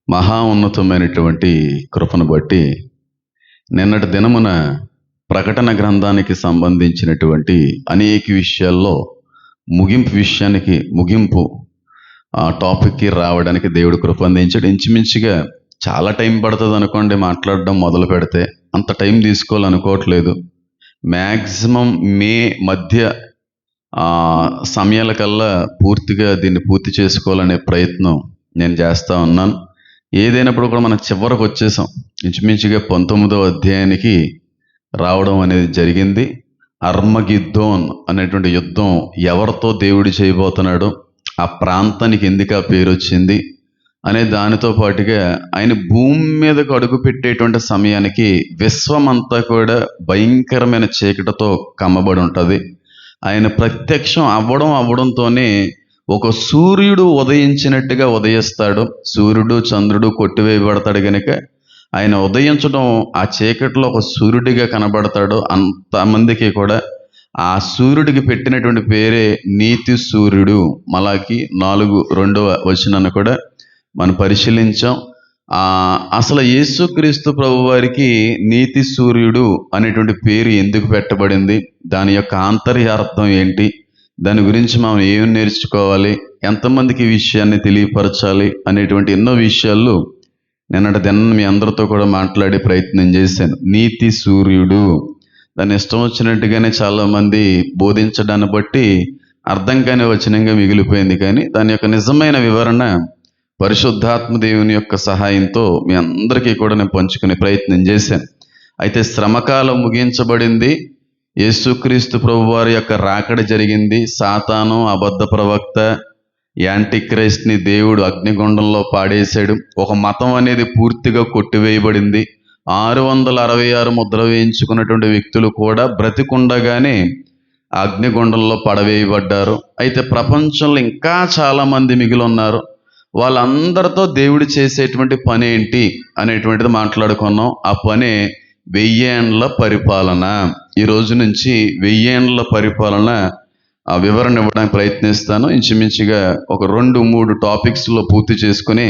మహా ఉన్నతమైనటువంటి కృపను బట్టి నిన్నటి దినమున ప్రకటన గ్రంథానికి సంబంధించినటువంటి అనేక విషయాల్లో ముగింపు ఆ టాపిక్కి రావడానికి దేవుడు కృప అందించాడు. ఇంచుమించుగా చాలా టైం పడుతుంది అనుకోండి, మాట్లాడడం మొదలు పెడితే అంత టైం తీసుకోవాలనుకోవట్లేదు. మ్యాక్సిమం మే మధ్య సమయాలకల్లా పూర్తిగా దీన్ని పూర్తి చేసుకోవాలనే ప్రయత్నం నేను చేస్తూ ఉన్నాను. ఏదైనప్పుడు కూడా మనం చివరకు వచ్చేసాం. ఇంచుమించుగా 19వ అధ్యాయానికి రావడం అనేది జరిగింది. అర్మగిద్దోన్ అనేటువంటి యుద్ధం ఎవరితో దేవుడు చేయబోతున్నాడో, ఆ ప్రాంతానికి ఎందుకు ఆ పేరు వచ్చింది అనే దానితో పాటుగా ఆయన భూమి మీదకు అడుగు పెట్టేటువంటి సమయానికి విశ్వమంతా కూడా భయంకరమైన చీకటితో కమ్మబడి ఉంటుంది. ఆయన ప్రత్యక్షం అవ్వడంతోనే ఒక సూర్యుడు ఉదయించినట్టుగా ఉదయిస్తాడు. సూర్యుడు చంద్రుడు కొట్టివేయబడతాడు గనుక ఆయన ఉదయించడం ఆ చీకటిలో ఒక సూర్యుడిగా కనబడతాడు. అంతమందికి కూడా ఆ సూర్యుడికి పెట్టినటువంటి పేరే నీతి సూర్యుడు. మలాకి 4:2 వచనాన్ని కూడా మనం పరిశీలించాం. అసలు యేసుక్రీస్తు ప్రభువారికి నీతి సూర్యుడు అనేటువంటి పేరు ఎందుకు పెట్టబడింది, దాని యొక్క ఆంతర్యార్థం ఏంటి, దాని గురించి మనం ఏం నేర్చుకోవాలి, ఎంతమందికి ఈ విషయాన్ని తెలియపరచాలి అనేటువంటి ఎన్నో విషయాలు నిన్నటి దినం మీ అందరితో కూడా మాట్లాడే ప్రయత్నం చేశాను. నీతి సూర్యుడు దాన్ని ఇష్టం వచ్చినట్టుగానే చాలామంది బోధించడాన్ని బట్టి అర్థం కాని వచనంగా మిగిలిపోయింది. కానీ దాని యొక్క నిజమైన వివరణ పరిశుద్ధాత్మ దేవుని యొక్క సహాయంతో మీ అందరికీ కూడా నేను పంచుకునే ప్రయత్నం చేశాను. అయితే శ్రమకాలం ముగించబడింది. యేసుక్రీస్తు ప్రభువారి యొక్క రాకడ జరిగింది. సాతాను, అబద్ధ ప్రవక్త, యాంటిక్రైస్ట్ని దేవుడు అగ్నిగుండంలో పాడేశాడు. ఒక మతం అనేది పూర్తిగా కొట్టివేయబడింది. 666 ముద్ర వేయించుకున్నటువంటి వ్యక్తులు కూడా బ్రతికుండగానే అగ్నిగుండంలో పడవేయబడ్డారు. అయితే ప్రపంచంలో ఇంకా చాలామంది మిగిలి ఉన్నారు. వాళ్ళందరితో దేవుడు చేసేటువంటి పని ఏంటి అనేటువంటిది మాట్లాడుకున్నాం. ఆ పనే 1000 ఏండ్ల పరిపాలన. ఈ రోజు నుంచి 1000 ఏండ్ల పరిపాలన ఆ వివరణ ఇవ్వడానికి ప్రయత్నిస్తాను. ఇంచుమించుగా ఒక 2-3 టాపిక్స్లో పూర్తి చేసుకుని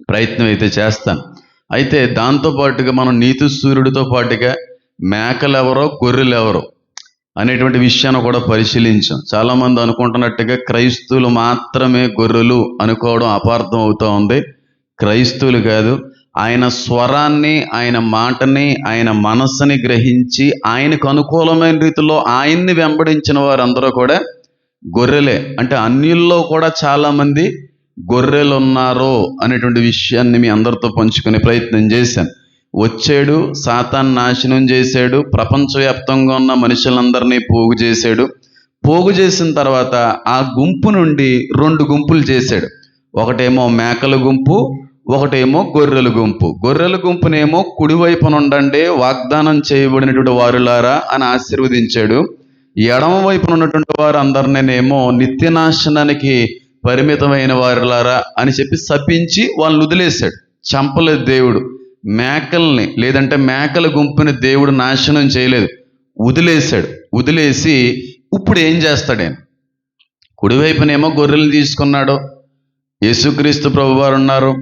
ప్రయత్నం అయితే చేస్తాను. అయితే దాంతోపాటుగా మనం నీతి సూర్యుడితో పాటుగా మేకలెవరో గొర్రెలెవరో అనేటువంటి విషయాన్ని కూడా పరిశీలించాం. చాలామంది అనుకుంటున్నట్టుగా క్రైస్తవులు మాత్రమే గొర్రెలు అనుకోవడం అపార్థం అవుతూ ఉంది. క్రైస్తవులు కాదు, ఆయన స్వరాన్ని, ఆయన మాటని, ఆయన మనస్సుని గ్రహించి ఆయనకు అనుకూలమైన రీతిలో ఆయన్ని వెంబడించిన వారందరూ కూడా గొర్రెలే. అంటే అన్యుల్లో కూడా చాలామంది గొర్రెలు ఉన్నారు అనేటువంటి విషయాన్ని మీ అందరితో పంచుకునే ప్రయత్నం చేశాను. వచ్చాడు, సాతాను నాశనం చేశాడు, ప్రపంచవ్యాప్తంగా ఉన్న మనుషులందరినీ పోగు చేశాడు. పోగు చేసిన తర్వాత ఆ గుంపు నుండి 2 గుంపులు చేశాడు. ఒకటేమో మేకల గుంపు, ఒకటేమో గొర్రెల గుంపు. గొర్రెల గుంపునేమో కుడివైపున ఉండండి వాగ్దానం చేయబడినటువంటి వారులారా అని ఆశీర్వదించాడు. ఎడమ వైపున ఉన్నటువంటి వారు అందరినేమో నిత్యనాశనానికి పరిమితమైన వారులారా అని చెప్పి శపించి వాళ్ళని వదిలేశాడు. చంపలేదు దేవుడు. మేకల్ని లేదంటే మేకల గుంపుని దేవుడు నాశనం చేయలేదు, వదిలేశాడు. వదిలేసి ఇప్పుడు ఏం చేస్తాడు? కుడివైపునేమో గొర్రెలు తీసుకున్నాడు. యేసుక్రీస్తు ప్రభువారు ఉన్నారు,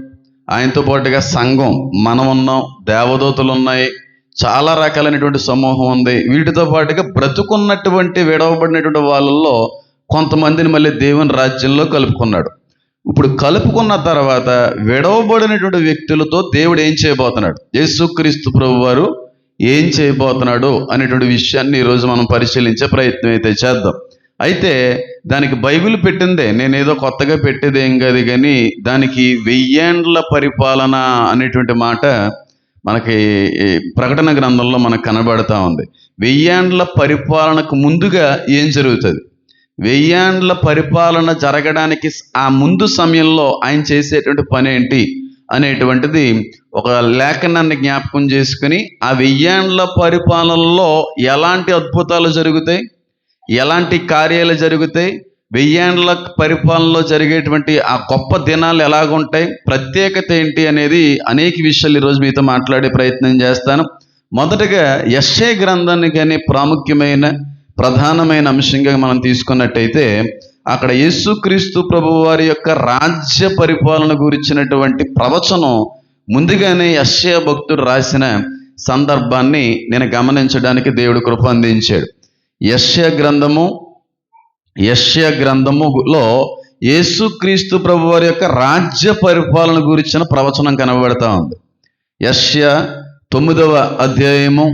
ఆయనతో పాటుగా సంఘం మనం ఉన్నాం, దేవదూతలు ఉన్నాయి, చాలా రకాలైనటువంటి సమూహం ఉంది. వీటితో పాటుగా బ్రతుకున్నటువంటి విడవబడినటువంటి వాళ్ళల్లో కొంతమందిని మళ్ళీ దేవుని రాజ్యంలో కలుపుకున్నాడు. ఇప్పుడు కలుపుకున్న తర్వాత విడవబడినటువంటి వ్యక్తులతో దేవుడు ఏం చేయబోతున్నాడు, యేసుక్రీస్తు ప్రభువారు ఏం చేయబోతున్నాడు అనేటువంటి విషయాన్ని ఈరోజు మనం పరిశీలించే ప్రయత్నం అయితే చేద్దాం. అయితే దానికి బైబిల్ పెట్టిందే, నేనేదో కొత్తగా పెట్టేది ఏం కాదు. కానీ దానికి 1000 ఏండ్ల పరిపాలన అనేటువంటి మాట మనకి ప్రకటన గ్రంథంలో మనకు కనబడతా ఉంది. 1000 ఏండ్ల పరిపాలనకు ముందుగా ఏం జరుగుతుంది, 1000 ఏండ్ల పరిపాలన జరగడానికి ఆ ముందు సమయంలో ఆయన చేసేటువంటి పని ఏంటి అనేటువంటిది ఒక లేఖనాన్ని జ్ఞాపకం చేసుకుని ఆ 1000 ఏండ్ల పరిపాలనలో ఎలాంటి అద్భుతాలు జరుగుతాయి, ఎలాంటి కార్యాలు జరుగుతాయి, 1000 ఏండ్ల పరిపాలనలో జరిగేటువంటి ఆ గొప్ప దినాలు ఎలాగుంటాయి, ప్రత్యేకత ఏంటి అనేది అనేక విషయాలు ఈరోజు మీతో మాట్లాడే ప్రయత్నం చేస్తాను. మొదటగా యెషయా గ్రంథాన్ని కానీ ప్రధానమైన అంశంగా మనం తీసుకున్నట్టయితే అక్కడ యేసుక్రీస్తు ప్రభువు వారి యొక్క రాజ్య పరిపాలన గురించినటువంటి ప్రవచనం ముందుగానే యెషయా భక్తుడు రాసిన సందర్భాన్ని నేను గమనించడానికి దేవుడు కృప అందించాడు. యెషయా గ్రంథములో యేసుక్రీస్తు ప్రభు వారి యొక్క రాజ్య పరిపాలన గురించిన ప్రవచనం కనబడతా ఉంది. యెషయా 9వ అధ్యాయము,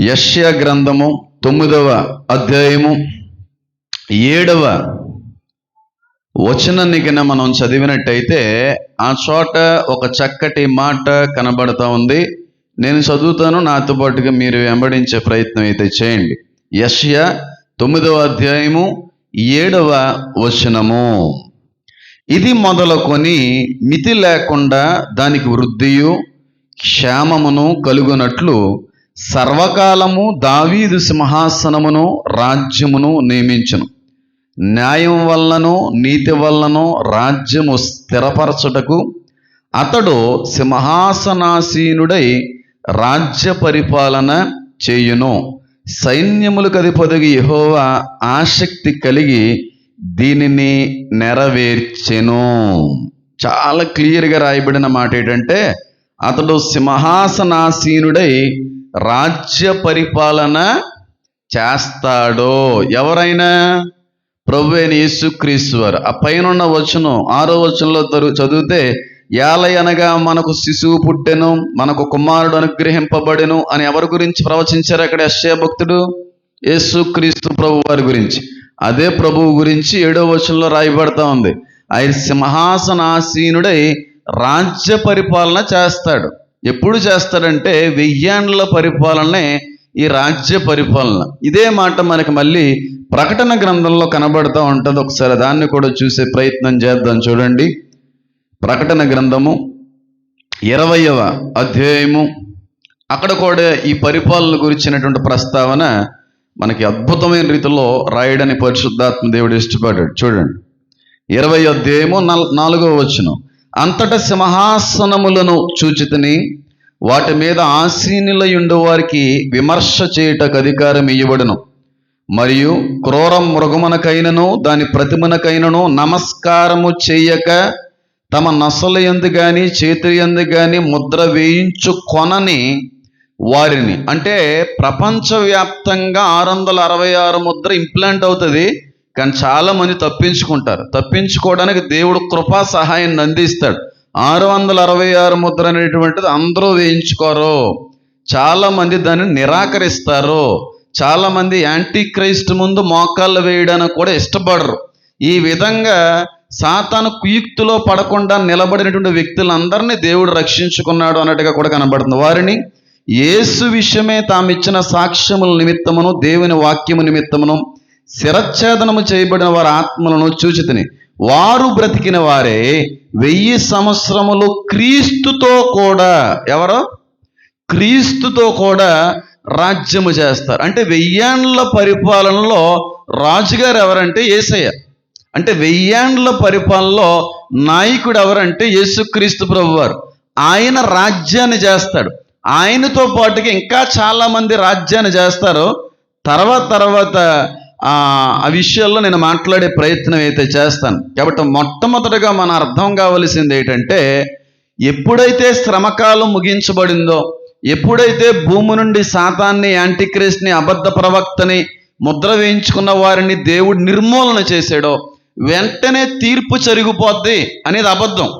యెషయా గ్రంథము 9వ అధ్యాయము 7వ వచనాన్ని కన్నా మనం చదివినట్టయితే ఆ చోట ఒక చక్కటి మాట కనబడతా ఉంది. నేను చదువుతాను, నాతో పాటుగా మీరు వెంబడించే ప్రయత్నం అయితే చేయండి. యెషయా 9వ అధ్యాయము 7వ వచనము. ఇది మొదలుకొని మితి లేకుండా దానికి వృద్ధియు క్షేమమును కలుగునట్లు సర్వకాలము దావీదు సింహాసనమును రాజ్యమును నియమించును. న్యాయం వలనను నీతి వలనను రాజ్యము స్థిరపరచుటకు అతడు సింహాసనాసీనుడై రాజ్య పరిపాలన చేయును. సైన్యములకు అధిపతికి యెహోవా ఆసక్తి కలిగి దీనిని నెరవేర్చెను. చాలా క్లియర్గా రాయబడిన మాట ఏంటంటే, అతడు సింహాసనాసీనుడై రాజ్య పరిపాలన చేస్తాడు. ఎవరైనా? ప్రభువైన యేసుక్రీస్తు వారు. ఆ పైన వచనం 6వ వచనంలో చదివితే, ఏలయనగా మనకు శిశువు పుట్టెను, మనకు కుమారుడు అనుగ్రహింపబడెను అని ఎవరి గురించి ప్రవచించారు అక్కడ యెషయా భక్తుడు? యేసుక్రీస్తు ప్రభు వారి గురించి. అదే ప్రభువు గురించి 7వ వచనంలో రాయబడతా ఉంది. ఆయన సింహాసనాసీనుడై రాజ్య పరిపాలన చేస్తాడు. ఎప్పుడు చేస్తాడంటే 1000 ఏండ్ల పరిపాలనే ఈ రాజ్య పరిపాలన. ఇదే మాట మనకి మళ్ళీ ప్రకటన గ్రంథంలో కనబడతా ఉంటుంది. ఒకసారి దాన్ని కూడా చూసే ప్రయత్నం చేద్దాం. చూడండి, ప్రకటన గ్రంథము 20వ అధ్యాయము. అక్కడ కూడా ఈ పరిపాలన గురించినటువంటి ప్రస్తావన మనకి అద్భుతమైన రీతిలో రాయడని పరిశుద్ధాత్మ దేవుడు ఇష్టపడ్డాడు. చూడండి, 20వ అధ్యాయము 4వ వచనం. అంతటా సింహాసనములను చూచితిని, వాటి మీద ఆసీనులయుండు వారికి విమర్శ చేయుటకు అధికారం ఇయ్యబడును. మరియు క్రూర మృగమునకైనను దాని ప్రతిమనకైనను నమస్కారము చేయక తమ నసల యందు గాని చేతుల యందు గాని ముద్ర వేయించుకొనని వారిని. అంటే ప్రపంచవ్యాప్తంగా 666 ముద్ర ఇంప్లాంట్ అవుతుంది, కానీ చాలా మంది తప్పించుకుంటారు. తప్పించుకోవడానికి దేవుడు కృపా సహాయాన్ని అందిస్తాడు. 666 ముద్ర అనేటువంటిది అందరూ వేయించుకోరు. చాలా మంది దాన్ని నిరాకరిస్తారు. చాలా మంది యాంటీ క్రైస్ట్ ముందు మోకాళ్ళు వేయడానికి కూడా ఇష్టపడరు. ఈ విధంగా సాతాను కుయుక్తిలో పడకుండా నిలబడినటువంటి వ్యక్తులందరినీ దేవుడు రక్షించుకున్నాడు అన్నట్టుగా కూడా కనబడుతుంది. వారిని యేసు విషయమే తామిచ్చిన సాక్ష్యముల నిమిత్తమును దేవుని వాక్యము నిమిత్తమును శిరచ్ఛేదనము చేయబడిన వారి ఆత్మలను చూచితిని. వారు బ్రతికిన వారే 1000 సంవత్సరములు క్రీస్తుతో కూడా, ఎవరో క్రీస్తుతో కూడా రాజ్యము చేస్తారు. అంటే 1000 ఏండ్ల పరిపాలనలో రాజుగారు ఎవరంటే యేసయ్య. అంటే 1000 ఏండ్ల పరిపాలనలో నాయకుడు ఎవరంటే యేసుక్రీస్తు ప్రభువారు. ఆయన రాజ్యాన్ని చేస్తాడు. ఆయనతో పాటుగా ఇంకా చాలా మంది రాజ్యాన్ని చేస్తారు. తర్వాత ఆ విషయాల్లో నేను మాట్లాడే ప్రయత్నం అయితే చేస్తాను. కాబట్టి మొట్టమొదటిగా మన అర్థం కావలసింది ఏంటంటే, ఎప్పుడైతే శ్రమకాలం ముగించబడిందో, ఎప్పుడైతే భూమి నుండి సాతాన్ని, యాంటీక్రిస్ట్ని, అబద్ధ ప్రవక్తని, ముద్ర వేయించుకున్న వారిని దేవుడు నిర్మూలన చేశాడో, వెంటనే తీర్పు జరిగిపోద్ది అనేది అబద్ధం.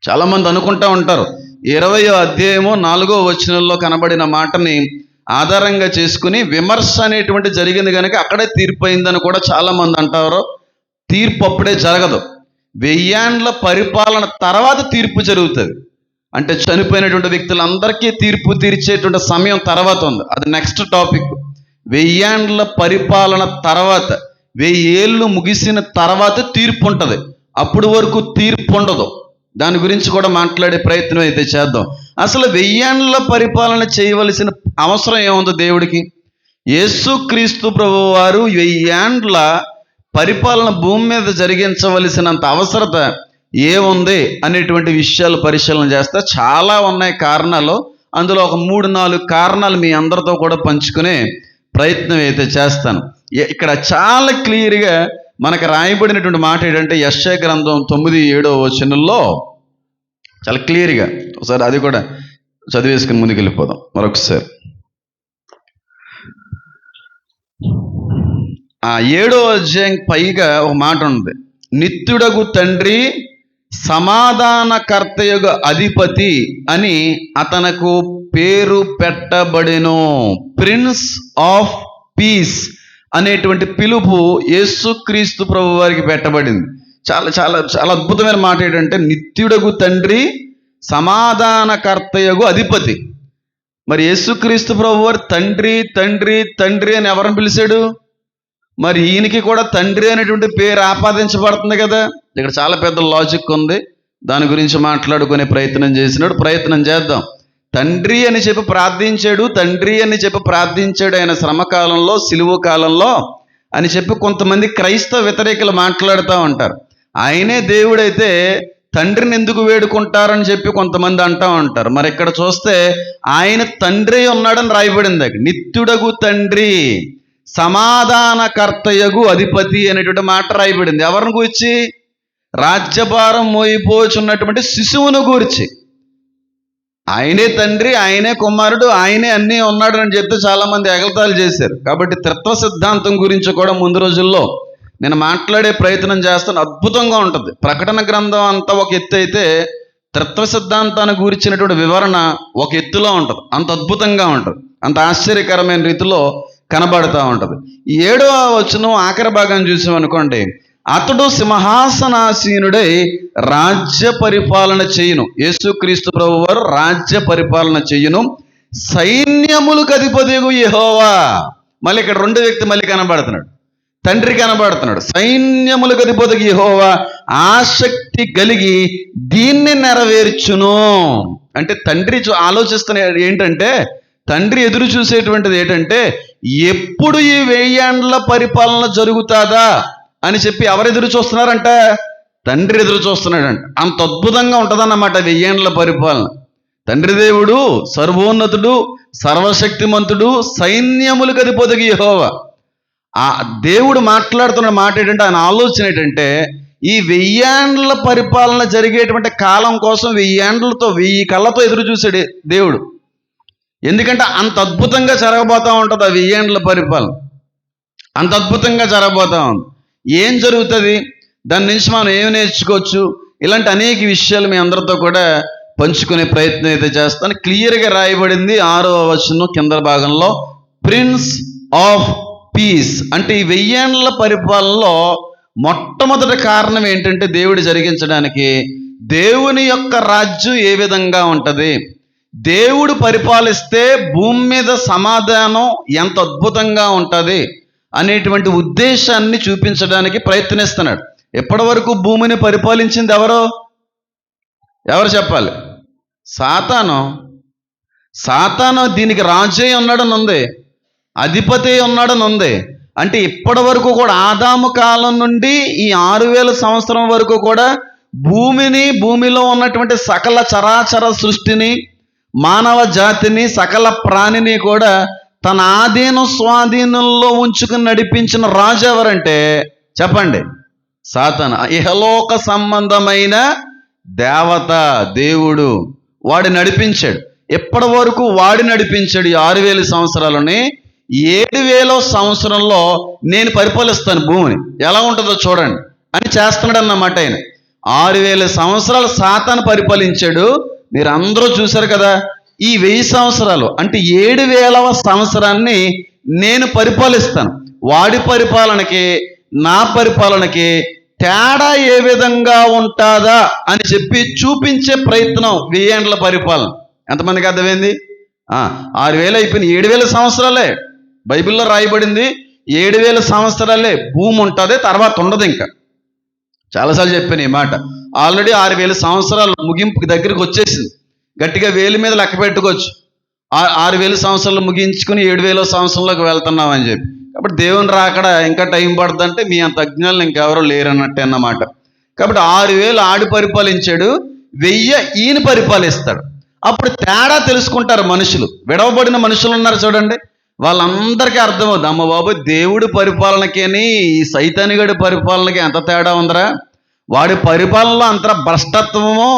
చాలామంది అనుకుంటా ఉంటారు. 20వ అధ్యాయము 4వ వచనంలో కనబడిన మాటని ఆధారంగా చేసుకుని విమర్శ అనేటువంటి జరిగింది కనుక అక్కడే తీర్పు అయిందని కూడా చాలామంది అంటారు. తీర్పు అప్పుడే జరగదు. 1000 ఏండ్ల పరిపాలన తర్వాత తీర్పు జరుగుతుంది. అంటే చనిపోయినటువంటి వ్యక్తులందరికీ తీర్పు తీర్చేటువంటి సమయం తర్వాత ఉంది. అది నెక్స్ట్ టాపిక్. 1000 ఏండ్ల పరిపాలన తర్వాత, 1000 ఏళ్ళు ముగిసిన తర్వాత తీర్పు ఉంటుంది. అప్పుడు వరకు తీర్పు ఉండదు. దాని గురించి కూడా మాట్లాడే ప్రయత్నం అయితే చేద్దాం. అసలు 1000 ఏండ్ల పరిపాలన చేయవలసిన అవసరం ఏముంది దేవుడికి? యేసుక్రీస్తు ప్రభువు వారు 1000 ఏండ్ల పరిపాలన భూమి మీద జరిగించవలసినంత అవసరత ఏముంది అనేటువంటి విషయాలు పరిశీలన చేస్తే చాలా ఉన్నాయి కారణాలు. అందులో ఒక 3-4 కారణాలు మీ అందరితో కూడా పంచుకునే ప్రయత్నం అయితే చేస్తాను. ఇక్కడ చాలా క్లియర్గా మనకు రాయబడినటువంటి మాట ఏంటంటే యెషయా గ్రంథం 9:7 చాలా క్లియర్గా ఒకసారి అది కూడా చదివేసుకుని ముందుకు వెళ్ళిపోదాం మరొకసారి. 7వ అధ్యాయం పైగా ఒక మాట ఉంది, నిత్యుడగు తండ్రి సమాధానకర్తయగు అధిపతి అని అతనకు పేరు పెట్టబడెను. ప్రిన్స్ ఆఫ్ పీస్ అనేటువంటి పిలుపు యేసుక్రీస్తు ప్రభు వారికి పెట్టబడింది. చాలా చాలా చాలా అద్భుతమైన మాట ఏంటంటే నిత్యుడగు తండ్రి సమాధానకర్తయగు అధిపతి. మరి యేసుక్రీస్తు ప్రభు వారు తండ్రి తండ్రి తండ్రి అని ఎవరిని పిలిచాడు? మరి ఈయనకి కూడా తండ్రి అనేటువంటి పేరు ఆపాదించబడుతుంది కదా. ఇక్కడ చాలా పెద్ద లాజిక్ ఉంది, దాని గురించి మాట్లాడుకునే ప్రయత్నం చేద్దాం. తండ్రి అని చెప్పి ప్రార్థించాడు, తండ్రి అని చెప్పి ప్రార్థించాడు ఆయన శ్రమకాలంలో, సిలువ కాలంలో అని చెప్పి కొంతమంది క్రైస్తవ వ్యతిరేకులు మాట్లాడుతూ ఉంటారు. ఆయనే దేవుడైతే తండ్రిని ఎందుకు వేడుకుంటారని చెప్పి కొంతమంది అంటూ ఉంటారు. మరి ఇక్కడ చూస్తే ఆయన తండ్రి ఉన్నాడని రాయబడింది. నిత్యుడగు తండ్రి సమాధానకర్తయగు అధిపతి అనేటువంటి మాట రాయబడింది. ఎవరిని గూర్చి? రాజ్యభారం మోయిపోచున్నటువంటి శిశువును గూర్చి. ఆయనే తండ్రి, ఆయనే కుమారుడు, ఆయనే అన్నీ ఉన్నాడు అని చెప్తే చాలామంది ఎగతాళి చేశారు. కాబట్టి త్రిత్వ సిద్ధాంతం గురించి కూడా ముందు రోజుల్లో నేను మాట్లాడే ప్రయత్నం చేస్తాను. అద్భుతంగా ఉంటుంది. ప్రకటన గ్రంథం అంతా ఒక ఎత్తు అయితే త్రిత్వ సిద్ధాంతాన్ని గురించినటువంటి వివరణ ఒక ఎత్తులో ఉంటుంది. అంత అద్భుతంగా ఉంటుంది, అంత ఆశ్చర్యకరమైన రీతిలో కనబడుతూ ఉంటుంది. 7వ వచనం ఆఖరి భాగం చూసామనుకోండి, అతడు సింహాసనాసీనుడై రాజ్య పరిపాలన చేయును. యేసుక్రీస్తు ప్రభు వారు రాజ్య పరిపాలన చేయును. సైన్యములకు అధిపతియగు యెహోవా. మళ్ళీ ఇక్కడ 2 వ్యక్తి మళ్ళీ కనబడుతున్నాడు, తండ్రి కనబడుతున్నాడు. సైన్యములకు అధిపతియగు యెహోవా ఆసక్తి కలిగి దీన్ని నెరవేర్చును. అంటే తండ్రి ఆలోచిస్తున్న ఏంటంటే, తండ్రి ఎదురు చూసేటువంటిది ఏంటంటే, ఎప్పుడు ఈ 1000 ఏండ్ల పరిపాలన జరుగుతుందా అని చెప్పి ఎవరు ఎదురు చూస్తున్నారంట? తండ్రి ఎదురు చూస్తున్నాడంట. అంత అద్భుతంగా ఉంటుందన్నమాట 1000 ఏండ్ల పరిపాలన. తండ్రి దేవుడు సర్వోన్నతుడు, సర్వశక్తిమంతుడు, సైన్యములకు అధిపతియగు యెహోవా. ఆ దేవుడు మాట్లాడుతున్న మాట ఏంటంటే, ఆయన ఆలోచన ఏంటంటే, ఈ 1000 ఏండ్ల పరిపాలన జరిగేటువంటి కాలం కోసం 1000 ఏండ్లతో 1000 కళ్ళతో ఎదురు చూశాడు దేవుడు. ఎందుకంటే అంత అద్భుతంగా జరగబోతూ ఉంటుంది ఆ 1000 ఏండ్ల పరిపాలన. అంత అద్భుతంగా జరగబోతూ ఉంది. ఏం జరుగుతుంది, దాని నుంచి మనం ఏమి నేర్చుకోవచ్చు, ఇలాంటి అనేక విషయాలు మీ అందరితో కూడా పంచుకునే ప్రయత్నం అయితే చేస్తాను. క్లియర్గా రాయబడింది 6వ వచనం కింద భాగంలో, ప్రిన్స్ ఆఫ్ పీస్. అంటే ఈ 1000 ఏండ్ల పరిపాలనలో మొట్టమొదటి కారణం ఏంటంటే, దేవుడు జరిగించడానికి దేవుని యొక్క రాజ్యం ఏ విధంగా ఉంటుంది, దేవుడు పరిపాలిస్తే భూమి మీద సమాధానం ఎంత అద్భుతంగా ఉంటుంది అనేటువంటి ఉద్దేశాన్ని చూపించడానికి ప్రయత్నిస్తున్నాడు. ఎప్పటి వరకు భూమిని పరిపాలించింది ఎవరు చెప్పాలి? సాతాను దీనికి రాజే ఉన్నాడని ఉంది, అధిపతి ఉన్నాడని ఉంది. అంటే ఇప్పటి వరకు కూడా ఆదాము కాలం నుండి ఈ 6000 సంవత్సరం వరకు కూడా భూమిలో ఉన్నటువంటి సకల చరాచర సృష్టిని, మానవ జాతిని, సకల ప్రాణిని కూడా తన స్వాధీనంలో ఉంచుకుని నడిపించిన రాజు ఎవరంటే చెప్పండి? సాతాను. ఇహలోక సంబంధమైన దేవత, దేవుడు వాడు నడిపించాడు. ఎప్పటి వరకు వాడు నడిపించాడు? 6000 సంవత్సరాలని. 7000వ సంవత్సరంలో నేను పరిపాలిస్తాను భూమిని, ఎలా ఉంటుందో చూడండి అని చేస్తున్నాడు అన్నమాట. ఆయన 6000 సంవత్సరాలు సాతాను పరిపాలించాడు. మీరు అందరూ చూశారు కదా. ఈ 1000 సంవత్సరాలు అంటే 7000వ సంవత్సరాన్ని నేను పరిపాలిస్తాను. వాడి పరిపాలనకి నా పరిపాలనకి తేడా ఏ విధంగా ఉంటుందా అని చెప్పి చూపించే ప్రయత్నం 1000 ఏండ్ల పరిపాలన. ఎంతమందికి అర్థమైంది? 6000 అయిపోయింది, 7000 సంవత్సరాలే. బైబిల్లో రాయబడింది 7000 సంవత్సరాలే భూమి ఉంటుంది, తర్వాత ఉండదు. ఇంకా చాలాసార్లు చెప్పాను ఈ మాట. ఆల్రెడీ 6000 సంవత్సరాలు ముగింపు దగ్గరికి వచ్చేసింది. గట్టిగా వేలు మీద లెక్క పెట్టుకోవచ్చు. 6000 సంవత్సరాలు ముగించుకుని 7000వ సంవత్సరంలోకి వెళ్తున్నాం అని చెప్పి. కాబట్టి దేవుని రాకడ ఇంకా టైం పడుతుందంటే మీ అంత అజ్ఞానులు ఇంకెవరో లేరన్నట్టే అన్నమాట. కాబట్టి 6000 ఆడి పరిపాలించాడు, 1000 ఈయన పరిపాలిస్తాడు. అప్పుడు తేడా తెలుసుకుంటారు మనుషులు. విడవబడిన మనుషులు ఉన్నారు చూడండి, వాళ్ళందరికీ అర్థమవుద్ది, అమ్మ బాబు దేవుడి పరిపాలనకేని ఈ సైతానిగడి పరిపాలనకి ఎంత తేడా ఉందరా, వాడి పరిపాలనలో అంత భ్రష్టత్వము,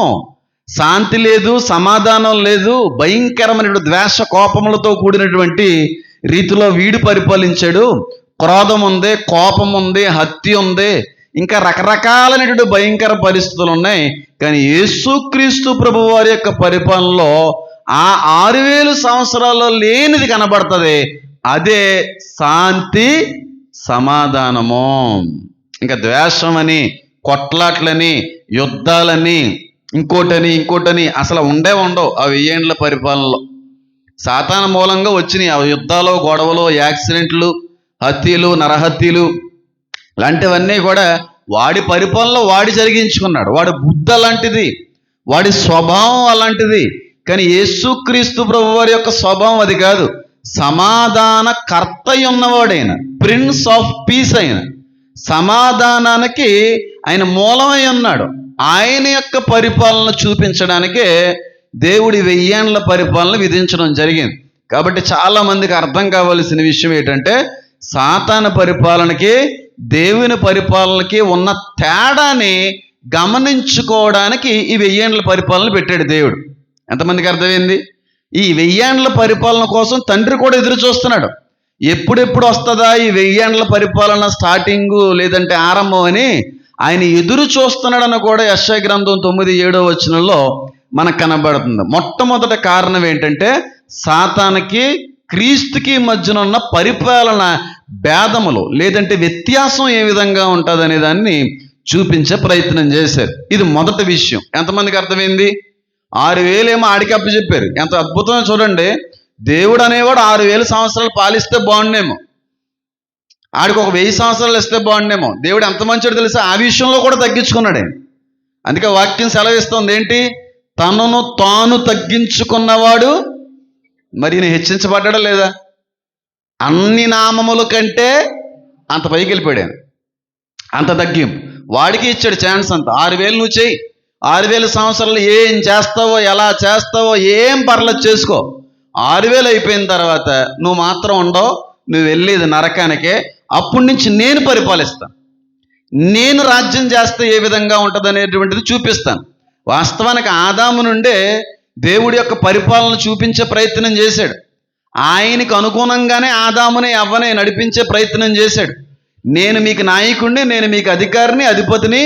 శాంతి లేదు, సమాధానం లేదు, భయంకరమైన ద్వేష కోపములతో కూడినటువంటి రీతిలో వీడు పరిపాలించాడు. క్రోధం ఉంది, కోపం ఉంది, హత్య ఉంది, ఇంకా రకరకాలైనటువంటి భయంకర పరిస్థితులు ఉన్నాయి. కానీ యేసుక్రీస్తు ప్రభు వారి యొక్క పరిపాలనలో ఆ 6000 సంవత్సరాల్లో లేనిది కనబడుతుంది. అదే శాంతి, సమాధానము. ఇంకా ద్వేషం అని, కొట్లాట్లని, యుద్ధాలని, ఇంకోటని అసలు ఉండవు ఆ 1000 ఏండ్ల పరిపాలనలో. సాతాను మూలంగా వచ్చినాయి ఆ యుద్ధాలు, గొడవలు, యాక్సిడెంట్లు, హత్యలు, నరహత్యలు లాంటివన్నీ కూడా వాడి పరిపాలనలో వాడి జరిగించుకున్నాడు. వాడి బుద్ధి అలాంటిది, వాడి స్వభావం అలాంటిది. కానీ యేసుక్రీస్తు ప్రభు వారి యొక్క స్వభావం అది కాదు. సమాధాన కర్త ఉన్నవాడైన, ప్రిన్స్ ఆఫ్ పీస్ అయిన, సమాధానానికి ఆయన మూలమై ఉన్నాడు. ఆయన యొక్క పరిపాలన చూపించడానికే దేవుడి 1000 ఏండ్ల పరిపాలన విధించడం జరిగింది. కాబట్టి చాలా మందికి అర్థం కావాల్సిన విషయం ఏంటంటే, సాతాను పరిపాలనకి దేవుని పరిపాలనకి ఉన్న తేడాని గమనించుకోవడానికి ఈ 1000 ఏండ్ల పరిపాలన పెట్టాడు దేవుడు. ఎంతమందికి అర్థమైంది? ఈ 1000 ఏండ్ల పరిపాలన కోసం తండ్రి కూడా ఎదురు చూస్తున్నాడు. ఎప్పుడెప్పుడు వస్తుందా ఈ 1000 ఏండ్ల పరిపాలన స్టార్టింగు, లేదంటే ఆరంభం అని ఆయన ఎదురు చూస్తున్నాడని కూడా యెషయా గ్రంథం 9:7 వచనంలో మనకు కనబడుతుంది. మొట్టమొదటి కారణం ఏంటంటే, సాతానుకి క్రీస్తుకి మధ్యన ఉన్న పరిపాలన భేదములు, లేదంటే వ్యత్యాసం ఏ విధంగా ఉంటుంది అనే దాన్ని చూపించే ప్రయత్నం చేశారు. ఇది మొదటి విషయం. ఎంతమందికి అర్థమైంది? 6000 ఏమో ఆడికి అప్పచెప్పారు. ఎంత అద్భుతమో చూడండి. దేవుడు అనేవాడు 6000 సంవత్సరాలు పాలిస్తే బాగుండేమో, ఆడికి ఒక 1000 సంవత్సరాలు ఇస్తే బాగుండేమో. దేవుడు ఎంత మంచివాడు తెలుసా, ఆ విషయంలో కూడా తగ్గించుకున్నాడు. అందుకే వాక్యం సెలవిస్తుంది ఏంటి? తనను తాను తగ్గించుకున్నవాడు మరి ఈయన హెచ్చించబడ్డా లేదా? అన్ని నామముల కంటే అంత పైకి వెళ్ళిపోయాడు, అంత తగ్గింపు. వాడికి ఇచ్చాడు ఛాన్స్ అంత. 6000 నువ్వు చెయ్యి, 6000 సంవత్సరాలు ఏం చేస్తావో, ఎలా చేస్తావో ఏం పర్లేదు చేసుకో. 6000 అయిపోయిన తర్వాత నువ్వు మాత్రం ఉండవు, నువ్వు వెళ్ళేది నరకానికే. అప్పటి నుంచి నేను పరిపాలిస్తాను, నేను రాజ్యం చేస్తే ఏ విధంగా ఉంటుంది అనేటువంటిది చూపిస్తాను. వాస్తవానికి ఆదాము నుండే దేవుడి యొక్క పరిపాలన చూపించే ప్రయత్నం చేశాడు. ఆయనకు అనుగుణంగానే ఆదాముని అవ్వని నడిపించే ప్రయత్నం చేశాడు. నేను మీకు నాయకుడిని, నేను మీకు అధికారిని, అధిపతిని,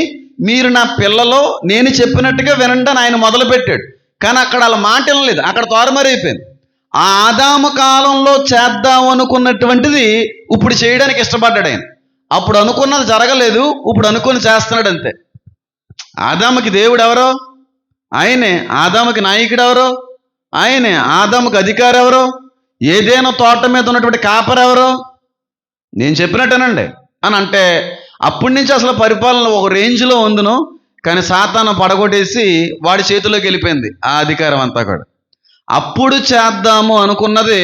మీరు నా పిల్లలో, నేను చెప్పినట్టుగా వినండి అని ఆయన మొదలుపెట్టాడు. కానీ అక్కడ అలా మాట వినలేదు, అక్కడ తారుమారైపోయింది. ఆ ఆదాము కాలంలో చేద్దాం అనుకున్నటువంటిది ఇప్పుడు చేయడానికి ఇష్టపడ్డాడు ఆయన. అప్పుడు అనుకున్నది జరగలేదు, ఇప్పుడు అనుకుని చేస్తున్నాడు అంతే. ఆదాముకి దేవుడు ఎవరో ఆయనే, ఆదాముకి నాయకుడు ఎవరో ఆయనే, ఆదాముకి అధికారి ఎవరో, ఏదైనా తోట మీద ఉన్నటువంటి కాపర్ ఎవరో, నేను చెప్పినట్టేనండి అని అంటే అప్పటి నుంచి అసలు పరిపాలన ఒక రేంజ్లో ఉందును. కానీ సాతాను పడగొట్టేసి వాడి చేతిలోకి వెళ్ళిపోయింది ఆ అధికారం అంతా కూడా. అప్పుడు చేద్దాము అనుకున్నది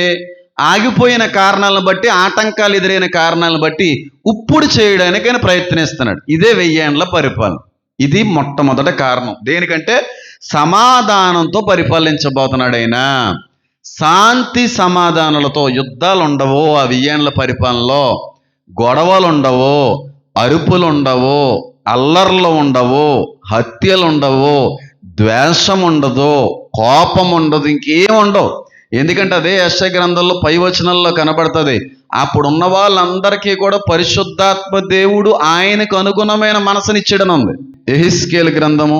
ఆగిపోయిన కారణాలను బట్టి, ఆటంకాలు ఎదురైన కారణాలను బట్టి ఇప్పుడు చేయడానికి ఆయన ప్రయత్నిస్తున్నాడు. ఇదే 1000 ఏండ్ల పరిపాలన. ఇది మొట్టమొదటి కారణం. దేనికంటే సమాధానంతో పరిపాలించబోతున్నాడు ఆయన. శాంతి సమాధానాలతో. యుద్ధాలు ఉండవు ఆ 1000 ఏండ్ల పరిపాలనలో, గొడవలు ఉండవు, అరుపులు ఉండవు, అల్లర్లు ఉండవు, హత్యలు ఉండవు, ద్వేషం ఉండదు, కోపం ఉండదు, ఇంకేం ఉండవు. ఎందుకంటే అదే యెషయా గ్రంథంలో 5 వచనాల్లో కనబడుతుంది. అప్పుడున్న వాళ్ళందరికీ కూడా పరిశుద్ధాత్మ దేవుడు ఆయనకు అనుగుణమైన మనసునిచ్చాడని ఉంది. యెహెజ్కేలు గ్రంథము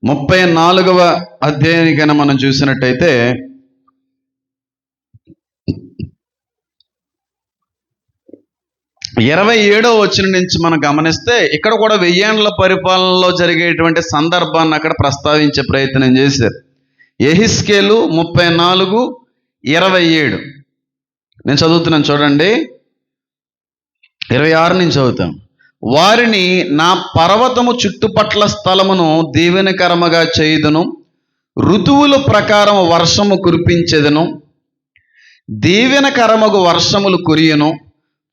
34వ అధ్యాయానికైనా మనం చూసినట్టయితే 27వ వచనం నుంచి మనం గమనిస్తే ఇక్కడ కూడా 1000 ఏండ్ల పరిపాలనలో జరిగేటువంటి సందర్భాన్ని అక్కడ ప్రస్తావించే ప్రయత్నం చేశారు. యెహెజ్కేలు 34:27 నేను చదువుతున్నాను చూడండి. 26 నుంచి చదువుతాను. వారిని నా పర్వతము చుట్టుపట్ల స్థలమును దీవెనకరముగా చేయుదును, ఋతువుల ప్రకారం వర్షము కురిపించెదను, దీవెనకరముగు వర్షములు కురియును,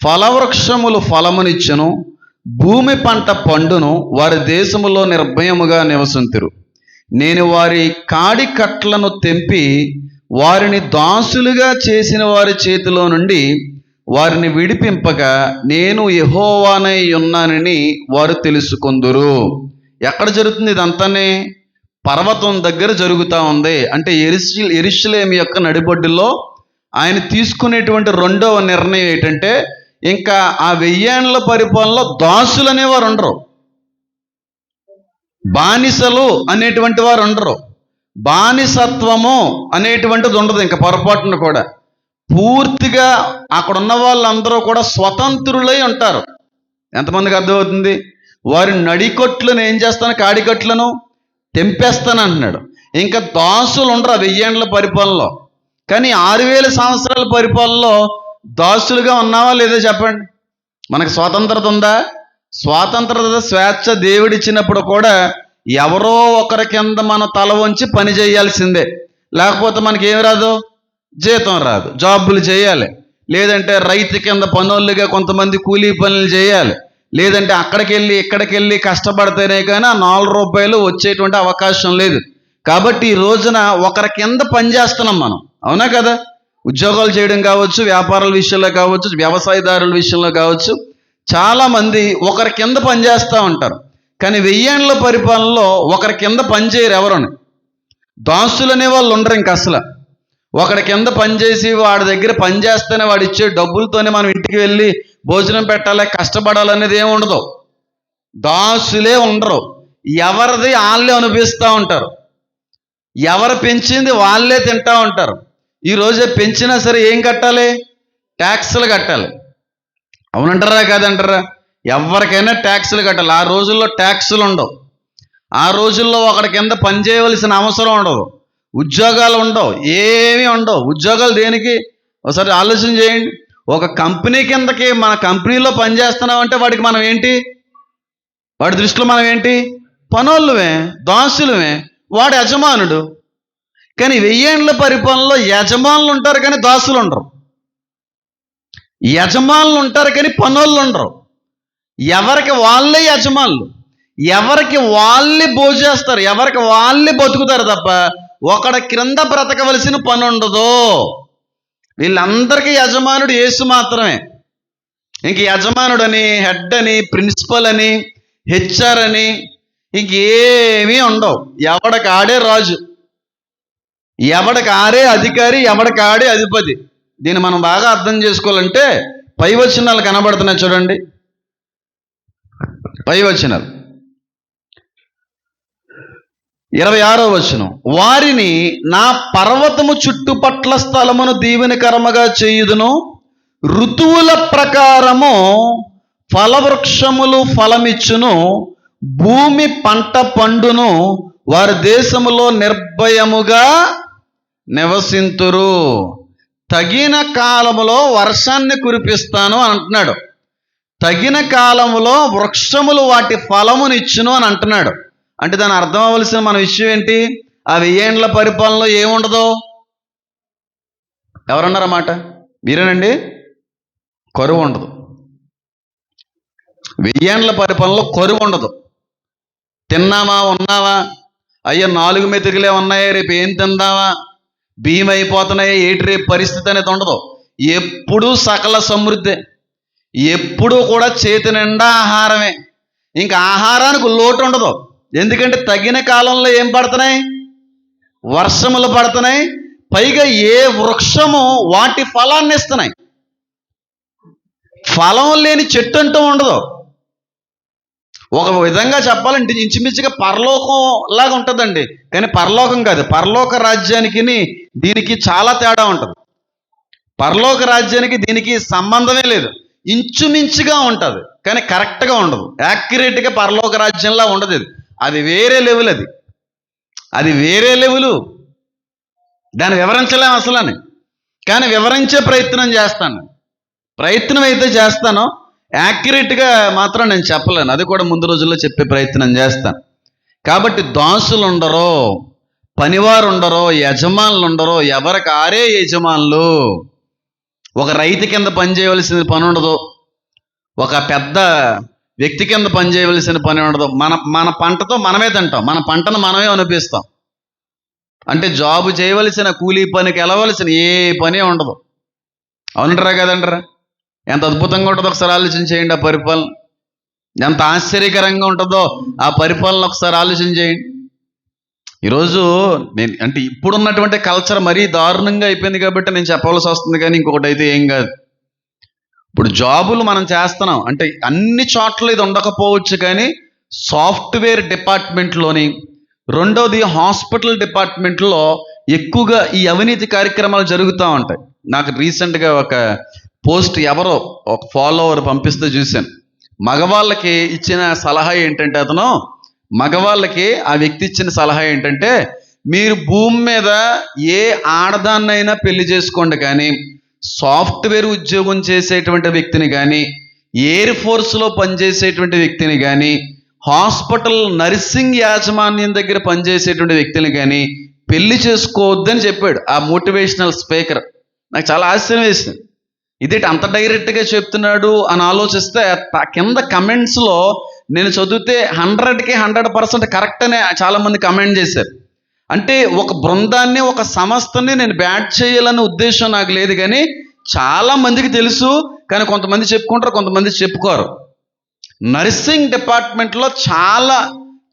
ఫలవృక్షములు ఫలమునిచ్చును, భూమి పంట పండును, వారి దేశములో నిర్భయముగా నివసింతురు. నేను వారి కాడి కట్లను తెంపి వారిని దాసులుగా చేసిన వారి చేతిలో నుండి వారిని విడిపింపక నేను యెహోవానై ఉన్నానని వారు తెలుసుకొందురు. ఎక్కడ జరుగుతుంది ఇదంతానే? పర్వతం దగ్గర జరుగుతూ ఉంది. అంటే యెరూషలేము యొక్క నడిబొడ్డులో ఆయన తీసుకునేటువంటి రెండవ నిర్ణయం ఏంటంటే, ఇంకా ఆ 1000 ఏండ్ల పరిపాలనలో దాసులు అనేవారు ఉండరు, బానిసలు అనేటువంటి వారు ఉండరు, బానిసత్వము అనేటువంటిది ఉండదు ఇంకా పొరపాటున కూడా. పూర్తిగా అక్కడ ఉన్న వాళ్ళందరూ కూడా స్వతంత్రులై ఉంటారు. ఎంతమందికి అర్థమవుతుంది? వారి నడికొట్లను ఏం చేస్తాను, కాడికట్లను తెంపేస్తాను అంటున్నాడు. ఇంకా దాసులు ఉండరు ఆ 1000 ఏండ్ల పరిపాలనలో. కానీ 6000 సంవత్సరాల పరిపాలనలో దాసులుగా ఉన్నావా లేదా చెప్పండి? మనకు స్వాతంత్రత ఉందా? స్వాతంత్రత, స్వేచ్ఛ దేవుడిచ్చినప్పుడు కూడా ఎవరో ఒకరి కింద మనం తల వంచి పని చేయాల్సిందే. లేకపోతే మనకి ఏమి రాదు, జీతం రాదు, జాబులు చేయాలి. లేదంటే రైతు కింద పనులుగా కొంతమంది కూలీ పనులు చేయాలి. లేదంటే అక్కడికి వెళ్ళి ఇక్కడికి వెళ్ళి కష్టపడితేనే కానీ ఆ 4 రూపాయలు వచ్చేటువంటి అవకాశం లేదు. కాబట్టి ఈ రోజున ఒకరి కింద పని చేస్తున్నాం మనం, అవునా కదా? ఉద్యోగాలు చేయడం కావచ్చు, వ్యాపారాల విషయంలో కావచ్చు, వ్యవసాయదారుల విషయంలో కావచ్చు, చాలామంది ఒకరి కింద పనిచేస్తూ ఉంటారు. కానీ 1000 ఏండ్ల పరిపాలనలో ఒకరి కింద పనిచేయరు ఎవరని. దాసులు అనే వాళ్ళు ఉండరు ఇంక అసలు. ఒకడి కింద పనిచేసి వాడి దగ్గర పని చేస్తేనే వాడు ఇచ్చే డబ్బులతోనే మనం ఇంటికి వెళ్ళి భోజనం పెట్టాలి, కష్టపడాలనేది ఏమి ఉండదు. దాసులే ఉండరు. ఎవరిది వాళ్ళే అనుభవిస్తూ ఉంటారు, ఎవరు పెంచింది వాళ్ళే తింటూ ఉంటారు. ఈరోజే పెంచినా సరే ఏం కట్టాలి? ట్యాక్సులు కట్టాలి. అవునంటారా కాదంటారా? ఎవరికైనా ట్యాక్సులు కట్టాలి. ఆ రోజుల్లో ట్యాక్సులు ఉండవు. ఆ రోజుల్లో ఒకడి కింద పని చేయవలసిన అవసరం ఉండదు, ఉద్యోగాలు ఉండవు, ఏమీ ఉండవు. ఉద్యోగాలు దేనికి? ఒకసారి ఆలోచన చేయండి. ఒక కంపెనీ కిందకి మన కంపెనీలో పనిచేస్తున్నామంటే వాడికి మనం ఏంటి? వాడి దృష్టిలో మనం ఏంటి? పనోళ్ళమే, దాసులమే. వాడు యజమానుడు. కానీ 1000 ఏండ్ల పరిపాలనలో యజమానులు ఉంటారు కానీ దాసులు ఉండరు. యజమానులు ఉంటారు కానీ పనోళ్ళు ఉండరు. ఎవరికి వాళ్ళే యజమానులు, ఎవరికి వాళ్ళే భోజేస్తారు, ఎవరికి వాళ్ళే బతుకుతారు తప్ప ఒకడి క్రింద బ్రతకవలసిన పని ఉండదు. వీళ్ళందరికీ యజమానుడు యేసు మాత్రమే. ఇంక యజమానుడు అని, హెడ్ అని, ప్రిన్సిపల్ అని, హెచ్ఆర్ అని ఇంకేమీ ఉండవు. ఎవడికి ఆడే రాజు, ఎవడికి ఆడే అధికారి, ఎవడికి ఆడే అధిపతి. దీన్ని మనం బాగా అర్థం చేసుకోవాలంటే పై వచనాలు కనబడుతున్నాయి చూడండి. పై వచనాలు 26వ వచనం, వారిని నా పర్వతము చుట్టుపట్ల స్థలమును దీవెనకరముగా చేయుదును, ఋతువుల ప్రకారము ఫలవృక్షములు ఫలమిచ్చును, భూమి పంట పండును, వారి దేశములో నిర్భయముగా నివసింతురు. తగిన కాలములో వర్షాన్ని కురిపిస్తాను అని అంటున్నాడు. తగిన కాలములో వృక్షములు వాటి ఫలమునిచ్చును అని అంటున్నాడు. అంటే దాని అర్థం అవ్వవలసిన మన విషయం ఏంటి? ఆ 1000 ఏండ్ల పరిపాలనలో ఏముండదు? ఎవరన్నారన్నమాట? మీరేనండి. కరువు ఉండదు. 1000 ఏండ్ల పరిపాలనలో కరువు ఉండదు. తిన్నామా, ఉన్నావా, అయ్యో 4 మెతుకులే ఉన్నాయి, రేపు ఏం తిందామా, బియ్యం అయిపోతున్నాయి, ఏంటి రేపు పరిస్థితి అనేది ఉండదు. ఎప్పుడూ సకల సమృద్ధి, ఎప్పుడూ కూడా చేతి నిండా ఆహారమే. ఇంకా ఆహారానికి లోటు ఉండదు. ఎందుకంటే తగిన కాలంలో ఏం పడుతున్నాయి? వర్షములు పడుతున్నాయి. పైగా ఏ వృక్షము వాటి ఫలాన్ని ఇస్తున్నాయి. ఫలం లేని చెట్టు అంటూ ఉండదు. ఒక విధంగా చెప్పాలంటే ఇంచుమించుగా పరలోకం లాగా ఉంటుందండి. కానీ పరలోకం కాదు. పరలోక రాజ్యానికి దీనికి చాలా తేడా ఉంటుంది. పరలోక రాజ్యానికి దీనికి సంబంధమే లేదు. ఇంచుమించుగా ఉంటుంది కానీ కరెక్ట్గా ఉండదు. యాక్యురేట్గా పరలోక రాజ్యంలా ఉండదు. అది వేరే లెవెల్. అది వేరే లెవెలు. దాన్ని వివరించలేము అసలు అని. కానీ వివరించే ప్రయత్నం అయితే చేస్తాను. యాక్యురేట్గా మాత్రం నేను చెప్పలేను. అది కూడా ముందు రోజుల్లో చెప్పే ప్రయత్నం చేస్తాను. కాబట్టి దాసులు ఉండరు, పనివారు ఉండరు, యజమానులు ఉండరు. ఎవరికి ఆరే యజమానులు. ఒక రైతు కింద పని చేయవలసిన పని ఉండదు, ఒక పెద్ద వ్యక్తి కింద పని చేయవలసిన పని ఉండదు. మన పంటతో మనమే తింటాం, మన పంటను మనమే అనిపిస్తాం. అంటే జాబు చేయవలసిన, కూలీ పనికి వెళ్ళవలసిన ఏ పని ఉండదు. అవునంటారా కదంటారా? ఎంత అద్భుతంగా ఉంటుందో ఒకసారి ఆలోచన చేయండి. ఆ పరిపాలన ఎంత ఆశ్చర్యకరంగా ఉంటుందో ఆ పరిపాలన ఒకసారి ఆలోచన చేయండి. ఈరోజు నేను అంటే ఇప్పుడున్నటువంటి కల్చర్ మరీ దారుణంగా అయిపోయింది కాబట్టి నేను చెప్పవలసి వస్తుంది, కానీ ఇంకొకటి అయితే ఏం కాదు. ఇప్పుడు జాబులు మనం చేస్తున్నాం అంటే అన్ని చోట్ల ఇది ఉండకపోవచ్చు, కానీ సాఫ్ట్వేర్ డిపార్ట్మెంట్లోని, రెండోది హాస్పిటల్ డిపార్ట్మెంట్లో ఎక్కువగా ఈ అవినీతి కార్యక్రమాలు జరుగుతూ ఉంటాయి. నాకు రీసెంట్గా ఒక పోస్ట్ ఎవరో ఒక ఫాలోవర్ పంపిస్తే చూశాను. మగవాళ్ళకి ఇచ్చిన సలహా ఏంటంటే, మగవాళ్ళకి ఆ వ్యక్తి ఇచ్చిన సలహా ఏంటంటే, మీరు భూమి మీద ఏ ఆడదాన్నైనా పెళ్లి చేసుకోండి, కానీ సాఫ్ట్వేర్ ఉద్యోగం చేసేటువంటి వ్యక్తిని కానీ, ఎయిర్ ఫోర్స్లో పనిచేసేటువంటి వ్యక్తిని కానీ, హాస్పిటల్ నర్సింగ్ యాజమాన్యం దగ్గర పనిచేసేటువంటి వ్యక్తిని కానీ పెళ్లి చేసుకోవద్దని చెప్పాడు ఆ మోటివేషనల్ స్పీకర్. నాకు చాలా ఆశ్చర్యం వేసింది. ఇదేంటి అంత డైరెక్ట్గా చెప్తున్నాడు అని ఆలోచిస్తే కింద కమెంట్స్లో నేను చదివితే 100కి 100% కరెక్ట్ అనే చాలామంది కమెంట్ చేశారు. అంటే ఒక బృందాన్ని, ఒక సంస్థని నేను బ్యాడ్ చేయాలనే ఉద్దేశం నాకు లేదు, కానీ చాలా మందికి తెలుసు, కానీ కొంతమంది చెప్పుకుంటారు, కొంతమంది చెప్పుకోరు. నర్సింగ్ డిపార్ట్మెంట్లో చాలా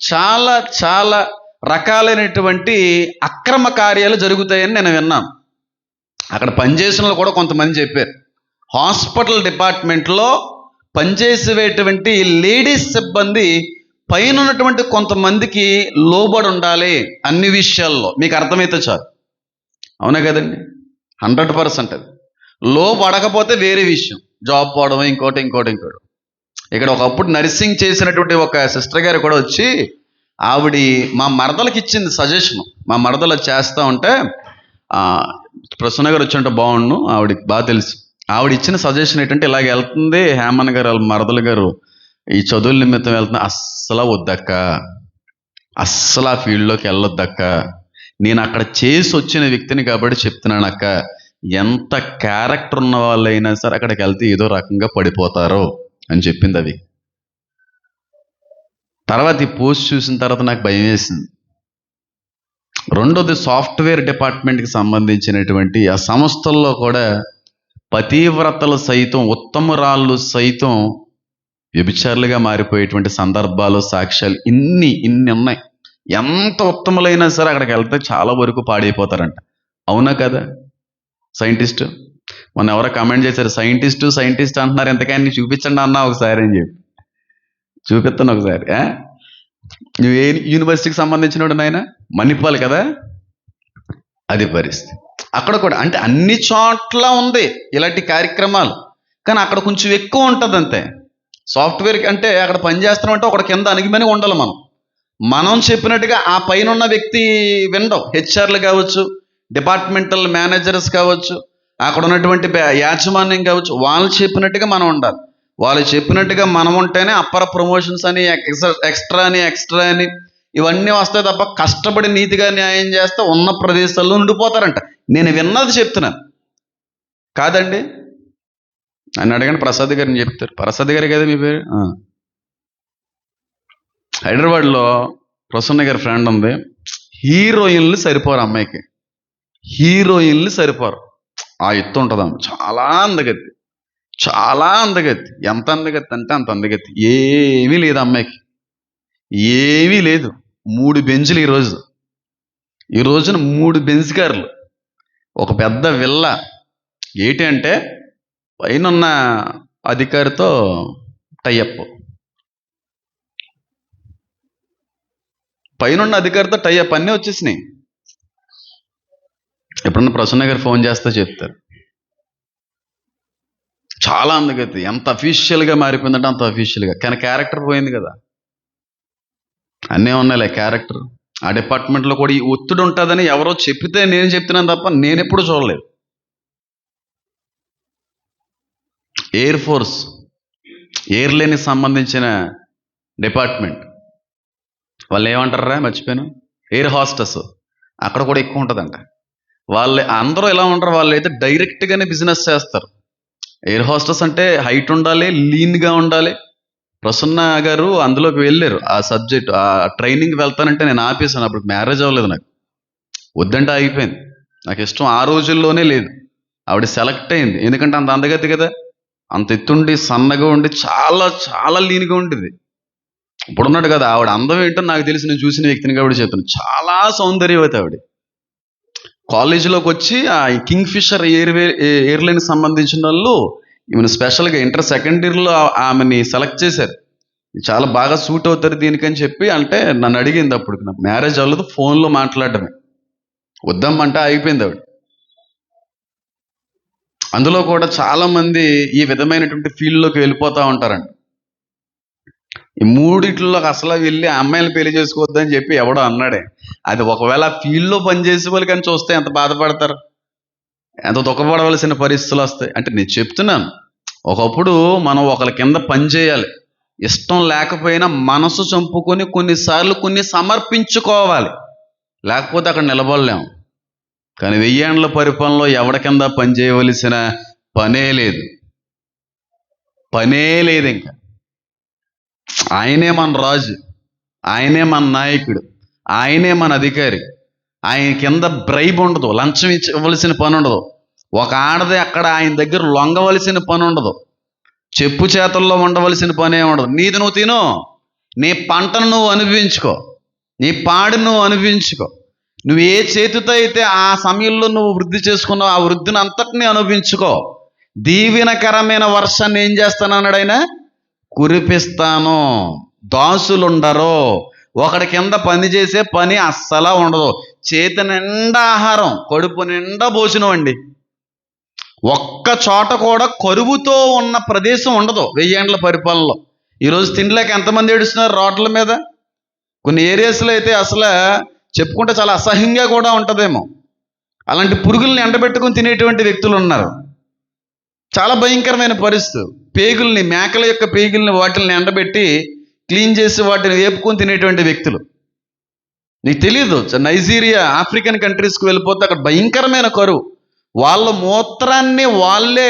చాలా చాలా రకాలైనటువంటి అక్రమ కార్యాలు జరుగుతాయని నేను విన్నాను. అక్కడ పనిచేసిన వాళ్ళు కూడా కొంతమంది చెప్పారు. హాస్పిటల్ డిపార్ట్మెంట్లో పనిచేసేటువంటి లేడీస్ సిబ్బంది పైన ఉన్నటువంటి కొంతమందికి లోబడి ఉండాలి అన్ని విషయాల్లో. మీకు అర్థమైతే చాలు. అవునా కదండి? 100% అది. లోబడకపోతే వేరే విషయం, జాబ్ పోవడం, ఇంకోటి. ఇక్కడ ఒకప్పుడు నర్సింగ్ చేసినటువంటి ఒక సిస్టర్ గారు కూడా వచ్చి ఆవిడ మా మరదలకి ఇచ్చింది సజెషన్. మా మరదలు చేస్తూ ఉంటే ప్రసన్న గారు వచ్చి ఉంటే బాగుండు, ఆవిడకి బాగా తెలుసు. ఆవిడ ఇచ్చిన సజెషన్ ఏంటంటే, ఇలాగ వెళ్తుంది హేమన్ గారు వాళ్ళ మరదలు గారు ఈ చదువుల నిమిత్తం వెళ్తుంది, అస్సలు వద్దక్క, అస్సలు ఆ ఫీల్డ్లోకి వెళ్ళొద్దక్క, నేను అక్కడ చేసి వచ్చిన వ్యక్తిని కాబట్టి చెప్తున్నాను అక్క, ఎంత క్యారెక్టర్ ఉన్న వాళ్ళైనా సరే అక్కడికి వెళ్తే ఏదో రకంగా పడిపోతారు అని చెప్పింది. అవి తర్వాత ఈ పోస్ట్ చూసిన తర్వాత నాకు భయం వేసింది. రెండోది, సాఫ్ట్వేర్ డిపార్ట్మెంట్కి సంబంధించినటువంటి ఆ సంస్థల్లో కూడా పతివ్రతలు సైతం, ఉత్తమురాళ్ళు సైతం వ్యభిచారులుగా మారిపోయేటువంటి సందర్భాలు, సాక్ష్యాలు ఇన్ని ఉన్నాయి. ఎంత ఉత్తములైనా సరే అక్కడికి వెళ్తే చాలా వరకు పాడైపోతారంట. అవునా కదా? సైంటిస్ట్ మొన్న ఎవరో కామెంట్ చేశారు, సైంటిస్ట్ అంటున్నారు, ఎంతకైనా చూపించండి అన్నా ఒకసారి అని చెప్పి. చూపిస్తాను ఒకసారి. నువ్వు ఏ యూనివర్సిటీకి సంబంధించిన నాయన? మణిపాల్ కదా. అది పరిస్థితి అక్కడ కూడా. అంటే అన్ని చోట్ల ఉంది ఇలాంటి కార్యక్రమాలు, కానీ అక్కడ కొంచెం ఎక్కువ ఉంటుంది అంతే. సాఫ్ట్వేర్ అంటే అక్కడ పనిచేస్తున్నామంటే ఒకటి కింద అణిగిమని ఉండాలి. మనం చెప్పినట్టుగా ఆ పైన ఉన్న వ్యక్తి వినడం. హెచ్ఆర్లు కావచ్చు, డిపార్ట్మెంటల్ మేనేజర్స్ కావచ్చు, అక్కడ ఉన్నటువంటి యాజమాన్యం కావచ్చు, వాళ్ళు చెప్పినట్టుగా మనం ఉండాలి. వాళ్ళు చెప్పినట్టుగా మనం ఉంటేనే అప్పర్ ప్రమోషన్స్ అని, ఎక్స్ట్రా అని ఇవన్నీ వస్తాయి తప్ప కష్టపడి నీతిగా న్యాయం చేస్తే ఉన్న ప్రదేశాల్లో ఉండిపోతారంట. నేను విన్నది చెప్తున్నాను కాదండి. అని అడగండి, ప్రసాద్ గారిని చెప్తారు. ప్రసాద్ గారి కదా మీ పేరు? హైదరాబాద్లో ప్రసన్న గారి ఫ్రెండ్ ఉంది. హీరోయిన్లు సరిపోరు అమ్మాయికి, హీరోయిన్లు సరిపోరు. ఆ ఎత్తు ఉంటుంది అమ్మ, చాలా అందగత్తి. ఎంత అందగత్తి అంటే అంత అందగత్తి. ఏమీ లేదు అమ్మాయికి, ఏమీ లేదు. 3 బెంచ్లు ఈ రోజున 3 బెంచ్ కార్లు, ఒక పెద్ద విల్లా. ఏంటి అంటే పైన అధికారితో టైఅప్, అన్నీ వచ్చేసినాయి. ఎప్పుడన్నా ప్రసన్న గారు ఫోన్ చేస్తే చెప్తారు. చాలా అందగత్తి. ఎంత అఫీషియల్గా మారిపోయిందంటే అంత అఫీషియల్గా, కానీ క్యారెక్టర్ పోయింది కదా. అన్నీ ఉన్నాయిలే క్యారెక్టర్. ఆ డిపార్ట్మెంట్లో కూడా ఈ ఒత్తిడి ఉంటుందని ఎవరో చెప్పితే నేను చెప్తున్నాను తప్ప నేను ఎప్పుడు చూడలేదు. ఎయిర్ ఫోర్స్, ఎయిర్లైన్కి సంబంధించిన డిపార్ట్మెంట్, వాళ్ళు ఏమంటారా మర్చిపోయాను, ఎయిర్ హాస్టెస్. అక్కడ కూడా ఎక్కువ ఉంటుందంట. వాళ్ళు అందరూ ఎలా ఉంటారు, వాళ్ళు అయితే డైరెక్ట్గానే బిజినెస్ చేస్తారు. ఎయిర్ హాస్టెస్ అంటే హైట్ ఉండాలి, లీన్గా ఉండాలి. ప్రసన్న గారు అందులోకి వెళ్ళారు. ఆ సబ్జెక్ట్, ఆ ట్రైనింగ్ వెళ్తానంటే నేను ఆపేసాను. అప్పుడు మ్యారేజ్ అవ్వలేదు నాకు. వద్దంటే ఆగిపోయింది. నాకు ఇష్టం ఆ రోజుల్లోనే లేదు. ఆవిడ సెలెక్ట్ అయింది, ఎందుకంటే అంత అందగతి కదా, అంత ఎత్తుండి సన్నగా ఉండి చాలా చాలా లీన్గా ఉండేది. ఇప్పుడున్నాడు కదా, ఆవిడ అందం ఏంటో నాకు తెలిసి, నేను చూసిన వ్యక్తిని కాబట్టి చెప్తాను, చాలా సౌందర్యవతి ఆవిడ. కాలేజీలోకి వచ్చి ఆ కింగ్ ఫిషర్ ఎయిర్లైన్ సంబంధించిన వాళ్ళు ఈమెను స్పెషల్గా ఇంటర్ సెకండ్ ఇయర్లో ఆమెని సెలెక్ట్ చేశారు. చాలా బాగా సూట్ అవుతారు దీనికని చెప్పి, అంటే నన్ను అడిగింది. అప్పుడు నాకు మ్యారేజ్ అవ్వలేదు, ఫోన్లో మాట్లాడటమే. వద్దామంటే ఆగిపోయింది ఆవిడ. అందులో కూడా చాలా మంది ఈ విధమైనటువంటి ఫీల్డ్లోకి వెళ్ళిపోతూ ఉంటారండి. ఈ మూడిట్లోకి అసలు వెళ్ళి అమ్మాయిలు పెళ్లి చేసుకోవద్దని చెప్పి ఎవడో అన్నాడే. అది ఒకవేళ ఆ ఫీల్డ్లో పనిచేసే వాళ్ళు కానీ చూస్తే ఎంత బాధపడతారు, ఎంత దుఃఖపడవలసిన పరిస్థితులు వస్తాయి. అంటే నేను చెప్తున్నాను, ఒకప్పుడు మనం ఒకరి కింద పని చేయాలి, ఇష్టం లేకపోయినా మనసు చంపుకొని కొన్నిసార్లు కొన్ని సమర్పించుకోవాలి, లేకపోతే అక్కడ నిలబడలేము. కానీ 1000 ఏండ్ల పరిపాలనలో ఎవరి కింద పని చేయవలసిన పనే లేదు, పనే లేదు. ఇంకా ఆయనే మన రాజు, ఆయనే మన నాయకుడు, ఆయనే మన అధికారి. ఆయన కింద బ్రైబ్ ఉండదు, లంచం ఇవ్వవలసిన పని ఉండదు. ఒక ఆడది అక్కడ ఆయన దగ్గర లొంగవలసిన పని ఉండదు, చెప్పు చేతల్లో ఉండవలసిన పని ఏమి ఉండదు. నీది నువ్వు తిను, నీ పంటను నువ్వు అనుభవించుకో, నీ పాడు నువ్వు అనుభవించుకో. నువ్వు ఏ చేతితో అయితే ఆ సమయంలో నువ్వు వృద్ధి చేసుకున్నావు, ఆ వృద్ధిని అంతటినీ అనుభవించుకో. దీవెనకరమైన వర్షాన్ని ఏం చేస్తానన్నాడు ఆయన? కురిపిస్తాను. దాసులుండరు, ఒకడి కింద పని చేసే పని అస్సలా ఉండదు. చేతి నిండా ఆహారం, కడుపు నిండా భోజనం అండి. ఒక్క చోట కూడా కరువుతో ఉన్న ప్రదేశం ఉండదు 1000 ఏండ్ల పరిపాలనలో. ఈరోజు తిండిలేక ఎంతమంది ఏడుస్తున్నారు రోడ్ల మీద. కొన్ని ఏరియాస్లో అయితే అసలు చెప్పుకుంటే చాలా అసహ్యంగా కూడా ఉంటుందేమో, అలాంటి పురుగుల్ని ఎండబెట్టుకుని తినేటువంటి వ్యక్తులు ఉన్నారు. చాలా భయంకరమైన పరిస్థితి. పేగుల్ని, మేకల యొక్క పేగుల్ని వాటిని ఎండబెట్టి క్లీన్ చేసి వాటిని వేపుకొని తినేటువంటి వ్యక్తులు. నీకు తెలీదు, నైజీరియా, ఆఫ్రికన్ కంట్రీస్కి వెళ్ళిపోతే అక్కడ భయంకరమైన కరువు. వాళ్ళ మూత్రాన్ని వాళ్ళే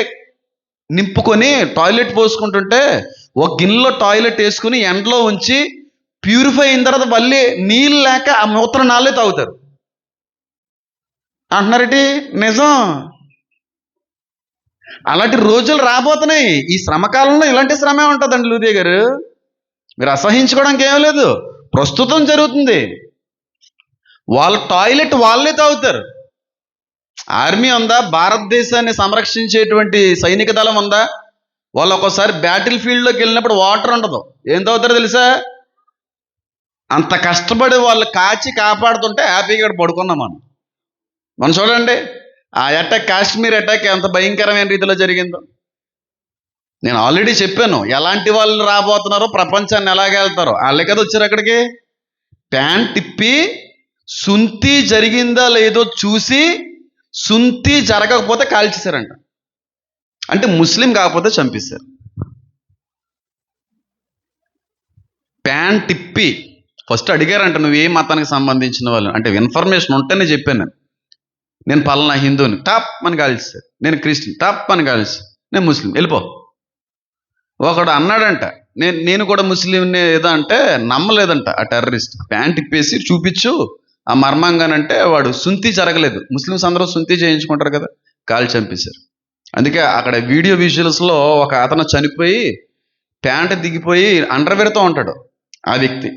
నింపుకొని టాయిలెట్ పోసుకుంటుంటే ఒక గిన్నెలో టాయిలెట్ వేసుకుని ఎండలో ఉంచి ప్యూరిఫై అయిన తర్వాత మళ్ళీ నీళ్ళు లేక ఆ మూత్రం నాళ్ళే తాగుతారు అంటున్నారేంటి? నిజం. అలాంటి రోజులు రాబోతున్నాయి. ఈ శ్రమకాలంలో ఇలాంటి శ్రమే ఉంటుందండి లూదియ గారు. మీరు అసహించుకోవడానికి ఏం లేదు, ప్రస్తుతం జరుగుతుంది. వాళ్ళ టాయిలెట్ వాళ్ళే తాగుతారు. ఆర్మీ ఉందా, భారతదేశాన్ని సంరక్షించేటువంటి సైనిక దళం ఉందా, వాళ్ళు ఒక్కోసారి బ్యాటిల్ ఫీల్డ్లోకి వెళ్ళినప్పుడు వాటర్ ఉండదు, ఏం తాగుతారో తెలుసా? అంత కష్టపడి వాళ్ళు కాచి కాపాడుతుంటే హ్యాపీగా పడుకున్నాం మనం చూడండి. ఆ అటాక్, కాశ్మీర్ అటాక్ ఎంత భయంకరమైన రీతిలో జరిగిందో. నేను ఆల్రెడీ చెప్పాను, ఎలాంటి వాళ్ళు రాబోతున్నారో, ప్రపంచాన్ని ఎలాగెళ్తారో. వాళ్ళే కదా వచ్చారు అక్కడికి. ప్యాంట్ తిప్పి సుంతి జరిగిందా లేదో చూసి, సుంతి జరగకపోతే కాల్చేశారంట. అంటే ముస్లిం కాకపోతే చంపేశారు. ప్యాంట్ తిప్పి ఫస్ట్ అడిగారంట, నువ్వు ఏ మతానికి సంబంధించిన వాళ్ళు అంటే, ఇన్ఫర్మేషన్ ఉంటేనే చెప్పాను. నేను పలానా హిందువుని, టాప్ అని కాల్చేశారు. నేను క్రిస్టియన్, టాప్ అని కాల్చేశారు. నేను ముస్లిం, వెళ్ళిపో. ఒకడు అన్నాడంట, నేను కూడా ముస్లింనే ఏదో అంటే, నమ్మలేదంట ఆ టెర్రరిస్ట్. ప్యాంట్ ఇప్పేసి చూపించు ఆ మర్మంగానంటే, వాడు సుంతి జరగలేదు. ముస్లిమ్స్ అందరూ సుంతి చేయించుకుంటారు కదా, కాల్ చంపేశారు. అందుకే అక్కడ వీడియో విజువల్స్లో ఒక అతను చనిపోయి ప్యాంట్ దిగిపోయి అండర్వేర్తో ఉంటాడు ఆ వ్యక్తి.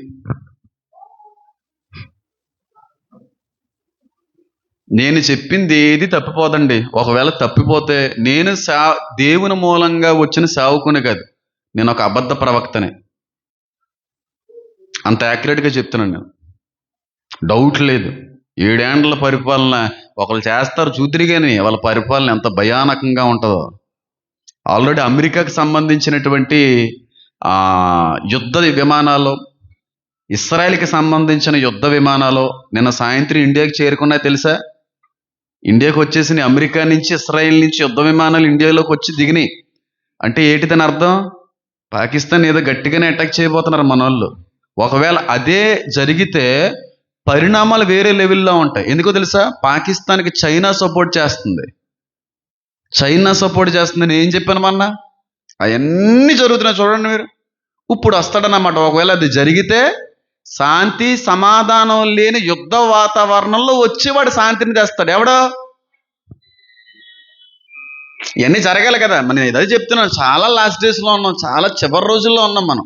నేను చెప్పింది ఏది తప్పిపోదండి. ఒకవేళ తప్పిపోతే నేను దేవుని మూలంగా వచ్చిన సేవకుని కాదు, నేను ఒక అబద్ధ ప్రవక్తనే. అంత యాక్యురేట్గా చెప్తున్నాను నేను, డౌట్ లేదు. 7 ఏండ్ల పరిపాలన ఒకళ్ళు చేస్తారు చూతురు, కానీ వాళ్ళ పరిపాలన ఎంత భయానకంగా ఉంటుందో. ఆల్రెడీ అమెరికాకి సంబంధించినటువంటి యుద్ధ విమానాలు, ఇస్రాయల్కి సంబంధించిన యుద్ధ విమానాలు నిన్న సాయంత్రం ఇండియాకి చేరుకున్నాయి తెలుసా? ఇండియాకి వచ్చేసి అమెరికా నుంచి, ఇస్రాయల్ నుంచి యుద్ధ విమానాలు ఇండియాలోకి వచ్చి దిగినాయి. అంటే ఏంటిదని అర్థం? పాకిస్తాన్ ఏదో గట్టిగానే అటాక్ చేయబోతున్నారు మన వాళ్ళు. ఒకవేళ అదే జరిగితే పరిణామాలు వేరే లెవెల్లో ఉంటాయి. ఎందుకో తెలుసా? పాకిస్తాన్కి చైనా సపోర్ట్ చేస్తుంది. చైనా సపోర్ట్ చేస్తుందని ఏం చెప్పాను మొన్న? అవన్నీ జరుగుతున్నాయి చూడండి మీరు. ఇప్పుడు వస్తాడన్నమాట. ఒకవేళ అది జరిగితే శాంతి సమాధానం లేని యుద్ధ వాతావరణంలో వచ్చి వాడు శాంతిని తెస్తాడు. ఎవడో ఇవన్నీ జరగాలి కదా. మనం ఇదే చెప్తున్నాను, చాలా లాస్ట్ డేస్లో ఉన్నాం, చాలా చివరి రోజుల్లో ఉన్నాం, మనం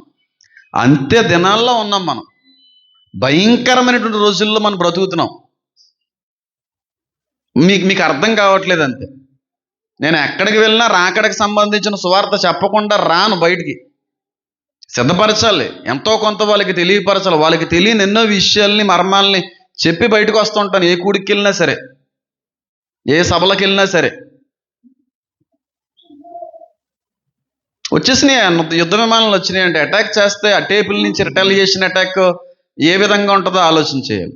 అంత్య దినాల్లో ఉన్నాం, మనం భయంకరమైనటువంటి రోజుల్లో మనం బ్రతుకుతున్నాం. మీకు అర్థం కావట్లేదు అంతే. నేను ఎక్కడికి వెళ్ళినా రాకడికి సంబంధించిన సువార్త చెప్పకుండా రాను బయటికి. సిద్ధపరచాలి, ఎంతో కొంత వాళ్ళకి తెలియపరచాలి. వాళ్ళకి తెలియని ఎన్నో విషయాల్ని, మర్మాల్ని చెప్పి బయటకు వస్తుంటాను. ఏ కూడికి వెళ్ళినా సరే, ఏ సభలకు వెళ్ళినా సరే. వచ్చేసినాయి యుద్ధ విమానాలు వచ్చినాయి అంటే, అటాక్ చేస్తే ఆ టేబుల్ నుంచి రిటాలియేషన్ అటాక్ ఏ విధంగా ఉంటుందో ఆలోచన చేయాలి.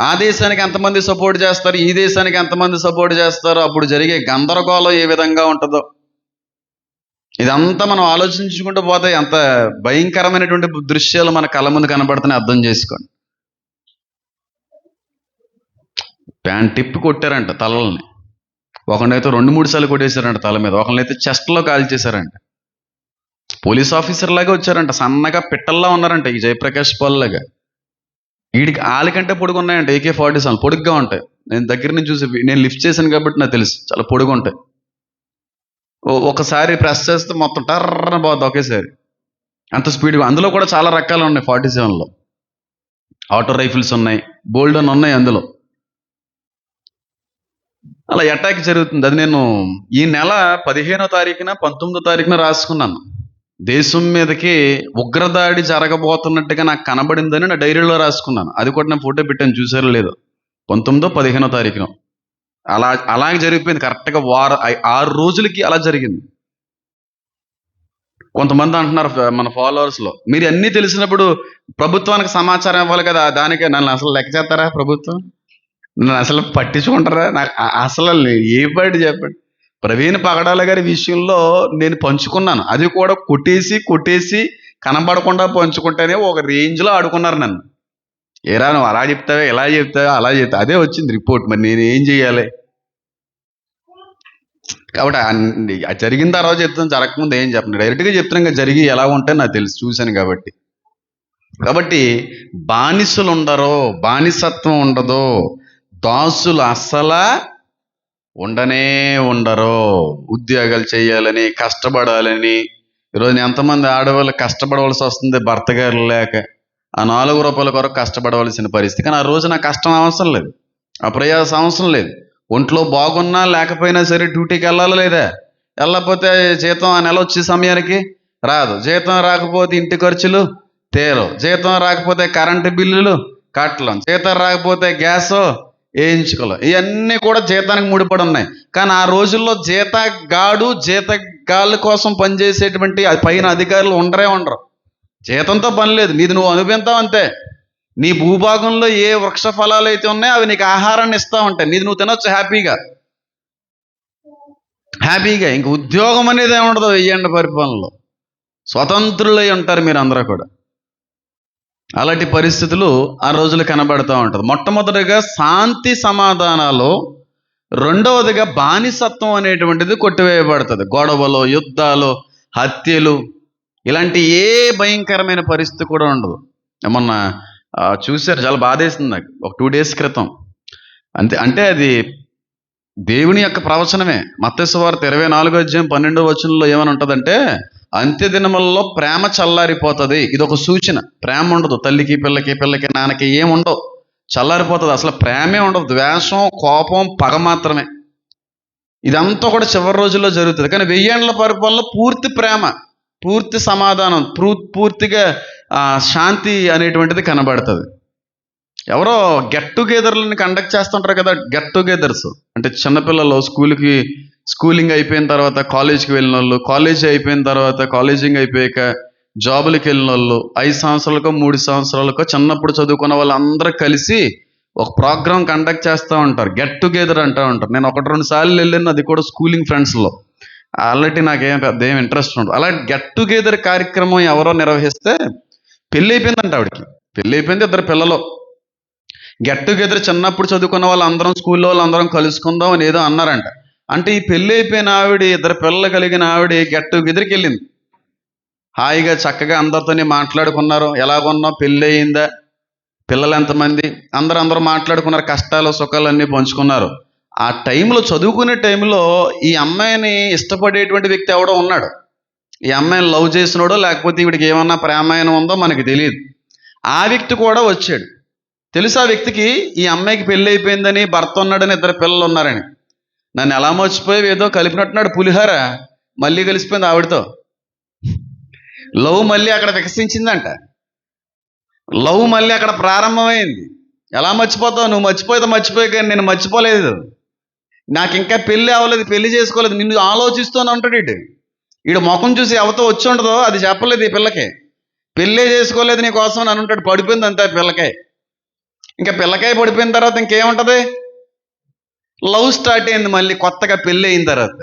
ఆ దేశానికి ఎంతమంది సపోర్ట్ చేస్తారు, ఈ దేశానికి ఎంతమంది సపోర్ట్ చేస్తారు, అప్పుడు జరిగే గందరగోళం ఏ విధంగా ఉంటుందో ఇదంతా మనం ఆలోచించుకుంటూ పోతే ఎంత భయంకరమైనటువంటి దృశ్యాలు మన కళ్ళ ముందు కనబడుతున్నాయి అర్థం చేసుకోండి. ప్యాంట్ టిప్పి కొట్టారంట తలల్ని. ఒకళ్ళైతే 2-3 సార్లు కొట్టేశారంట తల మీద. ఒకళ్ళైతే చెస్ట్లో కాల్చేశారంట. పోలీస్ ఆఫీసర్ లాగా వచ్చారంట, సన్నగా పిట్టల్లా ఉన్నారంట, ఈ జయప్రకాష్ పాల్ లాగా. వీడికి వాళ్ళకంటే పొడుగు ఉన్నాయంట AK-47, పొడుగ్గా ఉంటాయి. నేను దగ్గర నుంచి చూసి, నేను లిఫ్ట్ చేశాను కాబట్టి నాకు తెలుసు, చాలా పొడుగు ఉంటాయి. ఒకసారి ప్రెస్ చేస్తే మొత్తం టర్రన పోతుంది ఒకేసారి, అంత స్పీడ్గా. అందులో కూడా చాలా రకాలు ఉన్నాయి. 47లో ఆటో రైఫిల్స్ ఉన్నాయి, బోల్డ్ అని ఉన్నాయి అందులో. అలా అటాక్ జరుగుతుంది. అది నేను ఈ నెల 15వ తారీఖున 19వ తారీఖున రాసుకున్నాను. దేశం మీదకి ఉగ్రదాడి జరగబోతున్నట్టుగా నాకు కనబడిందని నా డైరీలో రాసుకున్నాను. అది కూడా నేను ఫోటో పెట్టాను, చూసారో లేదో. 19వ 15వ తారీఖున అలాగే జరిగిపోయింది. కరెక్ట్గా 6 రోజులకి అలా జరిగింది. కొంతమంది అంటున్నారు మన ఫాలోవర్స్లో, మీరు అన్నీ తెలిసినప్పుడు ప్రభుత్వానికి సమాచారం ఇవ్వాలి కదా, దానికే నన్ను అసలు లెక్క చేస్తారా? ప్రభుత్వం నన్ను అసలు పట్టించుకుంటారా? నాకు అసలు ఏ పాటి చెప్పండి. ప్రవీణ్ పగడాల గారి విషయంలో నేను పంచుకున్నాను. అది కూడా కొట్టేసి కనబడకుండా పంచుకుంటేనే ఒక రేంజ్లో ఆడుకున్నారు నన్ను. ఏరా నువ్వు అలా చెప్తావా, ఇలా చెప్తావా, అలా చెప్తా, అదే వచ్చింది రిపోర్ట్. మరి నేను ఏం చెయ్యాలి? కాబట్టి జరిగిన తర్వాత చెప్తాను, జరగకముందు ఏం చెప్పను. డైరెక్ట్గా చెప్తాను, ఇంకా జరిగి ఎలా ఉంటే నాకు తెలుసు, చూశాను కాబట్టి బానిసలు ఉండరు, బానిసత్వం ఉండదు, దాసులు అస్సలు ఉండరు. ఉద్యోగాలు చేయాలని, కష్టపడాలని. ఈరోజు ఎంతమంది ఆడవాళ్ళు కష్టపడవలసి వస్తుంది భర్త గారు లేక. ఆ 4 రూపాయల కొరకు కష్టపడవలసిన పరిస్థితి. కానీ ఆ రోజు నాకు కష్టం అవసరం లేదు, ఆ ప్రయాసం అవసరం లేదు. ఒంట్లో బాగున్నా లేకపోయినా సరే డ్యూటీకి వెళ్ళాలి లేదా? వెళ్ళకపోతే జీతం ఆ నెల వచ్చే సమయానికి రాదు. జీతం రాకపోతే ఇంటి ఖర్చులు తీరవు. జీతం రాకపోతే కరెంటు బిల్లులు కట్టలేం. జీతం రాకపోతే గ్యాస్ వేయించుకోలేం. ఇవన్నీ కూడా జీతానికి ముడిపడి ఉన్నాయి. కానీ ఆ రోజుల్లో జీతగాళ్ళ కోసం పనిచేసేటువంటి పైన అధికారులు ఉండరు. జీతంతో పని లేదు, నీది నువ్వు అనుభవిస్తావు అంతే. నీ భూభాగంలో ఏ వృక్ష ఫలాలు అయితే ఉన్నాయో అవి నీకు ఆహారాన్ని ఇస్తూ ఉంటాయి. నీది నువ్వు తినొచ్చు హ్యాపీగా. ఇంక ఉద్యోగం అనేది ఏముండదు. వెయ్యండి పరిపాలనలో స్వతంత్రులై ఉంటారు మీరు అందరూ కూడా. అలాంటి పరిస్థితులు ఆ రోజులు కనబడుతూ ఉంటుంది. మొట్టమొదటిగా శాంతి సమాధానాలు, రెండవదిగా బానిసత్వం అనేటువంటిది కొట్టివేయబడుతుంది. గొడవలు, యుద్ధాలు, హత్యలు, ఇలాంటి ఏ భయంకరమైన పరిస్థితి కూడా ఉండదు. ఏమన్నా చూశారు, చాలా బాధేసింది నాకు ఒక 2 days క్రితం. అంటే అది దేవుని యొక్క ప్రవచనమే. మత్తయి సువార్త 24వ అధ్యాయం 12వ వచనంలో ఏమని ఉంటుందంటే, అంత్య దినములలో ప్రేమ చల్లారిపోతుంది. ఇది ఒక సూచన. ప్రేమ ఉండదు, తల్లికి పిల్లకి నాన్నకి ఏముండవు, చల్లారిపోతుంది. అసలు ప్రేమే ఉండదు, ద్వేషం, కోపం, పగ మాత్రమే. ఇదంతా కూడా చివరి రోజుల్లో జరుగుతుంది. కానీ 1000 ఏళ్ల పరిపాలనలో పూర్తి ప్రేమ, పూర్తి సమాధానం, పూర్తిగా శాంతి అనేటువంటిది కనబడుతుంది. ఎవరో గెట్ టుగెదర్లను కండక్ట్ చేస్తుంటారు కదా, గెట్ టుగెదర్స్ అంటే చిన్నపిల్లలు స్కూలింగ్ అయిపోయిన తర్వాత కాలేజీకి వెళ్ళిన వాళ్ళు, కాలేజీ అయిపోయిన తర్వాత కాలేజింగ్ అయిపోయాక జాబులకి వెళ్ళిన వాళ్ళు, 5 సంవత్సరాలకో 3 సంవత్సరాలకో చిన్నప్పుడు చదువుకున్న వాళ్ళు అందరూ కలిసి ఒక ప్రోగ్రామ్ కండక్ట్ చేస్తూ ఉంటారు. గెట్ టుగెదర్ అంటూ ఉంటారు. నేను 1-2 సార్లు వెళ్ళాను, అది కూడా స్కూలింగ్ ఫ్రెండ్స్లో. ఆల్రెడీ నాకేం పెద్ద ఏం ఇంట్రెస్ట్ ఉండదు. అలా గెట్ టుగెదర్ కార్యక్రమం ఎవరో నిర్వహిస్తే పెళ్ళి అయిపోయిందంట ఆవిడకి. పెళ్ళి అయిపోయింది, 2 పిల్లలు. గెట్ టుగెదర్ చిన్నప్పుడు చదువుకున్న వాళ్ళు అందరం, స్కూల్లో వాళ్ళు అందరం కలుసుకుందాం అని ఏదో అన్నారంట. అంటే ఈ పెళ్ళి అయిపోయిన ఆవిడ, 2 పిల్లలు కలిగిన ఆవిడ గెట్ టుగెదర్కి వెళ్ళింది. హాయిగా చక్కగా అందరితోనే మాట్లాడుకున్నారు. ఎలాగున్నావు, పెళ్ళి అయిందా, పిల్లలు ఎంతమంది, అందరూ మాట్లాడుకున్నారు, కష్టాలు సుఖాలు అన్నీ పంచుకున్నారు. ఆ టైంలో, చదువుకునే టైంలో ఈ అమ్మాయిని ఇష్టపడేటువంటి వ్యక్తి ఎవడో ఉన్నాడు. ఈ అమ్మాయిని లవ్ చేసినాడో లేకపోతే ఈవిడికి ఏమన్నా ప్రేమాయణం ఉందో మనకి తెలియదు. ఆ వ్యక్తి కూడా వచ్చాడు. తెలుసు ఆ వ్యక్తికి ఈ అమ్మాయికి పెళ్ళి అయిపోయిందని, భర్త ఉన్నాడని, 2 పిల్లలు ఉన్నారని. నన్ను ఎలా మర్చిపోయి ఏదో కలిపినట్టున్నాడు పులిహార, మళ్ళీ కలిసిపోయింది ఆవిడతో. లవ్ మళ్ళీ అక్కడ వికసించిందంట. లవ్ మళ్ళీ అక్కడ ప్రారంభమైంది. ఎలా మర్చిపోతావు, నువ్వు మర్చిపోయి కానీ నేను మర్చిపోలేదు, నాకు ఇంకా పెళ్ళి అవ్వలేదు, పెళ్లి చేసుకోలేదు, నిన్ను ఆలోచిస్తూనే ఉంటాడు ఇటు. ఈడు ముఖం చూసి ఎవరితో వచ్చి ఉండదో అది చెప్పలేదు ఈ పిల్లకి. పెళ్ళే చేసుకోలేదు నీ కోసం అని ఉంటాడు. పడిపోయింది అంతే పిల్లకాయ. ఇంకా పిల్లకాయ పడిపోయిన తర్వాత ఇంకేముంటది, లవ్ స్టార్ట్ అయింది మళ్ళీ కొత్తగా పెళ్ళి అయిన తర్వాత.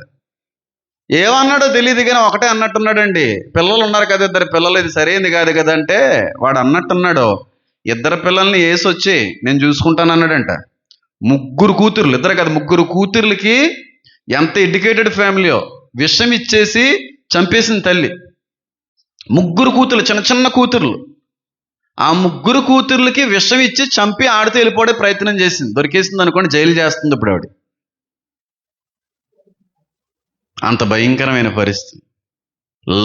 ఏమన్నాడో తెలియదు కానీ ఒకటే అన్నట్టున్నాడండి. పిల్లలు ఉన్నారు కదా, 2 పిల్లలు, ఇది సరైనది కాదు కదా అంటే వాడు అన్నట్టున్నాడు, 2 పిల్లల్ని వేసొచ్చి నేను చూసుకుంటాను అన్నాడంట. 3 కూతుర్లు, 2 కాదు 3 కూతుర్లకి ఎంత ఎడ్యుకేటెడ్ ఫ్యామిలీయో విషం ఇచ్చేసి చంపేసింది తల్లి. 3 కూతుర్లు, చిన్న చిన్న కూతుర్లు. ఆ 3 కూతుర్లకి విషం ఇచ్చి చంపి ఆడితో వెళ్ళిపోవడే ప్రయత్నం చేసింది. దొరికేసింది అనుకోండి, జైలు చేస్తుంది ఇప్పుడు ఆవిడ. అంత భయంకరమైన పరిస్థితి.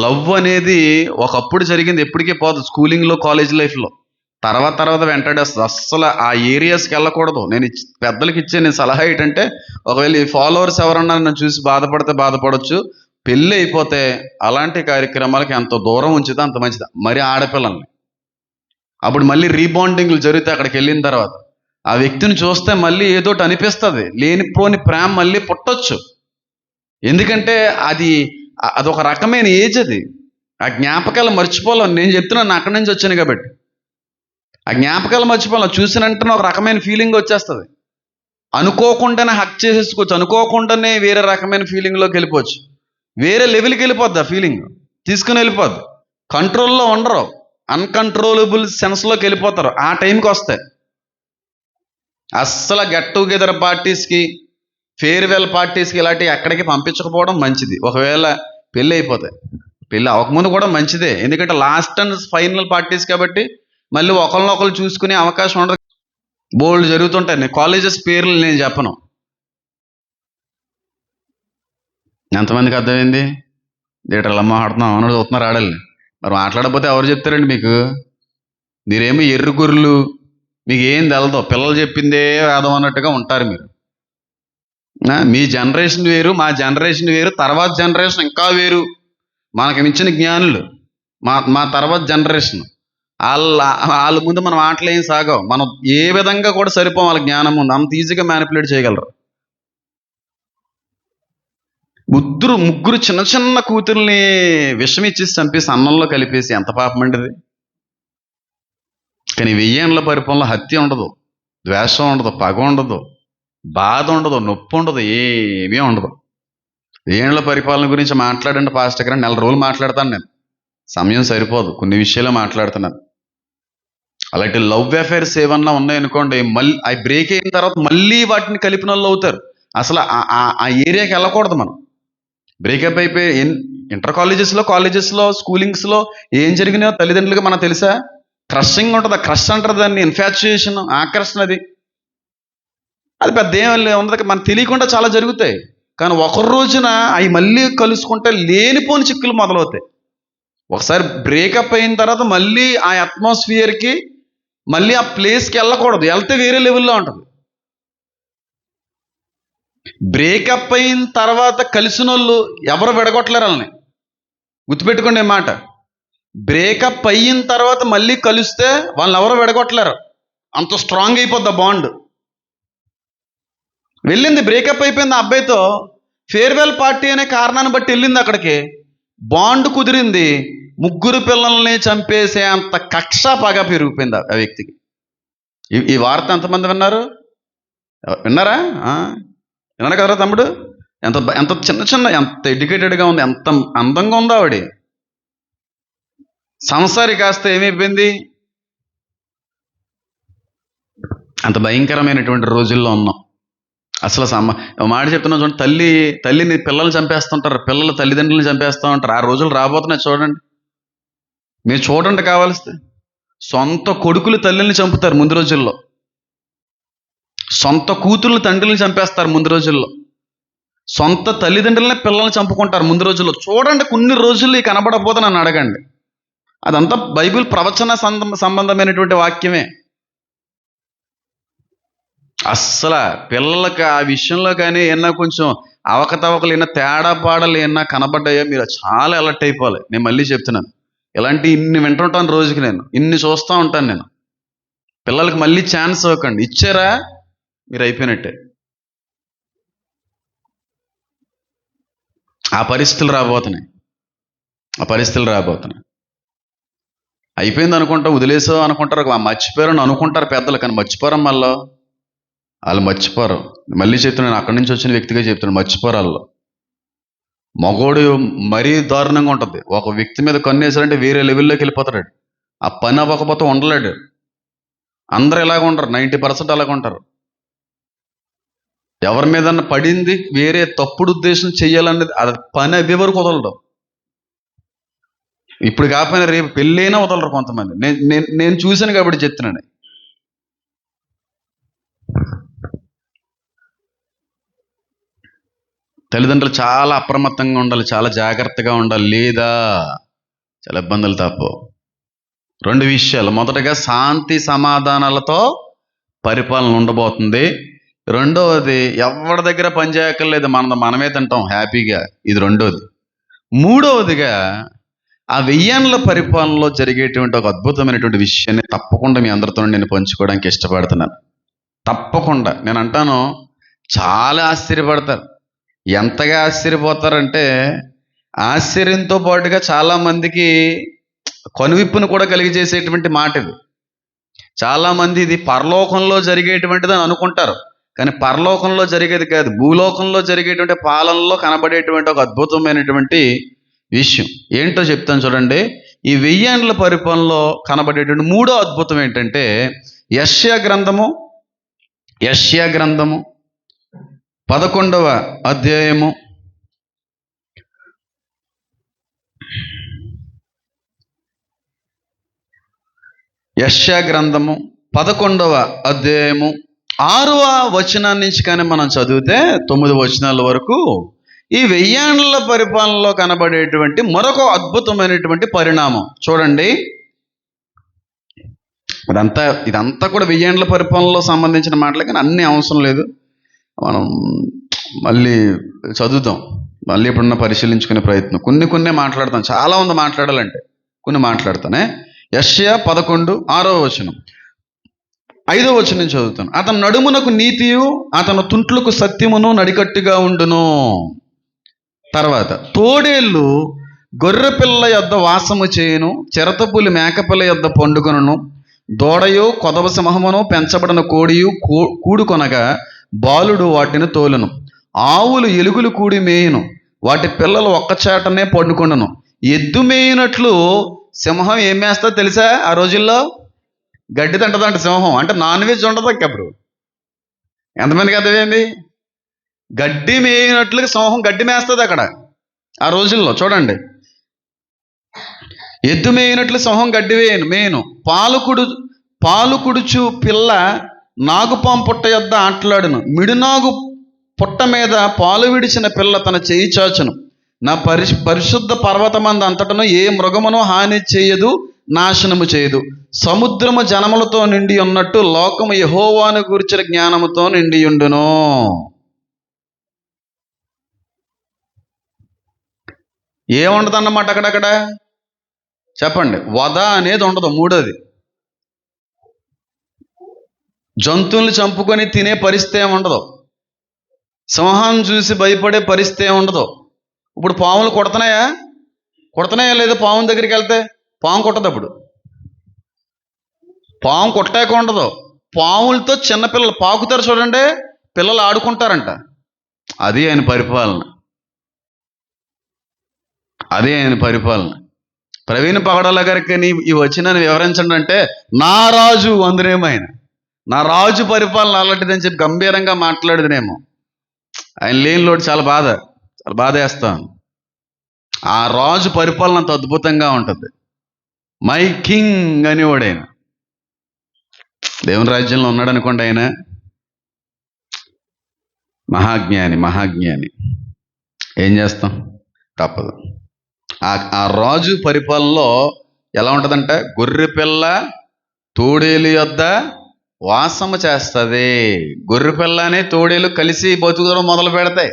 లవ్ అనేది ఒకప్పుడు జరిగింది, ఎప్పటికీ పోదు. స్కూలింగ్లో, కాలేజ్ లైఫ్లో తర్వాత వెంటాడేస్తుంది. అస్సలు ఆ ఏరియాస్కి వెళ్ళకూడదు. పెద్దలకి ఇచ్చే నేను సలహా ఏంటంటే, ఒకవేళ ఈ ఫాలోవర్స్ ఎవరన్నా నన్ను చూసి బాధపడితే బాధపడవచ్చు, పెళ్ళి అయిపోతే అలాంటి కార్యక్రమాలకి ఎంత దూరం ఉంచితే అంత మంచిది. మరి ఆడపిల్లల్ని అప్పుడు మళ్ళీ రీబాండింగ్లు జరిగితే అక్కడికి వెళ్ళిన తర్వాత ఆ వ్యక్తిని చూస్తే మళ్ళీ ఏదోటి అనిపిస్తుంది, లేనిపోని ప్రేమ మళ్ళీ పుట్టొచ్చు. ఎందుకంటే అదొక రకమైన ఏజ్. అది ఆ జ్ఞాపకాలు మర్చిపోలేం. నేను చెప్తున్నాను, అక్కడి నుంచి వచ్చాను కాబట్టి. ఆ జ్ఞాపకాలు మర్చిపోలేం. చూసినంటనే ఒక రకమైన ఫీలింగ్ వచ్చేస్తుంది. అనుకోకుండానే హక్ చేసేసుకోవచ్చు, అనుకోకుండానే వేరే రకమైన ఫీలింగ్లోకి వెళ్ళిపోవచ్చు. వేరే లెవెల్కి వెళ్ళిపోద్ది. ఆ ఫీలింగ్ తీసుకుని వెళ్ళిపోద్ది. కంట్రోల్లో ఉండరు, అన్కంట్రోలబుల్ సెన్స్లోకి వెళ్ళిపోతారు. ఆ టైంకి వస్తాయి. అస్సలు గెట్ టుగెదర్ పార్టీస్కి, ఫేర్వెల్ పార్టీస్కి ఇలాంటివి ఎక్కడికి పంపించకపోవడం మంచిది. ఒకవేళ పెళ్ళి అయిపోతాయి, పెళ్ళి అవ్వకముందు కూడా మంచిదే. ఎందుకంటే లాస్ట్ అండ్ ఫైనల్ పార్టీస్ కాబట్టి మళ్ళీ ఒకరినొకరు చూసుకునే అవకాశం ఉండదు. బోల్డ్ జరుగుతుంటాయి. కాలేజెస్ పేర్లు నేను చెప్పను. ఎంతమందికి అర్థమైంది? లీటర్లు అమ్మ ఆడుతున్నాం అవును చూస్తున్నారు ఆడాలి. మరి మాట్లాడకపోతే ఎవరు చెప్తారండి మీకు? మీరేమో ఎర్రుగుర్లు, మీకు ఏం తెలదో, పిల్లలు చెప్పిందే వేదం అన్నట్టుగా ఉంటారు మీరు. మీ జనరేషన్ వేరు, మా జనరేషన్ వేరు, తర్వాత జనరేషన్ ఇంకా వేరు. మనకు మించిన జ్ఞానులు మా తర్వాత జనరేషన్. వాళ్ళ ముందు మనం ఆటలు ఏం సాగవు. మనం ఏ విధంగా కూడా సరిపోం వాళ్ళ జ్ఞానం ముందు. అంత ఈజీగా మ్యానిపులేట్ చేయగలరు. ముగ్గురు చిన్న చిన్న కూతుర్ని విషం ఇచ్చేసి చంపేసి అన్నంలో కలిపేసి ఎంత పాపం అండిది. కానీ 1000 ఏళ్ల పరిపాలనలో హత్య ఉండదు, ద్వేషం ఉండదు, పగ ఉండదు, బాధ ఉండదు, నొప్పి ఉండదు, ఏమీ ఉండదు. 1000 ఏళ్ల పరిపాలన గురించి మాట్లాడండి పాస్టర్ గారు, 4 రోజులు మాట్లాడతాను నేను. సమయం సరిపోదు, కొన్ని విషయాలు మాట్లాడుతున్నాను. అలాంటి లవ్ అఫైర్స్ ఏమన్నా ఉన్నాయనుకోండి, మళ్ళీ అవి బ్రేక్ అయిన తర్వాత మళ్ళీ వాటిని కలిపిన వాళ్ళు అవుతారు. అసలు ఆ ఏరియాకి వెళ్ళకూడదు మనం. బ్రేకప్ అయిపోయి ఇంటర్ కాలేజెస్లో స్కూలింగ్స్లో ఏం జరిగినాయో తల్లిదండ్రులుగా మనకు తెలుసా? క్రషింగ్ ఉంటుంది. క్రష్ అంటారు దాన్ని, ఇన్ఫాచ్యుయేషన్, ఆకర్షణ. అది పెద్ద ఏమి ఉండదు, మనకు తెలియకుండా చాలా జరుగుతాయి. కానీ ఒక రోజున అవి మళ్ళీ కలుసుకుంటే లేనిపోని చిక్కులు మొదలవుతాయి. ఒకసారి బ్రేకప్ అయిన తర్వాత మళ్ళీ ఆ అట్మాస్ఫియర్కి, మళ్ళీ ఆ ప్లేస్కి వెళ్ళకూడదు. వెళ్తే వేరే లెవెల్లో ఉంటుంది. బ్రేకప్ అయిన తర్వాత కలిసిన వాళ్ళు ఎవరు విడగొట్టలేరు వాళ్ళని. గుర్తుపెట్టుకోండి ఈ మాట. బ్రేకప్ అయిన తర్వాత మళ్ళీ కలిస్తే వాళ్ళని ఎవరు విడగొట్టలేరు. అంత స్ట్రాంగ్ అయిపోద్ది ఆ బాండ్. వెళ్ళింది, బ్రేకప్ అయిపోయింది ఆ అబ్బాయితో, ఫేర్వెల్ పార్టీ అనే కారణాన్ని బట్టి వెళ్ళింది అక్కడికి. బాండ్ కుదిరింది. 3 పిల్లల్ని చంపేసే అంత కక్ష పగ పెరిగిపోయింది ఆ వ్యక్తికి. ఈ వార్త ఎంతమంది విన్నారు? విన్నారా? విన్నాడు కదరా తమ్ముడు? ఎంత చిన్న ఎంత ఎడ్యుకేటెడ్గా ఉంది, ఎంత అందంగా ఉందో ఆవిడ. సంసారి కాస్త ఏమైపోయింది? అంత భయంకరమైనటువంటి రోజుల్లో ఉన్నాం. అసలు మాట చెప్తున్నా చూడండి, తల్లిని పిల్లల్ని చంపేస్తుంటారు, పిల్లలు తల్లిదండ్రులను చంపేస్తూ ఉంటారు. ఆ రోజులు రాబోతున్నాయి చూడండి. మీరు చూడండి కావాల్స్తే. సొంత కొడుకులు తల్లిని చంపుతారు ముందు రోజుల్లో. సొంత కూతుర్లు తండ్రిని చంపేస్తారు ముందు రోజుల్లో. సొంత తల్లిదండ్రులనే పిల్లల్ని చంపుకుంటారు ముందు రోజుల్లో. చూడండి, కొన్ని రోజులు కనబడకపోతే నన్ను అడగండి. అదంతా బైబిల్ ప్రవచన సంబంధమైనటువంటి వాక్యమే. అస్సలు పిల్లలకి ఆ విషయంలో కానీ ఏమన్నా కొంచెం అవకతవకలు ఏమన్నా తేడా పాడలు ఏమన్నా కనబడ్డాయో మీరు చాలా అలర్ట్ అయిపోవాలి. నేను మళ్ళీ చెప్తున్నాను, ఇలాంటి ఇన్ని వింటుంటాను రోజుకి, నేను ఇన్ని చూస్తూ ఉంటాను. నేను పిల్లలకి మళ్ళీ ఛాన్స్ ఇవ్వకండి. ఇచ్చారా మీరు అయిపోయినట్టే. ఆ పరిస్థితులు రాబోతున్నాయి. అయిపోయింది అనుకుంటా, వదిలేసో అనుకుంటారు, మర్చిపోయారని అనుకుంటారు పెద్దలు, కానీ మర్చిపోరు. మళ్ళీ వాళ్ళు మర్చిపోరు. మళ్ళీ చెప్తున్నాను, అక్కడి నుంచి వచ్చిన వ్యక్తిగా చెప్తున్నాను, మర్చిపోరు వాళ్ళు. మగోడు మరీ దారుణంగా ఉంటుంది. ఒక వ్యక్తి మీద కన్నేసారంటే వేరే లెవెల్లోకి వెళ్ళిపోతాడు. ఆ పని అవ్వకపోతే ఉండలేడు. అందరూ ఇలాగ ఉంటారు, 90% అలాగ ఉంటారు. ఎవరి మీద పడింది వేరే తప్పుడు ఉద్దేశం చెయ్యాలనేది అది పని అవ్వే వరకు వదలడం. ఇప్పుడు కాకపోయినా రేపు పెళ్ళైనా వదలరు కొంతమంది. నేను చూశాను కాబట్టి చెప్తున్నాను. తల్లిదండ్రులు చాలా అప్రమత్తంగా ఉండాలి, చాలా జాగ్రత్తగా ఉండాలి, లేదా చాలా ఇబ్బందులు తప్పవు. 2 విషయాలు. మొదటగా శాంతి సమాధానాలతో పరిపాలన ఉండబోతుంది. రెండవది, ఎవరి దగ్గర పని చేయక్కర్లేదు, మనమే తింటాం హ్యాపీగా. ఇది రెండోది. మూడవదిగా, ఆ 1000 ఏళ్ల పరిపాలనలో జరిగేటువంటి ఒక అద్భుతమైనటువంటి విషయాన్ని తప్పకుండా మీ అందరితో నేను పంచుకోవడానికి ఇష్టపడుతున్నాను. తప్పకుండా నేను అంటాను, చాలా ఆశ్చర్యపడతారు. ఎంతగా ఆశ్చర్యపోతారంటే, ఆశ్చర్యంతో పాటుగా చాలామందికి కనువిప్పును కూడా కలిగజేసేటువంటి మాట ఇది. చాలామంది ఇది పరలోకంలో జరిగేటువంటిది అని అనుకుంటారు, కానీ పరలోకంలో జరిగేది కాదు, భూలోకంలో జరిగేటువంటి పాలనలో కనబడేటువంటి ఒక అద్భుతమైనటువంటి విషయం ఏంటో చెప్తాను చూడండి. ఈ 1000 ఏళ్ల పరిపాలనలో కనబడేటువంటి 3వ అద్భుతం ఏంటంటే, యెషయా గ్రంథము 11వ అధ్యాయము 6వ వచనాన్ని నుంచి కానీ మనం చదివితే 9 వచనాల వరకు ఈ 1000 ఏళ్ల పరిపాలనలో కనబడేటువంటి మరొక అద్భుతమైనటువంటి పరిణామం చూడండి. ఇదంతా కూడా 1000 ఏళ్ల పరిపాలనలో సంబంధించిన మాటలే, కానీ అన్ని అవసరం లేదు, మనం మళ్ళీ చదువుదాం, మళ్ళీ ఎప్పుడన్నా పరిశీలించుకునే ప్రయత్నం. కొన్ని మాట్లాడతాం, చాలా ఉంది మాట్లాడాలంటే, కొన్ని మాట్లాడతానే. యెషయా 11 6వ వచనం, 5వ వచనం నుంచి చదువుతాను. అతని నడుమునకు నీతియు అతని తుంట్లకు సత్యమును నడికట్టుగా ఉండును. తర్వాత, తోడేళ్ళు గొర్రెపిల్ల యొద్ద వాసము చేయును, చిరతపులి మేకపిల్ల యొద్ద పండుకొనును, దూడయు కొదవ సింహమును పెంచబడిన కోడియు కూడుకొనగా బాలుడు వాటిని తోలును, ఆవులు ఎలుగులు కూడి మేయును, వాటి పిల్లలు ఒక్కచాటనే పండుకొండును. ఎద్దు మేయినట్లు సింహం ఏం మేస్తా తెలుసా? ఆ రోజుల్లో గడ్డి తింటదంట సింహం. అంటే నాన్ వెజ్ ఉండదు అప్పుడు. ఎంతమందికి అర్థమైంది? గడ్డి మేయినట్లుగా సింహం గడ్డి మేస్తుంది అక్కడ ఆ రోజుల్లో. చూడండి, ఎద్దు మేయినట్లు సింహం గడ్డి మేయను, పాలు కుడుచు పిల్ల నాగుపాము పుట్ట యొద్ద ఆటలాడును, మిడునాగు పుట్ట మీద పాలు విడిచిన పిల్ల తన చేయి చాచును. నా పరిశుద్ధ పర్వతమందు అంతటను ఏ మృగమును హాని చేయదు, నాశనము చేయదు. సముద్రము జనములతో నిండి ఉన్నట్టు లోకము యెహోవాను గురించిన జ్ఞానముతో నిండి ఉండును. ఏముండదు అన్నమాట అక్కడక్కడ? చెప్పండి. వధ అనేది ఉండదు. మూడోది, జంతువుల్ని చంపుకొని తినే పరిస్థితి ఏముండదు. సింహాన్ని చూసి భయపడే పరిస్థితి ఏముండదు. ఇప్పుడు పాములు కొడుతున్నాయా లేదా? పాము దగ్గరికి వెళ్తే పాము కొట్టదు. అప్పుడు పాము కొట్టాక ఉండదు. పాములతో చిన్నపిల్లలు పాకుతారు చూడండి, పిల్లలు ఆడుకుంటారంట. అది ఆయన పరిపాలన. ప్రవీణ్ పగడాల గారికి ఈ వచనాన్ని వివరించండి అంటే, నా రాజు అందునేమైన నా రాజు పరిపాలన అలాంటిదని చెప్పి గంభీరంగా మాట్లాడేదినేమో. ఆయన లేని లోటు చాలా బాధ వేస్తాను. ఆ రాజు పరిపాలన అంత అద్భుతంగా ఉంటుంది. మై కింగ్ అనేవాడు ఆయన. దేవుని రాజ్యంలో ఉన్నాడు అనుకోండి ఆయన. మహాజ్ఞాని. ఏం చేస్తాం, తప్పదు. ఆ రాజు పరిపాలనలో ఎలా ఉంటుందంటే, గొర్రె పిల్ల తోడేలు యొద్ద వాసము చేస్తుంది. గొర్రె పిల్లనే తోడేలు కలిసి బతుకుదడం మొదలు పెడతాయి.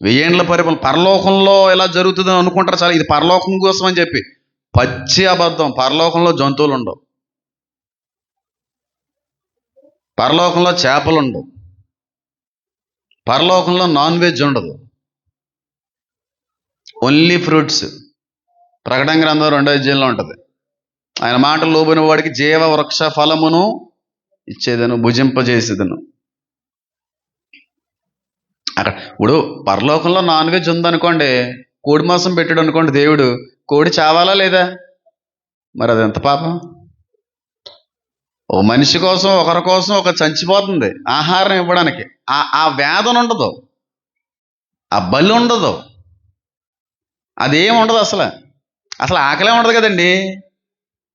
1000 ఏండ్ల పరిపాలన. పరలోకంలో ఎలా జరుగుతుందని అనుకుంటారు చాలా, ఇది పరలోకం కోసం అని చెప్పి. పచ్చి అబద్ధం. పరలోకంలో జంతువులు ఉండవు, పరలోకంలో చేపలు ఉండవు, పరలోకంలో నాన్ వెజ్ ఉండదు, ఓన్లీ ఫ్రూట్స్. ప్రకటన గ్రంథం 2వ అధ్యాయంలో ఉంటుంది, ఆయన మాటలు లోబడిన వాడికి జీవ వృక్ష ఫలమును ఇచ్చేదను, భుజింపజేసేదను. అక్కడ ఇప్పుడు పరలోకంలో నాన్ వెజ్ ఉందనుకోండి, కోడి మాంసం పెట్టాడు అనుకోండి దేవుడు, కోడి చావాలా లేదా? మరి అది ఎంత పాపం? ఓ మనిషి కోసం, ఒకరి కోసం ఒక చచ్చిపోతుంది ఆహారం ఇవ్వడానికి. ఆ వేదన ఉండదు, ఆ బలి ఉండదు, అదేం ఉండదు. అసలు ఆకలే ఉండదు కదండి.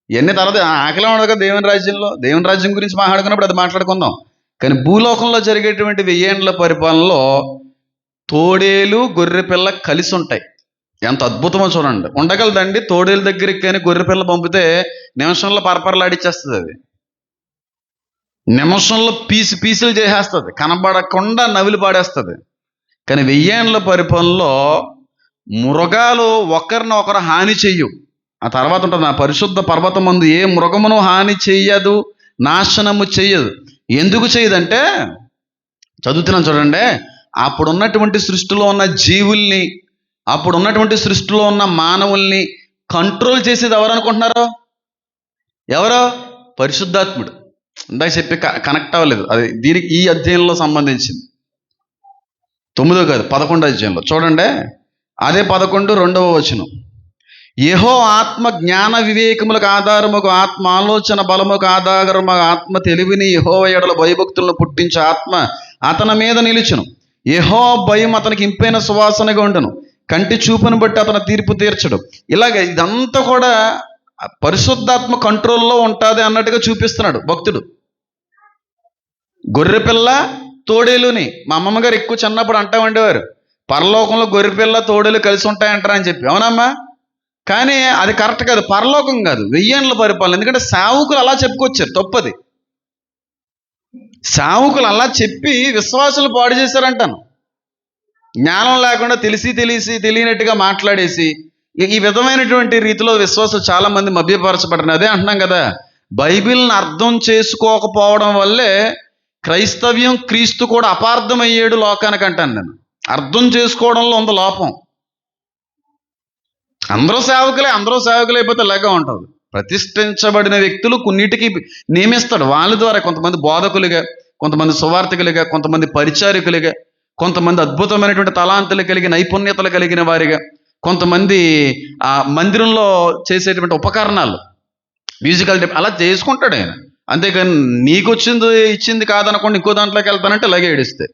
ఇవన్నీ తర్వాత ఆకలే ఉండదు కదా దేవుని రాజ్యంలో. దేవుని రాజ్యం గురించి మాట్లాడుకున్నప్పుడు అది మాట్లాడుకుందాం. కానీ భూలోకంలో జరిగేటువంటి 1000 ఏండ్ల పరిపాలనలో తోడేలు గొర్రె పిల్ల కలిసి ఉంటాయి. ఎంత అద్భుతమో చూడండి. ఉండగలదండి తోడేలు దగ్గరికి కానీ గొర్రె పిల్ల పంపితే నిమిషంలో పరపరలాడిచ్చేస్తుంది. అది నిమిషంలో పీసులు చేసేస్తుంది, కనబడకుండా నవిలి పాడేస్తుంది. కానీ 1000 ఏండ్ల పరిపాలనలో మృగాలు ఒకరినొకరు హాని చెయ్యవు. ఆ తర్వాత ఉంటుంది, నా పరిశుద్ధ పర్వతం మందు ఏ మృగమును హాని చెయ్యదు, నాశనము చెయ్యదు. ఎందుకు చెయ్యదంటే, చదువుతున్నాను చూడండి, అప్పుడున్నటువంటి సృష్టిలో ఉన్న జీవుల్ని, అప్పుడున్నటువంటి సృష్టిలో ఉన్న మానవుల్ని కంట్రోల్ చేసేది ఎవరు అనుకుంటున్నారు? ఎవరో పరిశుద్ధాత్ముడు. ఇందాక చెప్పి కనెక్ట్ అవ్వలేదు, అది దీనికి ఈ అధ్యాయంలో సంబంధించింది. 9 కాదు 11 అధ్యాయంలో చూడండి. అదే 11 2వ వచనం. యెహో ఆత్మ జ్ఞాన వివేకములకు ఆధారముకు, ఆత్మ ఆలోచన బలముకు ఆధారము, ఆత్మ తెలివిని యెహోవా యెడల భయభక్తులను పుట్టించే ఆత్మ అతని మీద నిలుచును. యెహో భయం అతనికి ఇంపైన సువాసనగా ఉండును. కంటి చూపును బట్టి అతను తీర్పు తీర్చడు. ఇలాగ ఇదంతా కూడా పరిశుద్ధాత్మ కంట్రోల్లో ఉంటుంది అన్నట్టుగా చూపిస్తున్నాడు భక్తుడు. గొర్రెపిల్ల తోడేలుని మా అమ్మమ్మ గారు ఎక్కువ చిన్నప్పుడు అంటా ఉండేవారు, పరలోకంలో గొర్రెపిల్ల తోడేలు కలిసి ఉంటాయంటారని చెప్పి. అవునమ్మా? కానీ అది కరెక్ట్ కాదు, పరలోకం కాదు, 1000 ఏండ్ల పరిపాలన. ఎందుకంటే సేవకులు అలా చెప్పుకొచ్చారు, తప్పది. సేవకులు అలా చెప్పి విశ్వాసులు పాడు చేశారంటాను. జ్ఞానం లేకుండా తెలియనట్టుగా మాట్లాడేసి ఈ విధమైనటువంటి రీతిలో విశ్వాసులు చాలా మంది మభ్యపరచబడిన. అదే అంటున్నాం కదా, బైబిల్ని అర్థం చేసుకోకపోవడం వల్లే క్రైస్తవ్యం, క్రీస్తు కూడా అపార్థమయ్యాడు లోకానికి అంటాను నేను. అర్థం చేసుకోవడంలో ఉంది లోపం. అందరూ సేవకులే అయిపోతే ఇలాగా ఉంటుంది. ప్రతిష్ఠించబడిన వ్యక్తులు కొన్నిటికి నియమిస్తాడు. వాళ్ళ ద్వారా కొంతమంది బోధకులుగా, కొంతమంది సువార్థికులుగా, కొంతమంది పరిచారికులుగా, కొంతమంది అద్భుతమైనటువంటి తలాంతులు కలిగి నైపుణ్యతలు కలిగిన వారిగా, కొంతమంది ఆ మందిరంలో చేసేటువంటి ఉపకరణాలు, మ్యూజికల్ అలా చేసుకుంటాడు ఆయన. అంతేకాని నీకు ఇచ్చింది కాదనుకోండి ఇంకో దాంట్లోకి వెళ్తానంటే ఇలాగే ఏడిస్తే.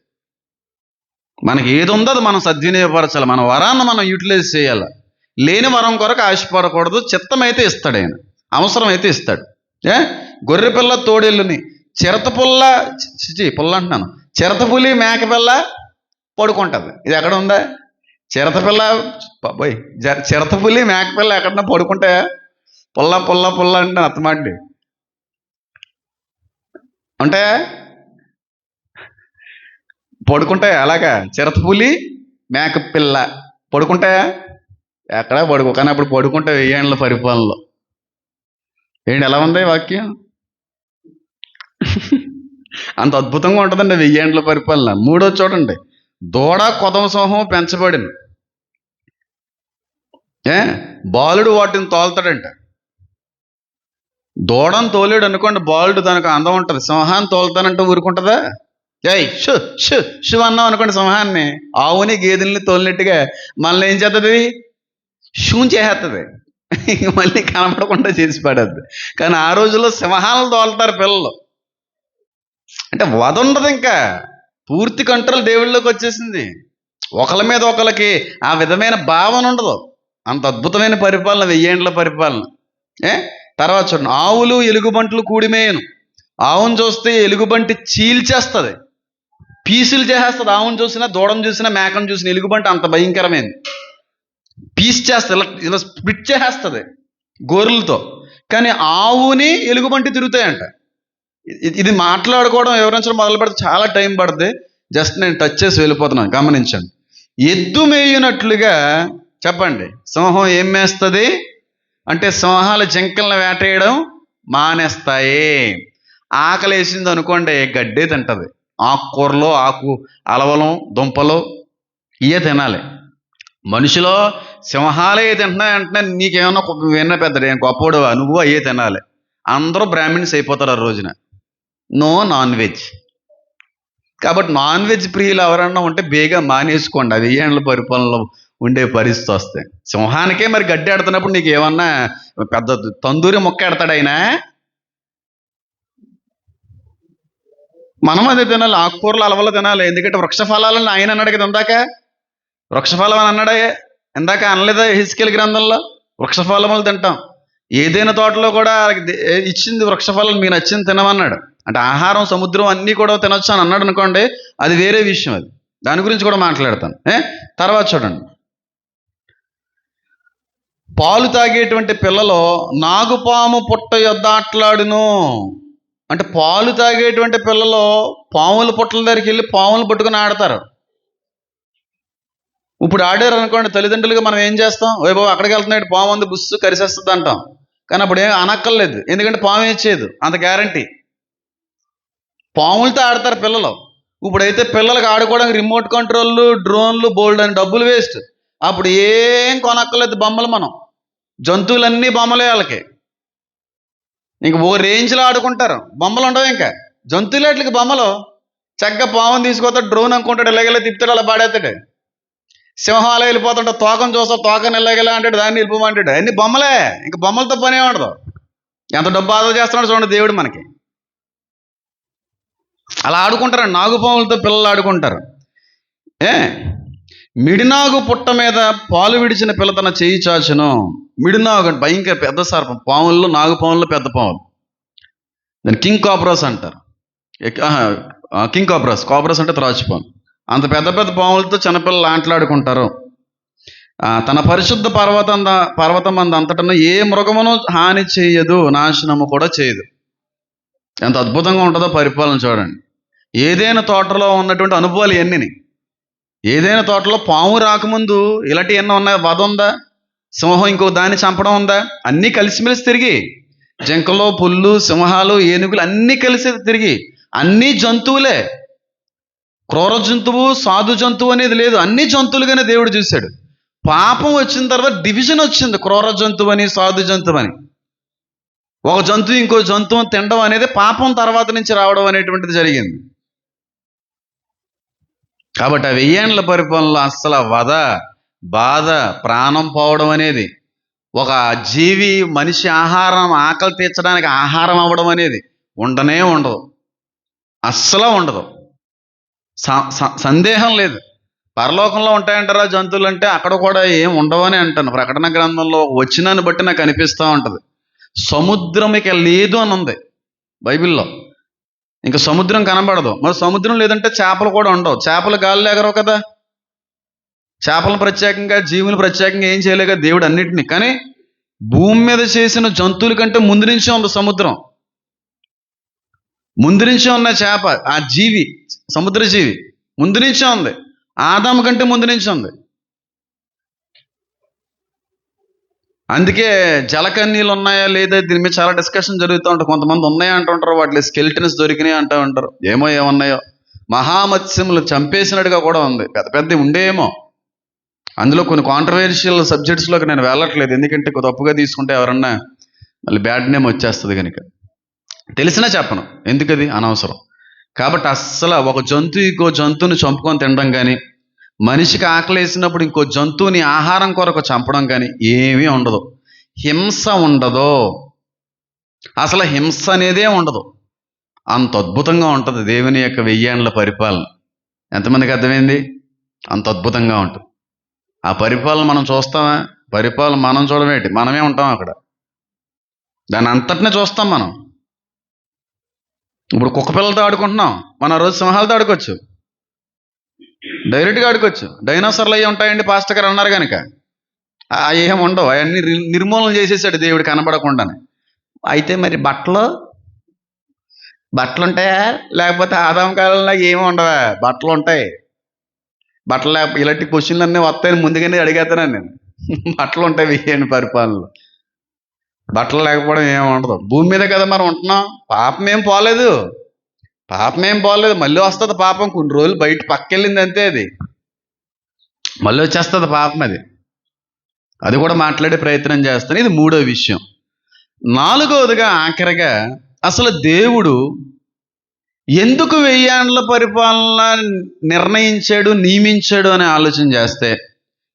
మనకి ఏది ఉందో అది మనం సద్వినియోగపరచాలి, మన వరాన్ని మనం యూటిలైజ్ చేయాలి. లేని వరం కొరకు ఆశపడకూడదు. చిత్తమైతే ఇస్తాడు ఆయన, అవసరమైతే ఇస్తాడు. గొర్రెపిల్ల తోడేళ్ళుని, పుల్ల అంటున్నాను, చిరతపులి మేకపిల్ల పడుకుంటుంది. ఇది ఎక్కడ ఉందా? చిరతపులి మేకపిల్ల ఎక్కడన్నా పడుకుంటే పుల్ల అంటే అత్తమాడి అంటే పడుకుంటాయా? అలాగా చిరతపులి మేకపిల్ల పడుకుంటాయా? ఎక్కడా పడుకో. కానీ అప్పుడు పడుకుంటే 1000 ఏండ్ల పరిపాలనలో ఏంటి ఎలా ఉంది వాక్యం? అంత అద్భుతంగా ఉంటుందండి 1000 ఏండ్ల పరిపాలన. 3వ చూడండి, దూడ కొదమ సమూహం పెంచబడింది. బాలుడు వాటిని తోలుతాడంట. దూడను తోలేడు అనుకోండి, బాలుడు దానికి అందం ఉంటుంది. సింహాన్ని తోలుతానంటే ఊరుకుంటుందా? షు షు షు అన్నాం అనుకోండి సింహాన్ని, ఆవుని గేదెల్ని తోలినట్టుగా మనల్ని ఏం చేస్తుంది? షూన్ చేసేస్తుంది, మళ్ళీ కనపడకుండా చేసి పడద్దు. కానీ ఆ రోజుల్లో సింహాలను తోలుతారు పిల్లలు. అంటే వధ ఉండదు, ఇంకా పూర్తి కంట్రోల్ దేవుళ్ళలోకి వచ్చేసింది. ఒకళ్ళ మీద ఒకళ్ళకి ఆ విధమైన భావన ఉండదు. అంత అద్భుతమైన పరిపాలన 1000 ఏండ్ల పరిపాలన. ఏ తర్వాత చూడండి, ఆవులు ఎలుగుబంట్లు కూడిమేయను. ఆవును చూస్తే ఎలుగుబంటి చీల్చేస్తుంది, పీసులు చేసేస్తుంది. ఆవును చూసినా, దూడను చూసినా, మేకను చూసినా ఎలుగుబంటి అంత భయంకరమైంది. పీస్ చేస్తుంది, ఇలా ఇలా స్ప్లిట్ చేసేస్తుంది గోర్లతో. కానీ ఆవుని ఎలుగుబంటి తిరుగుతాయంట. ఇది మాట్లాడుకోవడం, వివరించడం మొదలు పెడితే చాలా టైం పడుతుంది. జస్ట్ నేను టచ్ చేసి వెళ్ళిపోతున్నాను, గమనించండి. ఎద్దు మేయునట్లుగా చెప్పండి, సింహం ఏం మేస్తుంది అంటే సింహాలు జింకలను వేటేయడం మానేస్తాయి. ఆకలి వేసింది అనుకోండి, గడ్డే తింటది. ఆకుకూరలు, అలవలం, దుంపలు ఇవే తినాలి. మనిషిలో సింహాలే తింటున్నాయి అంటే నీకేమన్నా విన్న పెద్దడు, ఏం గొప్పడు నువ్వు అయ్యే తినాలి. అందరూ బ్రాహ్మిన్స్ అయిపోతారు ఆ రోజున. No non veg. కాబట్టి నాన్ వెజ్ ప్రియులు ఎవరన్నా ఉంటే బేగా మానేసుకోండి. అవి 1000 ఏళ్ళ పరిపాలనలో ఉండే పరిస్థితి వస్తాయి. సింహానికే మరి గడ్డి ఆడుతున్నప్పుడు నీకు ఏమన్నా పెద్ద తందూరి మొక్క ఎడతాడు ఆయన? మనం అదే తినాలి, ఆకుకూరలు, అలవలు తినాలి. ఎందుకంటే వృక్ష ఫలాలను ఆయన అన్నాడు కదా ఇందాక. వృక్షఫలం అని అన్నాడా ఇందాక? అనలేదా హెస్కేల్ గ్రంథంలో? వృక్షఫలములు తింటాం. ఏదైనా తోటలో కూడా ఇచ్చింది వృక్షఫలం, మీకు నచ్చింది తినమన్నాడు. అంటే ఆహారం, సముద్రం అన్నీ కూడా తినొచ్చు అని అన్నాడు అనుకోండి, అది వేరే విషయం. అది దాని గురించి కూడా మాట్లాడతాను. తర్వాత చూడండి, పాలు తాగేటువంటి పిల్లలు నాగుపాము పుట్ట యొద్ద ఆటలాడును. అంటే పాలు తాగేటువంటి పిల్లలు పాముల పుట్టల దగ్గరికి వెళ్ళి పాములు పట్టుకుని ఆడతారు. ఇప్పుడు ఆడారు అనుకోండి, తల్లిదండ్రులుగా మనం ఏం చేస్తాం? ఓ బాబు అక్కడికి వెళ్తున్నాడు, పాము ఉంది, బుస్సు కరిసేస్తుంది అంటాం. కానీ అప్పుడు ఏం అనక్కర్లేదు, ఎందుకంటే పాము ఇచ్చేది అంత గ్యారంటీ. పాములతో ఆడతారు పిల్లలు. ఇప్పుడైతే పిల్లలకు ఆడుకోవడానికి రిమోట్ కంట్రోళ్ళు, డ్రోన్లు, బోల్డ్ అని డబ్బులు వేస్ట్. అప్పుడు ఏం కొనక్కర్లేదు, బొమ్మలు. మనం జంతువులన్నీ బొమ్మలే వాళ్ళకి. ఇంక ఓ రేంజ్లో ఆడుకుంటారు, బొమ్మలు ఉండవు. ఇంకా జంతువులు వాటికి బొమ్మలు. చక్కగా పాముని తీసుకొస్తాడు, డ్రోన్ అనుకుంటాడు, ఇలాగెలా తిప్పుతాడు, అలా పాడేస్తాడు. సింహం అలా వెళ్ళిపోతుంటాడు, తోకను చూస్తా, తోకను ఇలాగెలా అంటాడు, దాన్ని వెళ్ళిపోమంటాడు. అన్ని బొమ్మలే, ఇంక బొమ్మలతో పనే ఉండదు. ఎంత డబ్బు ఆదా చేస్తున్నాడు చూడండి దేవుడు మనకి. అలా ఆడుకుంటారండి, నాగుపాములతో పిల్లలు ఆడుకుంటారు. మిడినాగు పుట్ట మీద పాలు విడిచిన పిల్ల తన చేయి చాచును. మిడినాగు అంటే భయంకర పెద్ద సర్పం. పాముల్లో, నాగుపాముల్లో పెద్ద పాములు. దాన్ని కింగ్ కాబ్రాస్ అంటారు. కింగ్ కాబ్రాస్, కాబ్రాస్ అంటే త్రాచుపాము. అంత పెద్ద పెద్ద పాములతో చిన్నపిల్లలు ఆటలాడుకుంటారు. తన పరిశుద్ధ పర్వతం అంతటను ఏ మృగమును హాని చేయదు, నాశనము కూడా చేయదు. ఎంత అద్భుతంగా ఉంటుందో పరిపాలన చూడండి. ఏదైనా తోటలో ఉన్నటువంటి అనుభవాలు ఎన్ని. ఏదైనా తోటలో పాము రాకముందు ఇలాంటి ఎన్నో ఉన్నాయి. వధ ఉందా? సింహం ఇంకో దాన్ని చంపడం ఉందా? అన్నీ కలిసిమెలిసి తిరిగి, జింకలు, పుల్లు, సింహాలు, ఏనుగులు అన్నీ కలిసి తిరిగి, అన్నీ జంతువులే. క్రూర జంతువు, సాధు జంతువు అనేది లేదు, అన్ని జంతువులుగానే దేవుడు చూశాడు. పాపం వచ్చిన తర్వాత డివిజన్ వచ్చింది, క్రూర జంతువు అని, సాధు జంతువు అని. ఒక జంతువు ఇంకో జంతువుని తినడం అనేది పాపం తర్వాత నుంచి రావడం అనేటువంటిది జరిగింది. కాబట్టి ఆ 1000 ఏళ్ళ పరిపాలనలో అస్సలు వధ, బాధ, ప్రాణం పోవడం అనేది, ఒక జీవి మనిషి ఆహారం, ఆకలి తీర్చడానికి ఆహారం అవ్వడం అనేది ఉండనే ఉండదు, అస్సలు ఉండదు. సందేహం లేదు. పరలోకంలో ఉంటాయంటారా జంతువులు అంటే? అక్కడ కూడా ఏం ఉండవని అంటాను. ప్రకటన గ్రంథంలో వచ్చినాన్ని బట్టి నాకు అనిపిస్తూ ఉంటుంది. సముద్రం ఇక లేదు అని ఉంది బైబిల్లో. ఇంకా సముద్రం కనబడదు. మరి సముద్రం లేదంటే చేపలు కూడా ఉండవు. చేపలు గాలిలో ఎగరవు కదా. చేపలను ప్రత్యేకంగా, జీవులు ప్రత్యేకంగా ఏం చేయలేక దేవుడు అన్నిటినీ. కానీ భూమి మీద చేసిన జంతువుల కంటే ముందు నుంచే ఉంది సముద్రం. ముందు నుంచే ఉన్న చేప, ఆ జీవి, సముద్ర జీవి ముందు నుంచే ఉంది. ఆదాము కంటే ముందు నుంచి ఉంది. అందుకే జలకన్నీళ్ళు ఉన్నాయా లేదా దీని మీద చాలా డిస్కషన్ జరుగుతూ ఉంటుంది. కొంతమంది ఉన్నాయా అంటుంటారు, వాటిలో స్కెల్టన్స్ దొరికినాయి అంటూ ఉంటారు. ఏమన్నాయో మహామత్స్యములు చంపేసినట్టుగా కూడా ఉంది. పెద్ద పెద్ద ఉండేమో. అందులో కొన్ని కాంట్రవర్షియల్ సబ్జెక్ట్స్లోకి నేను వెళ్ళట్లేదు, ఎందుకంటే తప్పుగా తీసుకుంటే ఎవరన్నా మళ్ళీ బ్యాడ్ నేమ్ వచ్చేస్తుంది కనుక. తెలిసినా చెప్పను, ఎందుకది అనవసరం. కాబట్టి అస్సలు ఒక జంతువు ఇంకో జంతువుని చంపుకొని తినడం కానీ, మనిషికి ఆకలి వేసినప్పుడు ఇంకో జంతువుని ఆహారం కొరకు చంపడం కానీ ఏమీ ఉండదు. హింస ఉండదు, అసలు హింస అనేదే ఉండదు. అంత అద్భుతంగా ఉంటుంది దేవుని యొక్క 1000 ఏళ్ళ పరిపాలన. ఎంతమందికి అర్థమైంది? అంత అద్భుతంగా ఉంటుంది ఆ పరిపాలన. మనం చూస్తామా? పరిపాలన మనం చూడమేంటి, మనమే ఉంటాం అక్కడ. దాని అంతటినే చూస్తాం మనం. ఇప్పుడు కుక్క పిల్లలతో ఆడుకుంటున్నాం, మనం రోజు సింహాలతో ఆడుకోవచ్చు, డైరెక్ట్గా ఆడుకోవచ్చు. డైనోసార్లు అవి ఉంటాయండి పాస్టర్ గారు అన్నారు కనుక. ఏం ఉండవు, అవన్నీ నిర్మూలన చేసేసాడు దేవుడు కనబడకుండానే. అయితే మరి బట్టలు ఉంటాయా? లేకపోతే ఆదాం కాలంలో ఏమి ఉండవా? బట్టలు ఉంటాయి. బట్టలు ఇలాంటి క్వశ్చన్లు అన్నీ వస్తాయని ముందుగానే అడిగేస్తాను నేను. బట్టలు ఉంటాయి వెయ్యండి పరిపాలనలో. బట్టలు లేకపోవడం ఏమి ఉండదు. భూమి మీద కదా మనం ఉంటున్నాం. పాపం ఏం పోలేదు. మళ్ళీ వస్తుంది పాపం. కొన్ని రోజులు బయట పక్కెళ్ళింది అంతే, అది మళ్ళీ వచ్చేస్తుంది పాపం. అది కూడా మాట్లాడే ప్రయత్నం చేస్తాను. ఇది మూడో విషయం. నాలుగవదిగా ఆఖరిగా అసలు దేవుడు ఎందుకు 1000 ఏండ్ల పరిపాలన నిర్ణయించాడు, నియమించాడు అని ఆలోచన చేస్తే,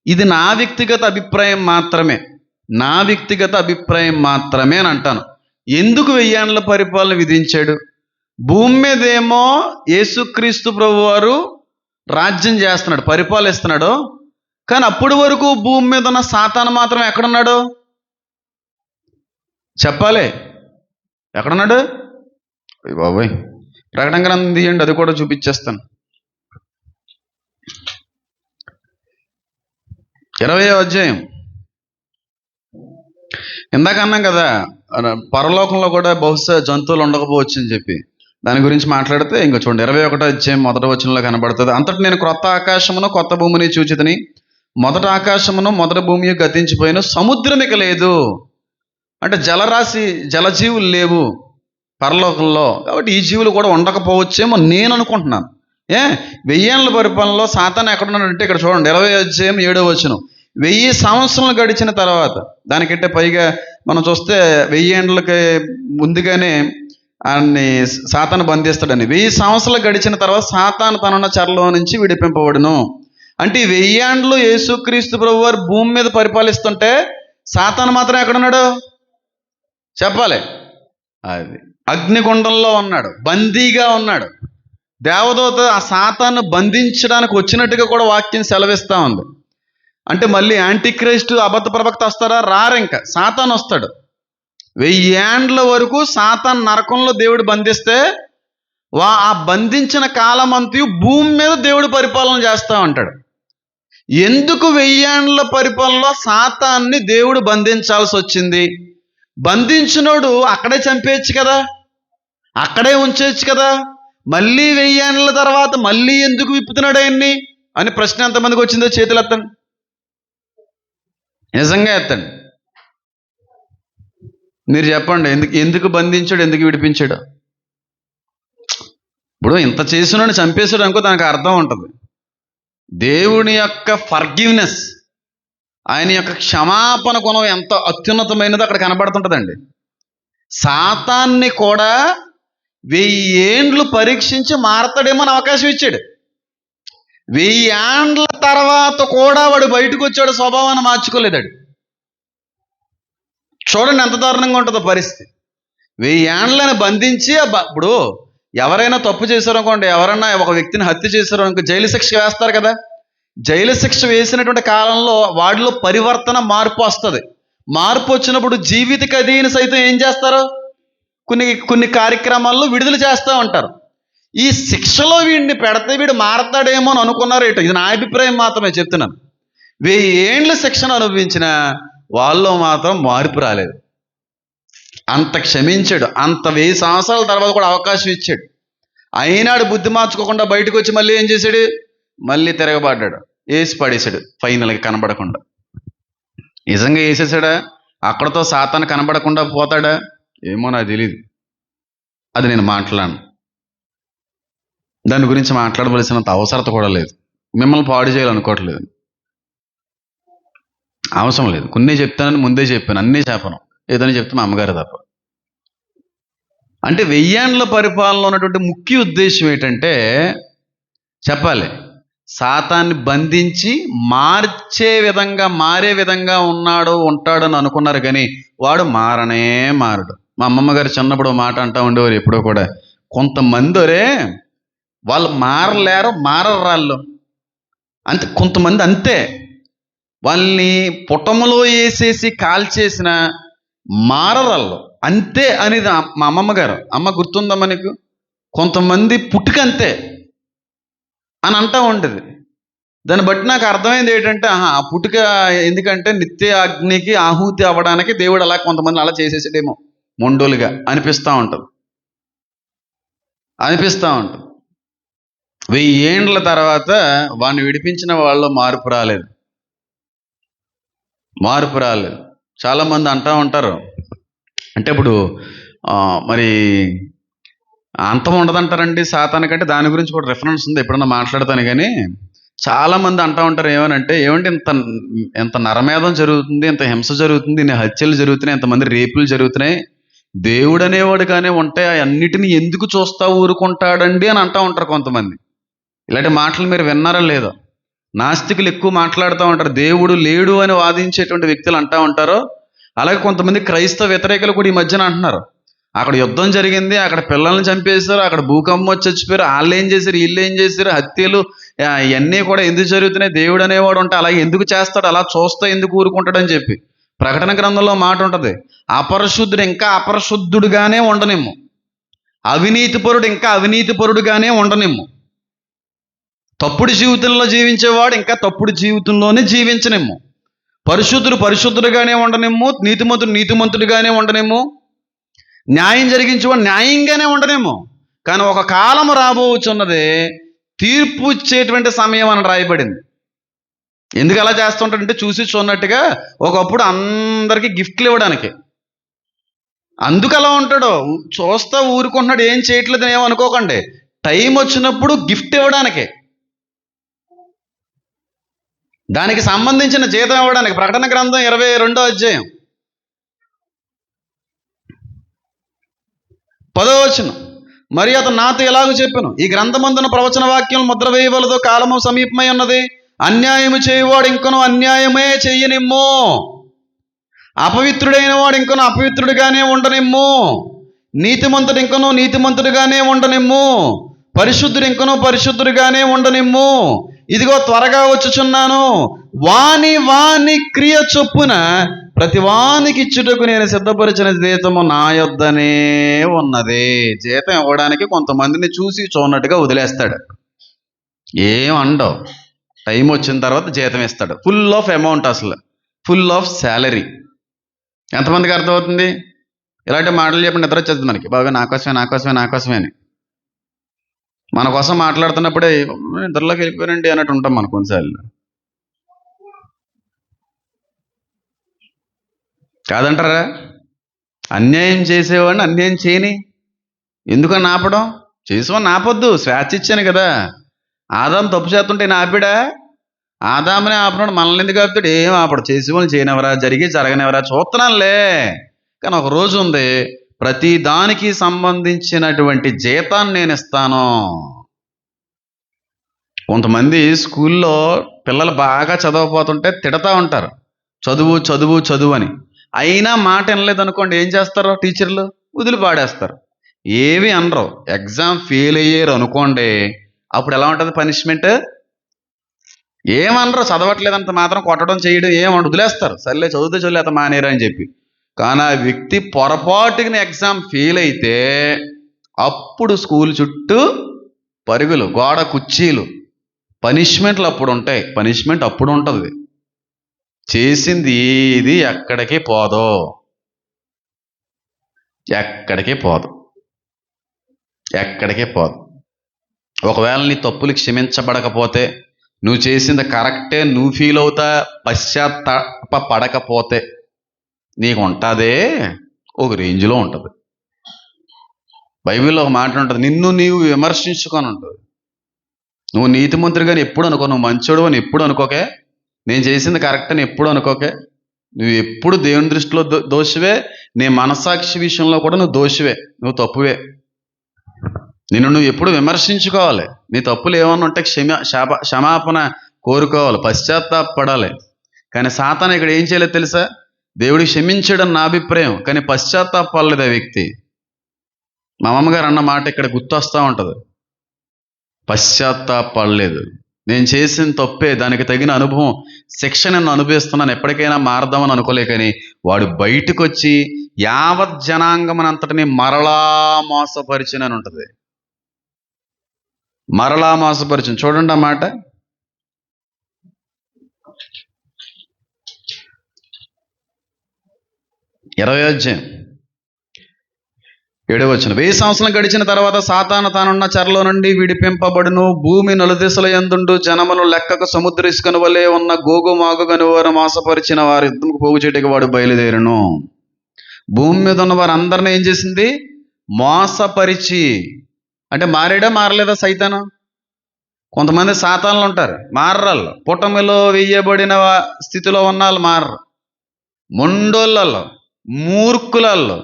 ఇది నా వ్యక్తిగత అభిప్రాయం మాత్రమే అని అంటాను. ఎందుకు 1000 ఏండ్ల పరిపాలన విధించాడు? భూమి మీదేమో యేసుక్రీస్తు ప్రభువారు రాజ్యం చేస్తున్నాడు, పరిపాలిస్తున్నాడు. కానీ అప్పటి వరకు భూమి మీద ఉన్న సాతాను మాత్రం ఎక్కడున్నాడు చెప్పాలి? ఎక్కడున్నాడు? బాబోయ్, ప్రకటన గ్రంథం తీయండి, అది కూడా చూపించేస్తాను. 20వ అధ్యాయం. ఇందాక అన్నాం కదా, పరలోకంలో కూడా బహుశా జంతువులు ఉండకపోవచ్చు అని చెప్పి. దాని గురించి మాట్లాడితే ఇంకా చూడండి, 21వ అధ్యాయం 1వ వచనంలో కనబడుతుంది. అంతటి నేను క్రొత్త ఆకాశమును కొత్త భూమిని చూచితిని. మొదటి ఆకాశమును మొదటి భూమి గతించిపోయిన, సముద్రం ఇక లేదు. అంటే జలరాశి, జలజీవులు లేవు పరలోకంలో. కాబట్టి ఈ జీవులు కూడా ఉండకపోవచ్చేమో నేను అనుకుంటున్నాను. 1000 ఏండ్ల పరిపాలనలో సాతాను ఎక్కడున్నాడంటే ఇక్కడ చూడండి, 20వ అధ్యాయం 7వ వచనం. 1000 సంవత్సరాలు గడిచిన తర్వాత, దానికంటే పైగా మనం చూస్తే 1000 ఏండ్లకి ముందుగానే ఆయన్ని సాతాను బంధిస్తాడని. 1000 సంవత్సరాలు గడిచిన తర్వాత సాతాను తనున్న చెరలో నుంచి విడిపింపబడును. అంటే 1000 ఏండ్లు యేసుక్రీస్తు ప్రభు వారు భూమి మీద పరిపాలిస్తుంటే సాతాను మాత్రం ఎక్కడున్నాడు చెప్పాలి? అది అగ్నిగుండంలో ఉన్నాడు, బందీగా ఉన్నాడు. దేవదూత ఆ సాతాను బంధించడానికి వచ్చినట్టుగా కూడా వాక్యం సెలవిస్తూ ఉంది. అంటే మళ్ళీ యాంటిక్రైస్ట్, అబద్ధ ప్రవక్త వస్తారా? రారు. ఇంకా సాతాను వస్తాడు. 1000 ఏండ్ల వరకు సాతాను నరకంలో దేవుడు బంధిస్తే, ఆ బంధించిన కాలం అంతయు భూమి మీద దేవుడు పరిపాలన చేస్తూ ఉంటాడు. ఎందుకు 1000 ఏండ్ల పరిపాలనలో సాతాన్ని దేవుడు బంధించాల్సి వచ్చింది? బంధించినోడు అక్కడే చంపేయచ్చు కదా, అక్కడే ఉంచేయచ్చు కదా. మళ్ళీ 1000 ఏండ్ల తర్వాత మళ్ళీ ఎందుకు విప్పుతున్నాడు ఆయన్ని అని ప్రశ్న ఎంతమందికి వచ్చిందో చేతులు ఎత్తండి, నిజంగా ఎత్తండి. మీరు చెప్పండి, ఎందుకు బంధించాడు, ఎందుకు విడిపించాడు? ఇప్పుడు ఇంత చేసినోడిని చంపేశాడు అనుకో, దానికి అర్థం ఉంటుంది. దేవుని యొక్క ఫర్గివ్నెస్, ఆయన యొక్క క్షమాపణ గుణం ఎంత అత్యున్నతమైనదో అక్కడ కనబడుతుంటుందండి. సాతాన్ని కూడా 1000 ఏండ్లు పరీక్షించి మారతాడేమో అని అవకాశం ఇచ్చాడు. 1000 ఏండ్ల తర్వాత కూడా వాడు బయటకు వచ్చాడు, స్వభావాన్ని మార్చుకోలేదాడు. చూడండి ఎంత దారుణంగా ఉంటుందో పరిస్థితి. 1000 ఏండ్లను బంధించి, ఇప్పుడు ఎవరైనా తప్పు చేశారనుకోండి, ఎవరైనా ఒక వ్యక్తిని హత్య చేశారు అనుకో, జైలు శిక్ష వేస్తారు కదా. జైలు శిక్ష వేసినటువంటి కాలంలో వాడిలో పరివర్తన, మార్పు వస్తుంది. మార్పు వచ్చినప్పుడు జీవిత ఖైదీని సైతం ఏం చేస్తారు? కొన్ని కార్యక్రమాల్లో విడుదల చేస్తూ ఉంటారు. ఈ శిక్షలో వీడిని పెడితే వీడు మారతాడేమో అని అనుకున్నారు. ఇది నా అభిప్రాయం మాత్రమే చెప్తున్నాను. 1000 ఏండ్ల శిక్షను అనుభవించిన వాళ్ళు మాత్రం మార్పు రాలేదు. అంత క్షమించాడు, అంత 1000 సంవత్సరాల తర్వాత కూడా అవకాశం ఇచ్చాడు. అయినాడు బుద్ధి మార్చుకోకుండా బయటకు వచ్చి మళ్ళీ ఏం చేశాడు? మళ్ళీ తిరగబడ్డాడు, వేసి పడేశాడు ఫైనల్గా కనబడకుండా. నిజంగా వేసేసాడా? అక్కడతో సాతాను కనబడకుండా పోతాడా? ఏమో నాకు తెలియదు, అది నేను మాట్లాడను. దాని గురించి మాట్లాడవలసినంత అవసరత కూడా లేదు. మిమ్మల్ని పాడు చేయాలనుకోవట్లేదు, అవసరం లేదు. కొన్ని చెప్తానని ముందే చెప్పాను, అన్నీ చెప్పను. ఏదని చెప్తే మా అమ్మగారు తప్ప. అంటే 1000 ఏండ్ల పరిపాలనలో ఉన్నటువంటి ముఖ్య ఉద్దేశం ఏంటంటే చెప్పాలి, సాతాన్ని బంధించి మారే విధంగా ఉంటాడని అనుకున్నారు. కానీ వాడు మారడు. మా అమ్మమ్మ గారు చిన్నప్పుడు మాట అంటూ ఉండేవారు ఎప్పుడో కూడా, కొంతమంది వాళ్ళు మారరు రాళ్ళు అంతే. కొంతమంది అంతే, వాళ్ళని పుటములో వేసేసి కాల్చేసిన మారరాళ్ళు. అంతే అనేది మా అమ్మమ్మ గారు. అమ్మ గుర్తుందమ్మా నీకు? కొంతమంది పుట్టుక అంతే అని అంటూ ఉండేది. దాన్ని బట్టి నాకు అర్థమైంది ఏంటంటే, ఆ పుట్టుక ఎందుకంటే నిత్య అగ్నికి ఆహుతి అవ్వడానికి దేవుడు అలా కొంతమంది అలా చేసేసాడేమో మొండోలుగా అనిపిస్తూ ఉంటుంది. 1000 ఏండ్ల తర్వాత వాడిని విడిపించిన వాళ్ళు మార్పు రాలేదు. చాలామంది అంటూ ఉంటారు, అంటే ఇప్పుడు మరి అంతం ఉండదంటారండి సాతానికంటే. దాని గురించి కూడా రిఫరెన్స్ ఉంది, ఎప్పుడన్నా మాట్లాడతాను. కానీ చాలామంది అంటూ ఉంటారు ఏమనంటే, ఏమంటే ఎంత నరమేధం జరుగుతుంది, ఎంత హింస జరుగుతుంది, ఇన్ని హత్యలు జరుగుతున్నాయి, ఎంతమంది రేపులు జరుగుతున్నాయి, దేవుడు అనేవాడు కానీ ఉంటే అన్నిటిని ఎందుకు చూస్తా ఊరుకుంటాడండి అని అంటూ ఉంటారు కొంతమంది. ఇలాంటి మాటలు మీరు విన్నారా లేదో? నాస్తికులు ఎక్కువ మాట్లాడుతూ ఉంటారు, దేవుడు లేడు అని వాదించేటువంటి వ్యక్తులు అంటూ ఉంటారు. అలాగే కొంతమంది క్రైస్తవ వ్యతిరేకులు కూడా ఈ మధ్యన అంటున్నారు, అక్కడ యుద్ధం జరిగింది, అక్కడ పిల్లల్ని చంపేశారు, అక్కడ భూకంపం వచ్చి చచ్చిపోయారు, వాళ్ళు ఏం చేశారు, వీళ్ళు ఏం చేశారు, హత్యలు ఇవన్నీ కూడా ఎందుకు జరుగుతున్నాయి, దేవుడు అనేవాడు ఉంటే అలాగే ఎందుకు చేస్తాడు, అలా చూస్తా ఎందుకు ఊరుకుంటాడని చెప్పి. ప్రకటన గ్రంథంలో మాట ఉంటుంది, అపరిశుద్ధుడు ఇంకా అపరిశుద్ధుడుగానే ఉండనిమ్ము, అవినీతిపరుడు ఇంకా అవినీతిపరుడుగానే ఉండనిమ్ము, తప్పుడు జీవితంలో జీవించేవాడు ఇంకా తప్పుడు జీవితంలోనే జీవించనిమ్ము, పరిశుద్ధుడు పరిశుద్ధుడుగానే ఉండనిమ్ము, నీతిమంతుడు నీతిమంతుడిగానే ఉండనిమ్ము, న్యాయం జరిగించేవాడు న్యాయంగానే ఉండనేమో. కానీ ఒక కాలం రాబోచున్నది, తీర్పు ఇచ్చేటువంటి సమయం అని రాయబడింది. ఎందుకు అలా చేస్తుంటాడంటే, చూసి చూన్నట్టుగా ఒకప్పుడు అందరికీ గిఫ్ట్లు ఇవ్వడానికి. అందుకు అలా ఉంటాడు, చూస్తా ఊరుకుంటున్నాడు, ఏం చేయట్లేదు ఏమనుకోకండి. టైం వచ్చినప్పుడు గిఫ్ట్ ఇవ్వడానికి, దానికి సంబంధించిన జీతం ఇవ్వడానికి. ప్రకటన గ్రంథం 22వ అధ్యాయం 10వ వచనం, మరి అతను నాతో ఎలాగో చెప్పాను, ఈ గ్రంథమందున ప్రవచన వాక్యం ముద్ర వేయవలదో, కాలము సమీపమై ఉన్నది, అన్యాయము చేయవాడు ఇంకనూ అన్యాయమే చెయ్యనిమ్ము, అపవిత్రుడైన వాడు ఇంకనూ అపవిత్రుడిగానే ఉండనిమ్ము, నీతిమంతుడు ఇంకనూ నీతిమంతుడిగానే ఉండనిమ్ము, పరిశుద్ధుడు ఇంకనూ పరిశుద్ధుడిగానే ఉండనిమ్ము. ఇదిగో త్వరగా వచ్చుచున్నాను, వాని క్రియ చొప్పున ప్రతి వానికి ఇచ్చుటకు నేను సిద్ధపరిచిన జీతము నా యొద్దనే ఉన్నది. జీతం ఇవ్వడానికి కొంతమందిని చూసి చూడనట్టుగా వదిలేస్తాడు, ఏం అండవు. టైం వచ్చిన తర్వాత జీతం ఇస్తాడు, ఫుల్ ఆఫ్ అమౌంట్, అసలు ఫుల్ ఆఫ్ శాలరీ. ఎంతమందికి అర్థమవుతుంది? ఇలాంటి మాటలు చెప్పి నిద్ర వచ్చేది మనకి, బాగా నాకోసమే అని. మన కోసం మాట్లాడుతున్నప్పుడే నిద్రలోకి వెళ్ళిపోయానండి అన్నట్టు ఉంటాం మనం కొన్నిసార్లు. కాదంటారా? అన్యాయం చేసేవాడిని అన్యాయం చేయని, ఎందుకని ఆపడం? చేసేవాడిని ఆపొద్దు, స్వేచ్ఛ ఇచ్చాను కదా. ఆదాము తప్పు చేస్తుంటే ఆపిడా? ఆదామునే ఆపినాడు, మనల్ని ఎందుకు ఆపుతాడు? ఏం ఆపడు. చేసేవాళ్ళు చేయనివరా, జరగనివరా చూస్తున్నానులే. కానీ ఒక రోజు ఉంది, ప్రతి దానికి సంబంధించినటువంటి జీతాన్ని నేను ఇస్తాను. కొంతమంది స్కూల్లో పిల్లలు బాగా చదవకపోతుంటే తిడతా ఉంటారు, చదువు అని. అయినా మాట వినలేదు అనుకోండి, ఏం చేస్తారు టీచర్లు? వదిలి పాడేస్తారు, ఏవి అనరు. ఎగ్జామ్ ఫెయిల్ అయ్యారు అనుకోండి, అప్పుడు ఎలా ఉంటుంది పనిష్మెంట్? ఏమనరు, చదవట్లేదంత మాత్రం కొట్టడం చేయడం ఏమంట, వదిలేస్తారు. సర్లే చదివితే మానేరు అని చెప్పి. కానీ ఆ వ్యక్తి పొరపాటుగా ఎగ్జామ్ ఫెయిల్ అయితే అప్పుడు స్కూల్ చుట్టూ పరుగులు, గోడ కుర్చీలు, పనిష్మెంట్లు అప్పుడు ఉంటాయి. పనిష్మెంట్ అప్పుడు ఉంటుంది. చేసింది ఏది ఎక్కడికి పోదు. ఒకవేళ నీ తప్పులు క్షమించబడకపోతే, నువ్వు చేసింది కరెక్టే నువ్వు ఫీల్ అవుతా పశ్చాత్తాప పడకపోతే, నీకు ఉంటుందే ఒక రేంజ్లో ఉంటుంది. బైబిల్లో ఒక మాట ఉంటుంది, నిన్ను నీవు విమర్శించుకొని ఉంటుంది. నువ్వు నీతిమంతుడిగాని ఎప్పుడు అనుకో, నువ్వు మంచోడు అని ఎప్పుడు అనుకోకే, నేను చేసింది కరెక్ట్ అని ఎప్పుడు అనుకోకే. నువ్వు ఎప్పుడు దేవుని దృష్టిలో దోషివే, నీ మనసాక్షి విషయంలో కూడా నువ్వు దోషివే, నువ్వు తప్పువే. నిన్ను నువ్వు ఎప్పుడు విమర్శించుకోవాలి. నీ తప్పులు ఏమన్నా ఉంటే క్షమాపణ కోరుకోవాలి, పశ్చాత్తాపడాలి. కానీ సాతాను ఇక్కడ ఏం చేయలేదు తెలుసా? దేవుడు క్షమించడం నా అభిప్రాయం, కానీ పశ్చాత్తాపడలేదు ఆ వ్యక్తి. మా అమ్మగారు అన్న మాట ఇక్కడ గుర్తొస్తూ ఉంటుంది, పశ్చాత్తాపడలేదు. నేను చేసిన తప్పే, దానికి తగిన అనుభవం, శిక్ష నేను అనుభవిస్తున్నాను, ఎప్పటికైనా మారదామని అనుకోలేకని వాడు బయటకు వచ్చి యావత్ జనాంగమనంతటిని మరలా మోసపరిచినని ఉంటుంది. మరలా మోసపరిచిన. చూడండి ఆ మాట. 20వ అధ్యాయం 7వ వచనం. 1000 సంవత్సరం గడిచిన తర్వాత సాతాను తానున్న చెరలో నుండి విడిపింపబడును. భూమి నలుదిశల యందుండు జనములు లెక్కకు సముద్ర ఇసుకను వలె ఉన్న గోగు మాగుగను వారు మోసపరిచిన వారి యుద్ధముకు పోగు చేయటకు వాడు బయలుదేరును. భూమి మీద ఉన్న వారు అందరినీ ఏం చేసింది? మోసపరిచి. అంటే మారాడా మారలేదా సైతాను? కొంతమంది సాతానులు ఉంటారు, మారరాళ్ళు. పుటమిలో వేయబడిన స్థితిలో ఉన్న వాళ్ళు మారరు. మొండోళ్ళల్లో, మూర్ఖులలో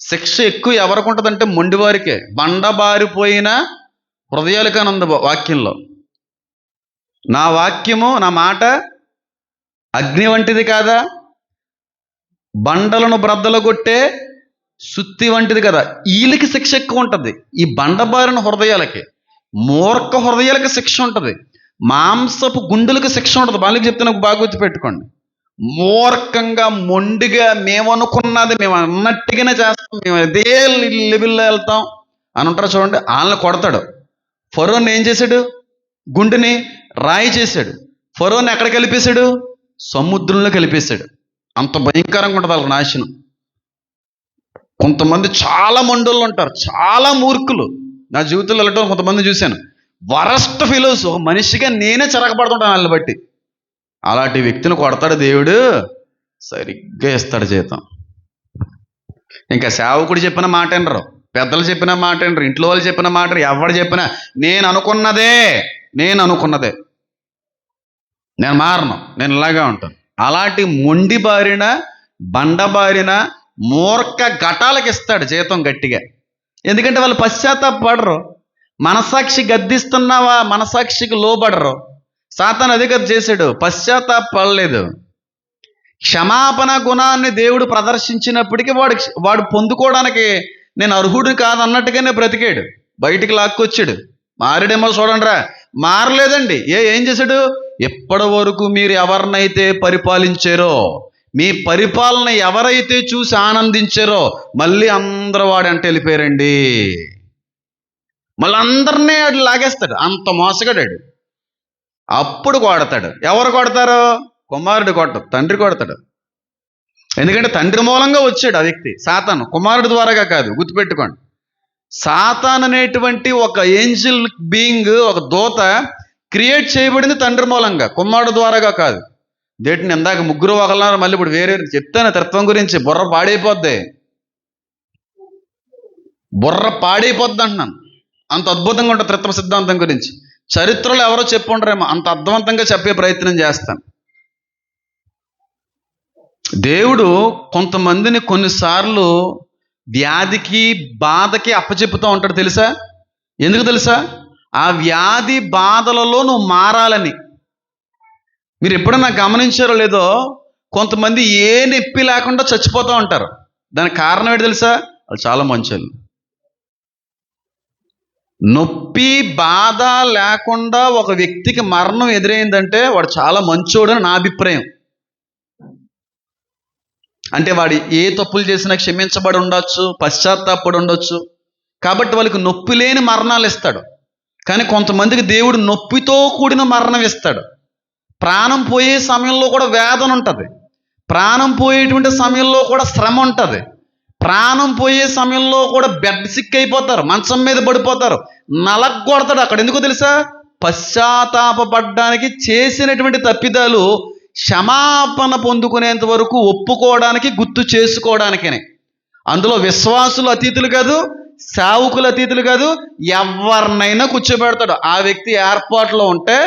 శిక్ష ఎక్కువ ఎవరికి ఉంటుందంటే మొండివారికే. బండబారిపోయిన హృదయాలకని ఉంది వాక్యంలో. నా వాక్యము, నా మాట అగ్ని వంటిది కాదా, బండలను బ్రద్దలు కొట్టే సుత్తి వంటిది కదా. వీళ్ళకి శిక్ష ఎక్కువ ఉంటుంది. ఈ బండబారిన హృదయాలకి, మూర్ఖ హృదయాలకి శిక్ష ఉంటుంది. మాంసపు గుండెలకు శిక్ష ఉంటుంది. వాళ్ళకి చెప్తే నాకు బాగా గుర్తుపెట్టుకోండి. మూర్ఖంగా, మొండిగా, మేము అనుకున్నది మేము అన్నట్టుగానే చేస్తాం, మేము అదే లెవెల్లో వెళ్తాం అని ఉంటారు చూడండి. వాళ్ళని కొడతాడు. ఫరోని ఏం చేశాడు? గుండెని రాయి చేశాడు. ఫరోని ఎక్కడ కలిపేశాడు? సముద్రంలో కలిపేశాడు. అంత భయంకరంగా ఉంటుంది వాళ్ళ నాశనం. కొంతమంది చాలా మొండోళ్ళు ఉంటారు, చాలా మూర్ఖులు. నా జీవితంలో వెళ్ళటం కొంతమంది చూశాను. వరస్ట్ ఫీలోస్. ఒక మనిషిగా నేనే చిరకపడుతుంటాను వాళ్ళని బట్టి. అలాంటి వ్యక్తిని కొడతాడు దేవుడు, సరిగ్గా ఇస్తాడు జీతం. ఇంకా సేవకుడు చెప్పిన మాట వినరు, పెద్దలు చెప్పిన మాట వినరు, ఇంట్లో వాళ్ళు చెప్పిన మాట, ఎవరు చెప్పినా నేను అనుకున్నదే, నేను మారను, నేను ఇలాగే ఉంటాను. అలాంటి మొండి బారిన, బండబారిన, మూర్ఖ ఘటాలకు ఇస్తాడు జీతం గట్టిగా. ఎందుకంటే వాళ్ళు పశ్చాత్తాపడరు. మనసాక్షి గద్దిస్తున్నావా, మనసాక్షికి లోబడరు. సాతాను అదే కదా చేశాడు, పశ్చాత్తాపడలేదు. క్షమాపణ గుణాన్ని దేవుడు ప్రదర్శించినప్పటికీ వాడు పొందుకోవడానికి నేను అర్హుడు కాదన్నట్టుగానే బ్రతికాడు. బయటికి లాక్కొచ్చాడు. మారడేమో చూడండి రా, మారలేదండి. ఏం చేశాడు? ఎప్పటి వరకు మీరు ఎవరినైతే పరిపాలించారో, మీ పరిపాలన ఎవరైతే చూసి ఆనందించారో, మళ్ళీ అందరూ వాడు అంటే వెళ్ళిపోయారండి. మళ్ళీ అందరినీ వాడు లాగేస్తాడు. అంత మోసగాడాడు. అప్పుడు కొడతాడు. ఎవరు కొడతారు? కుమారుడు కొట్టడు, తండ్రి కొడతాడు. ఎందుకంటే తండ్రి మూలంగా వచ్చాడు ఆ వ్యక్తి, సాతాను. కుమారుడు ద్వారాగా కాదు, గుర్తుపెట్టుకోండి. సాతాన్ అనేటువంటి ఒక ఏంజిల్ బీయింగ్, ఒక దూత క్రియేట్ చేయబడింది తండ్రి మూలంగా, కుమారుడు ద్వారాగా కాదు. దేటిని ఇందాక ముగ్గురు ఒకళ్ళన్నారు, మళ్ళీ ఇప్పుడు వేరే చెప్తాను తత్వం గురించి. బుర్ర పాడైపోద్ది అంటున్నాను. అంత అద్భుతంగా ఉంటుంది తత్వ సిద్ధాంతం గురించి. చరిత్రలో ఎవరో చెప్పుంటారేమో, అంత అర్థవంతంగా చెప్పే ప్రయత్నం చేస్తాను. దేవుడు కొంతమందిని కొన్నిసార్లు వ్యాధికి, బాధకి అప్పచెప్పుతూ ఉంటాడు. తెలుసా? ఎందుకు తెలుసా? ఆ వ్యాధి బాధలలో నువ్వు మారాలని. మీరు ఎప్పుడన్నా గమనించారో లేదో, కొంతమంది ఏ నొప్పి లేకుండా చచ్చిపోతూ ఉంటారు. దానికి కారణం ఏంటి తెలుసా? వాళ్ళు చాలా మంచోళ్ళు. నొప్పి, బాధ లేకుండా ఒక వ్యక్తికి మరణం ఎదురైందంటే వాడు చాలా మంచోడని నా అభిప్రాయం. అంటే వాడు ఏ తప్పులు చేసినా క్షమించబడి ఉండొచ్చు, పశ్చాత్తాపడి ఉండొచ్చు. కాబట్టి వాళ్ళకి నొప్పి లేని మరణాలు ఇస్తాడు. కానీ కొంతమందికి దేవుడు నొప్పితో కూడిన మరణం ఇస్తాడు. ప్రాణం పోయే సమయంలో కూడా వేదన ఉంటుంది. ప్రాణం పోయేటువంటి సమయంలో కూడా శ్రమ ఉంటుంది. ప్రాణం పోయే సమయంలో కూడా బెడ్ సిక్ అయిపోతారు, మంచం మీద పడిపోతారు, నలగొడతాడు. అక్కడ ఎందుకో తెలుసా? పశ్చాత్తాపపడ్డానికి, చేసినటువంటి తప్పిదాలు క్షమాపణ పొందుకునేంత వరకు ఒప్పుకోవడానికి, గుర్తు చేసుకోవడానికనే. అందులో విశ్వాసులు అతీతులు కాదు, సేవకులు అతీతులు కాదు, ఎవరినైనా కూర్చోబెడతాడు. ఆ వ్యక్తి ఏర్పాట్లో ఉంటే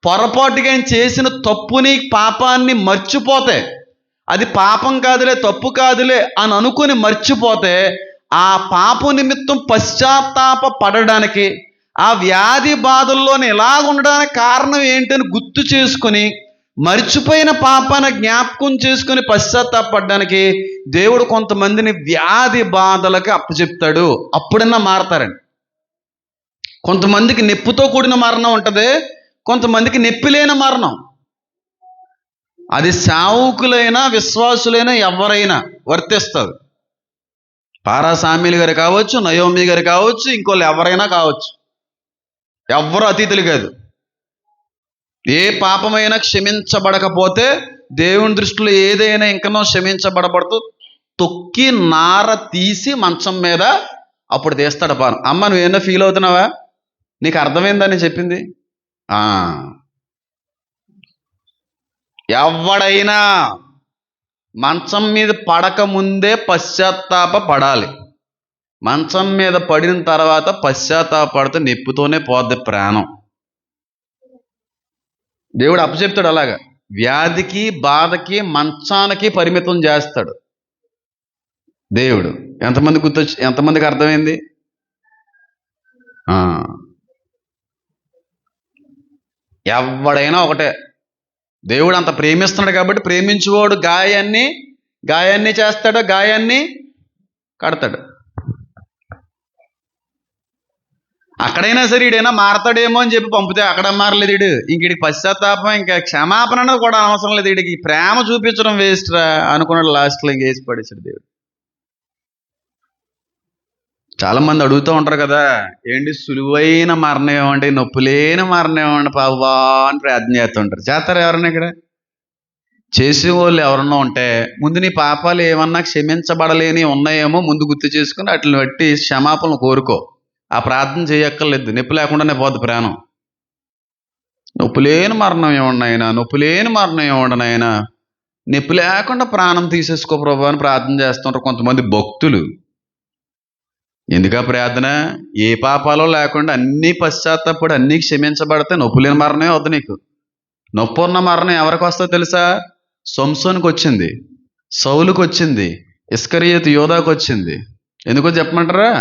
పొరపాటుగా చేసిన తప్పుని, పాపాన్ని మర్చిపోతే, అది పాపం కాదులే, తప్పు కాదులే అని అనుకుని మర్చిపోతే, ఆ పాప నిమిత్తం పశ్చాత్తాప పడడానికి, ఆ వ్యాధి బాధల్లోనే ఇలాగ ఉండడానికి కారణం ఏంటని గుర్తు చేసుకుని, మర్చిపోయిన పాపాన్ని జ్ఞాపకం చేసుకుని పశ్చాత్తాపడడానికి దేవుడు కొంతమందిని వ్యాధి బాధలకు అప్పచెప్తాడు. అప్పుడన్నా మారతారండి. కొంతమందికి నొప్పితో కూడిన మరణం ఉంటుంది, కొంతమందికి నొప్పి లేని మరణం. అది సావుకులైనా విశ్వాసులైనా ఎవరైనా వర్తిస్తుంది. పారాసామ్యులు గారు కావచ్చు, నయోమి గారు కావచ్చు, ఇంకోళ్ళు ఎవరైనా కావచ్చు. ఎవ్వరు అతిథులు కాదు. ఏ పాపమైనా క్షమించబడకపోతే దేవుని దృష్టిలో ఏదైనా ఇంకనో క్షమించబడబడుతూ తొక్కి నార తీసి మంచం మీద అప్పుడు తీస్తాడు పాను. అమ్మ నువ్వేనా ఫీల్ అవుతున్నావా? నీకు అర్థమైందని చెప్పింది. ఎవడైనా మంచం మీద పడక ముందే పశ్చాత్తాప పడాలి. మంచం మీద పడిన తర్వాత పశ్చాత్తాపడితే నొప్పితోనే పోద్ది ప్రాణం. దేవుడు అప్పచెప్తాడు అలాగా. వ్యాధికి, బాధకి, మంచానికి పరిమితం చేస్తాడు దేవుడు. ఎంతమందికి అర్థమైంది? ఎవడైనా ఒకటే. దేవుడు అంత ప్రేమిస్తున్నాడు కాబట్టి ప్రేమించువాడు గాయాన్ని చేస్తాడు, గాయాన్ని కడతాడు. అక్కడైనా సరే ఈడైనా మారతాడేమో అని చెప్పి పంపితే అక్కడ మారలేదు వీడు. ఇంక పశ్చాత్తాపం, ఇంకా క్షమాపణ కూడా అవసరం లేదు వీడికి. ప్రేమ చూపించడం వేస్ట్ రా అనుకున్నాడు. లాస్ట్లో ఇంక వేసి పడేసాడు దేవుడు. చాలా మంది అడుగుతూ ఉంటారు కదా, ఏంటి సులువైన మరణం ఏమండి, నొప్పి లేని మరణం ఏమండి పాపా అని ప్రార్థన చేస్తుంటారు. చేస్తారు ఎవరన్నా? ఇక్కడ చేసేవాళ్ళు ఎవరన్నా ఉంటే ముందు నీ పాపాలు ఏమన్నా క్షమించబడలేని ఉన్నాయేమో ముందు గుర్తు చేసుకుని వాటిని బట్టి క్షమాపణలు కోరుకో. ఆ ప్రార్థన చేయక్కర్లేదు. నొప్పి లేకుండానే పోద్ది ప్రాణం. నొప్పి లేని మరణం ఏమన్నాయినా, నొప్పి లేని మరణం ఏమండనైనా, నొప్పి లేకుండా ప్రాణం తీసేసుకో ప్రభు అని ప్రార్థన చేస్తుంటారు కొంతమంది భక్తులు. ఎందుకా ప్రార్థన? ఏ పాపాలో లేకుండా అన్నీ పశ్చాత్తాపడి అన్నీ క్షమించబడితే నొప్పి లేని మరణమే అవుతుంది నీకు. నొప్పి ఉన్న మరణం ఎవరికి వస్తుందో తెలుసా? సంసోనుకు వచ్చింది, సౌలుకు వచ్చింది, ఇస్కరియోతు యోధాకు వచ్చింది. ఎందుకో చెప్పమంటారా?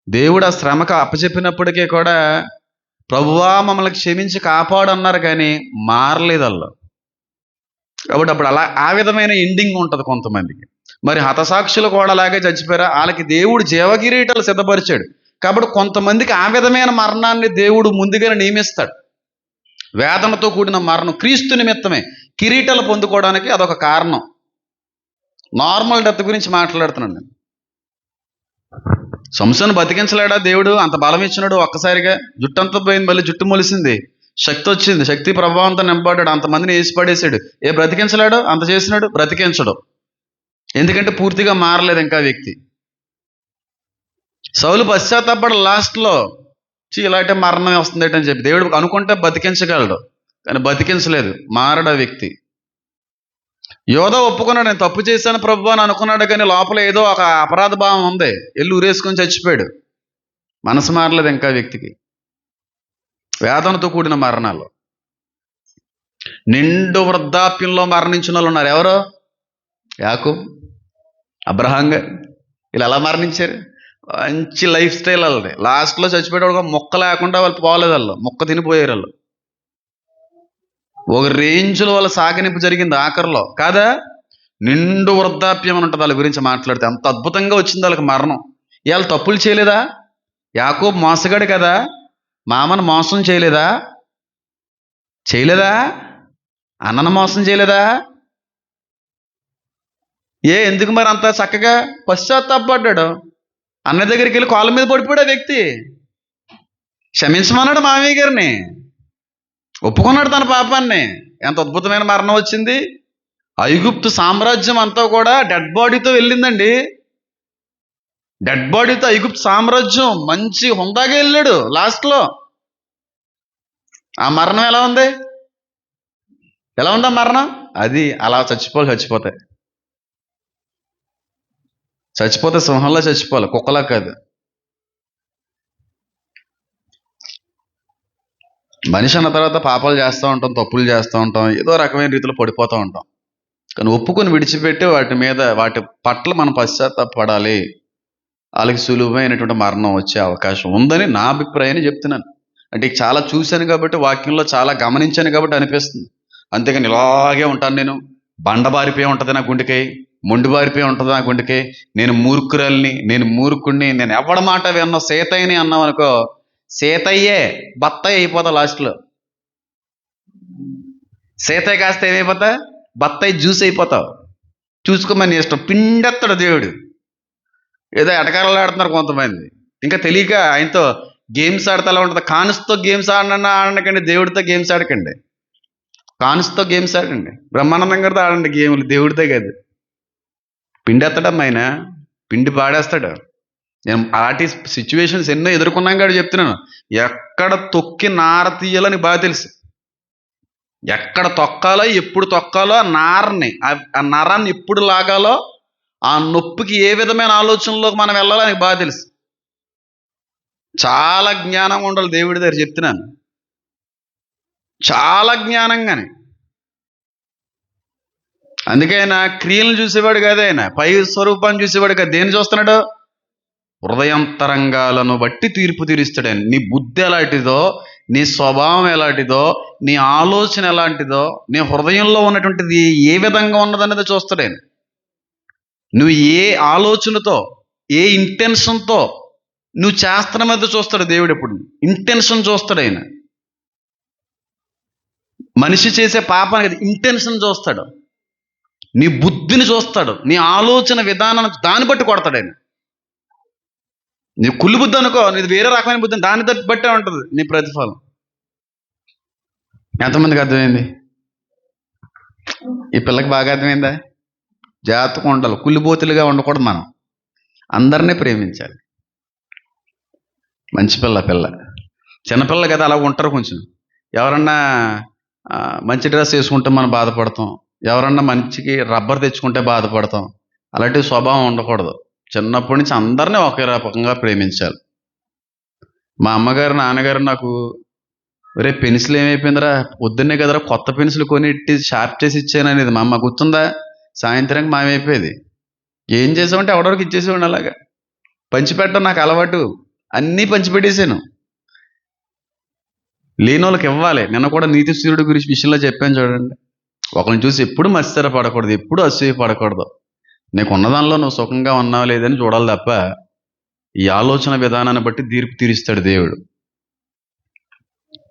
దేవుడు ఆ శ్రమకు అప్పచెప్పినప్పటికీ కూడా ప్రభువా మమ్మల్ని క్షమించి కాపాడు అన్నారు, కానీ మారలేదు వాళ్ళు. కాబట్టి అప్పుడు అలా ఆ విధమైన ఎండింగ్ ఉంటుంది కొంతమందికి. మరి హతసాక్షులు కూడా అలాగే చచ్చిపోయారా? వాళ్ళకి దేవుడు జీవకిరీటాలు సిద్ధపరిచాడు. కాబట్టి కొంతమందికి ఆ విధమైన మరణాన్ని దేవుడు ముందుగానే నియమిస్తాడు. వేదనతో కూడిన మరణం క్రీస్తు నిమిత్తమే కిరీటాలు పొందుకోవడానికి అదొక కారణం. నార్మల్ డెత్ గురించి మాట్లాడుతున్నాను నేను. సంసోను బతికించలేడా దేవుడు? అంత బలం ఇచ్చినాడు. ఒక్కసారిగా జుట్టంతా పోయింది, మళ్ళీ జుట్టు మొలిసింది, శక్తి వచ్చింది, శక్తి ప్రభావంతో నింపబడ్డాడు, అంతమందిని వేసి పడేసాడు. బ్రతికించలేడు? అంత చేసినాడు, బ్రతికించడు. ఎందుకంటే పూర్తిగా మారలేదు ఇంకా వ్యక్తి. సౌలు పశ్చాత్తాపడు లాస్ట్లో ఇలాంటి మరణం వస్తుంది అని చెప్పి దేవుడు అనుకుంటే బతికించగలడు, కానీ బతికించలేదు, మారడు ఆ వ్యక్తి. యోధ ఒప్పుకున్నాడు, నేను తప్పు చేశాను ప్రభు అని అనుకున్నాడు, కానీ లోపల ఏదో ఒక అపరాధ భావం ఉంది, వెళ్ళి ఊరేసుకొని చచ్చిపోయాడు. మనసు మారలేదు ఇంకా వ్యక్తికి. వేదనతో కూడిన మరణాలు. నిండు వృద్ధాప్యంలో మరణించిన వాళ్ళు ఉన్నారు. ఎవరో? యాకోబు, అబ్రహాం గారు. వీళ్ళు ఎలా మరణించారు? మంచి లైఫ్ స్టైల్ వాళ్ళది. లాస్ట్లో చచ్చిపోయేవాడు మొక్క లేకుండా వాళ్ళు పోలేదు, వాళ్ళు మొక్క తినిపోయారు. వాళ్ళు ఒక రేంజ్లో వాళ్ళ సాగనింపు జరిగింది ఆఖరిలో కాదా? నిండు వృద్ధాప్యం అని ఉంటుంది వాళ్ళ గురించి మాట్లాడితే. అంత అద్భుతంగా వచ్చింది వాళ్ళకి మరణం. ఇవాళ తప్పులు చేయలేదా? యాకోబు మోసగాడు కదా, మామను మోసం చేయలేదా? అన్నను మోసం చేయలేదా? ఎందుకు మరి అంత చక్కగా పశ్చాత్తాపడ్డాడు? అన్న దగ్గరికి వెళ్ళి కాళ్ళ మీద పడిపోయాడు ఆ వ్యక్తి. క్షమించమన్నాడు మామయ్య గారిని, ఒప్పుకున్నాడు తన పాపాన్ని. ఎంత అద్భుతమైన మరణం వచ్చింది. ఐగుప్తు సామ్రాజ్యం అంతా కూడా డెడ్ బాడీతో వెళ్ళిందండి. డెడ్ బాడీతో ఐగుప్తు సామ్రాజ్యం మంచి హుందాగా వెళ్ళాడు. లాస్ట్లో ఆ మరణం ఎలా ఉంది? ఎలా ఉందా మరణం? అది అలా చచ్చిపోతాయి. సింహంలో చచ్చిపోవాలి, కుక్కలా కాదు. మనిషి అన్న తర్వాత పాపాలు చేస్తూ ఉంటాం, తప్పులు చేస్తూ ఉంటాం, ఏదో రకమైన రీతిలో పడిపోతూ ఉంటాం. కానీ ఒప్పుకొని విడిచిపెట్టి వాటి పట్ల మనం పశ్చాత్తాపడాలి. వాళ్ళకి సులువైనటువంటి మరణం వచ్చే అవకాశం ఉందని నా అభిప్రాయాన్ని చెప్తున్నాను. అంటే చాలా చూశాను కాబట్టి, వాక్యంలో చాలా గమనించాను కాబట్టి అనిపిస్తుంది. అంతేగాని ఇలాగే ఉంటాను నేను, బండబారిపోయి ఉంటుంది నా గుండెకాయ, మొండిబారిపోయి ఉంటుంది నా గుండెకాయ, నేను మూర్ఖురాల్ని, నేను మూర్ఖుడిని, నేను ఎవడ మాట విన్నా సీతయ్యని అన్నాం అనుకో, సీతయ్యే బత్తయ్య అయిపోతా లాస్ట్లో. సీతాయి కాస్తే ఏమైపోతా, బత్తాయి జ్యూస్ అయిపోతావు. చూసుకోమని ఇష్టం. పిండెత్తాడు దేవుడు. ఏదో ఎటకారాలు ఆడుతున్నారు కొంతమంది, ఇంకా తెలియక ఆయనతో గేమ్స్ ఆడితే అలా ఉంటుంది. కాన్స్తో గేమ్స్ ఆడకండి, దేవుడితో గేమ్స్ ఆడకండి. కాన్స్తో గేమ్స్ ఆడండి, బ్రహ్మానందం గారితో ఆడండి గేములు, దేవుడితో కాదు. పిండెత్తడం ఆయన, పిండి పాడేస్తాడు. నేను అలాంటి సిచ్యువేషన్స్ ఎన్నో ఎదుర్కొన్నాం కాదు చెప్తున్నాను. ఎక్కడ తొక్కి నార తీయాలని బాగా తెలుసు. ఎక్కడ తొక్కాలో, ఎప్పుడు తొక్కాలో, ఆ నారని, ఆ నరాన్ని ఎప్పుడు లాగాలో, ఆ నొప్పికి ఏ విధమైన ఆలోచనలోకి మనం వెళ్ళాలో ఆయనకు బాగా తెలుసు. చాలా జ్ఞానం ఉండాలి దేవుడి దగ్గర, చెప్తున్నాను. చాలా జ్ఞానంగానే. అందుకే ఆయన క్రియలను చూసేవాడు కాదు, ఆయన పై స్వరూపాన్ని చూసేవాడు కాదు. దేన్ని చూస్తున్నాడు? హృదయంతరంగాలను బట్టి తీర్పు తీరుస్తాడు ఆయన. నీ బుద్ధి ఎలాంటిదో, నీ స్వభావం ఎలాంటిదో, నీ ఆలోచన ఎలాంటిదో, నీ హృదయంలో ఉన్నటువంటిది ఏ విధంగా ఉన్నదనేది చూస్తాడు ఆయన. నువ్వు ఏ ఆలోచనతో, ఏ ఇంటెన్షన్తో నువ్వు చేస్తున్న మీద చూస్తాడు దేవుడు. ఎప్పుడు ఇంటెన్షన్ చూస్తాడు ఆయన. మనిషి చేసే పాపానికి అది ఇంటెన్షన్ చూస్తాడు. నీ బుద్ధిని చూస్తాడు, నీ ఆలోచన విధానం, దాన్ని బట్టి కొడతాడు ఆయన. నీ కుళ్ళు బుద్ధి అనుకో, నీది వేరే రకమైన బుద్ధి, దాన్ని బట్టే ఉంటుంది నీ ప్రతిఫలం. ఎంతమందికి అర్థమైంది? ఈ పిల్లకి బాగా అర్థమైందా? జాగ్రత్తగా ఉండాలి, కుళ్ళిబోతులుగా ఉండకూడదు. మనం అందరినీ ప్రేమించాలి. మంచి పిల్ల చిన్నపిల్ల కదా, అలా ఉంటారు కొంచెం. ఎవరన్నా మంచి డ్రెస్ వేసుకుంటే మనం బాధపడతాం, ఎవరన్నా మంచికి రబ్బర్ తెచ్చుకుంటే బాధపడతాం. అలాంటి స్వభావం ఉండకూడదు. చిన్నప్పటి నుంచి అందరినీ ఒకే రకంగా ప్రేమించాలి. మా అమ్మగారు, నాన్నగారు నాకు, రేపు పెన్సిల్ ఏమైపోయిందిరా, పొద్దున్నే కదరా కొత్త పెన్సిల్ కొని షార్ప్ చేసి ఇచ్చాను అనేది మా అమ్మ గుర్తుందా? సాయంత్రానికి మాయమైపోయేది. ఏం చేసామంటే ఎవడవరకు ఇచ్చేసేవాడిని. అలాగా పంచిపెట్టడం నాకు అలవాటు, అన్నీ పంచిపెట్టేశాను. లేని వాళ్ళకి ఇవ్వాలి. నిన్న కూడా నీతి సూర్యుడి గురించి విషయంలో చెప్పాను చూడండి. ఒకరిని చూసి ఎప్పుడు మత్సర పడకూడదు, ఎప్పుడు అసూయ పడకూడదు. నీకు ఉన్నదానిలో నువ్వు సుఖంగా ఉన్నావా లేదని చూడాలి తప్ప, ఈ ఆలోచన విధానాన్ని బట్టి తీర్పు తీరుస్తాడు దేవుడు.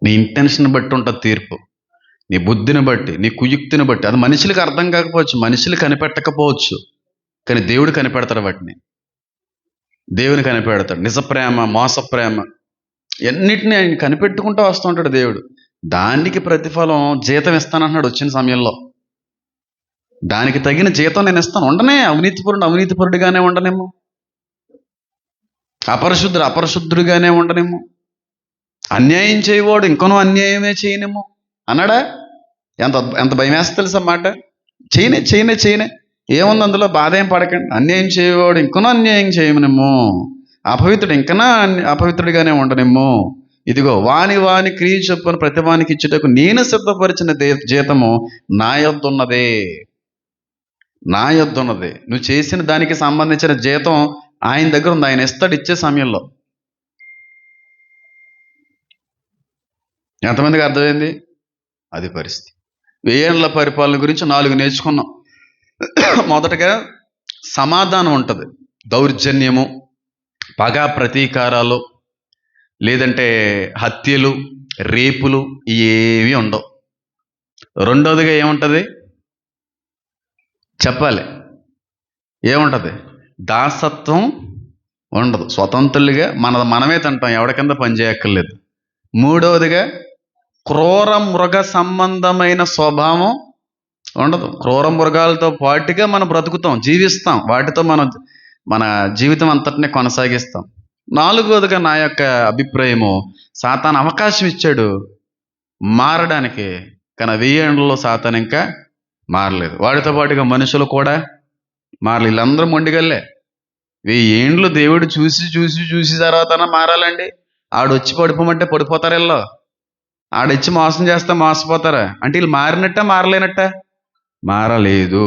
నీ ఇంటెన్షన్ బట్టి ఉంటుంది తీర్పు, నీ బుద్ధిని బట్టి, నీ కుయుక్తిని బట్టి. అది మనుషులకు అర్థం కాకపోవచ్చు, మనుషులు కనిపెట్టకపోవచ్చు, కానీ దేవుడు కనిపెడతాడు వాటిని. దేవుని కనిపెడతాడు. నిజ ప్రేమ, మోస ప్రేమ, ఎన్నిటిని ఆయన కనిపెట్టుకుంటూ వస్తూ ఉంటాడు దేవుడు. దానికి ప్రతిఫలం జీతం ఇస్తానంటున్నాడు వచ్చిన సమయంలో. దానికి తగిన జీతం నేను ఇస్తాను. ఉండనే అవినీతిపరుడుగానే ఉండనేమో, అపరిశుద్ధుడుగానే ఉండనేమో, అన్యాయం చేయవాడు ఇంకనూ అన్యాయమే చేయనేమో అన్నాడా? ఎంత ఎంత భయం వేస్తే తెలుసా మాట. చేయనే ఏముంది అందులో, బాధ ఏం పడకండి. అన్యాయం చేయవాడు ఇంకనూ అన్యాయం చేయమనేమో, అపవిత్రుడు ఇంకనా అపవిత్రుడిగానే ఉండనేమో. ఇదిగో వాని క్రియ చొప్పున ప్రతి వానికి ఇచ్చుటకు నేను సిద్ధపరిచిన జీతము నా యొద్ద ఉన్నదే. నువ్వు చేసిన దానికి సంబంధించిన జీతం ఆయన దగ్గర ఉంది. ఆయన ఇస్తాడు ఇచ్చే సమయంలో. ఎంతమందికి అర్థమైంది? అది పరిస్థితి. 1000 ఏళ్ల పరిపాలన గురించి 4 నేర్చుకున్నాం. మొదటగా సమాధానం ఉంటుంది. దౌర్జన్యము, పగ, ప్రతీకారాలు, లేదంటే హత్యలు, రేపులు ఏవి ఉండవు. రెండోదిగా ఏముంటుంది చెప్పాలి? ఏముంటుంది? దాసత్వం ఉండదు. స్వతంత్రులుగా మనమే తింటాం, ఎవరి కింద పని చేయక్కర్లేదు. మూడవదిగా క్రూర మృగ సంబంధమైన స్వభావం ఉండదు. క్రూర మృగాలతో పాటుగా మనం బ్రతుకుతాం, జీవిస్తాం, వాటితో మన జీవితం అంతటినీ కొనసాగిస్తాం. నాలుగవదిగా నా యొక్క అభిప్రాయము, సాతాను అవకాశం ఇచ్చాడు మారడానికి, కానీ 1000 ఏళ్లలో సాతాను ఇంకా మారలేదు. వాడితో పాటుగా మనుషులు కూడా మారలేదు. వీళ్ళందరూ మొండిగల్లే. 1000 ఏండ్లు దేవుడు చూసి తర్వాత మారాలండి. ఆడొచ్చి పడిపోమంటే పడిపోతారు. వీళ్ళు ఆడొచ్చి మోసం చేస్తే మోసపోతారా? అంటే వీళ్ళు మారినట్ట మారలేనట్ట? మారలేదు.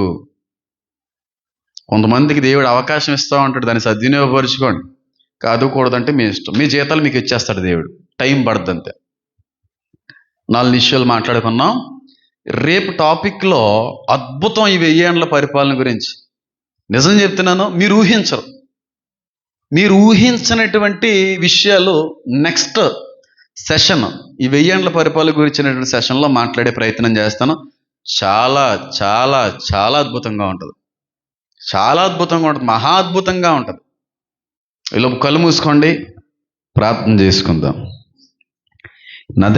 కొంతమందికి దేవుడు అవకాశం ఇస్తూ ఉంటాడు, దాన్ని సద్వినియోగపరుచుకోండి. కాదు కూడదంటే మీ ఇష్టం. మీ జీతాలు మీకు ఇచ్చేస్తాడు దేవుడు, టైం పడుతుంది అంతే. 4 విషయాలు మాట్లాడుకున్నాం. రేపు టాపిక్లో అద్భుతం ఈ 1000 ఏళ్ల పరిపాలన గురించి. నిజం చెప్తున్నాను, మీరు ఊహించినటువంటి విషయాలు నెక్స్ట్ సెషన్, ఈ 1000 ఏండ్ల పరిపాలన గురించినటువంటి సెషన్లో మాట్లాడే ప్రయత్నం చేస్తాను. చాలా చాలా చాలా అద్భుతంగా ఉంటుంది. చాలా అద్భుతంగా ఉంటుంది, మహా అద్భుతంగా ఉంటుంది. ఇలా కళ్ళు మూసుకోండి, ప్రార్థన చేసుకుందాం.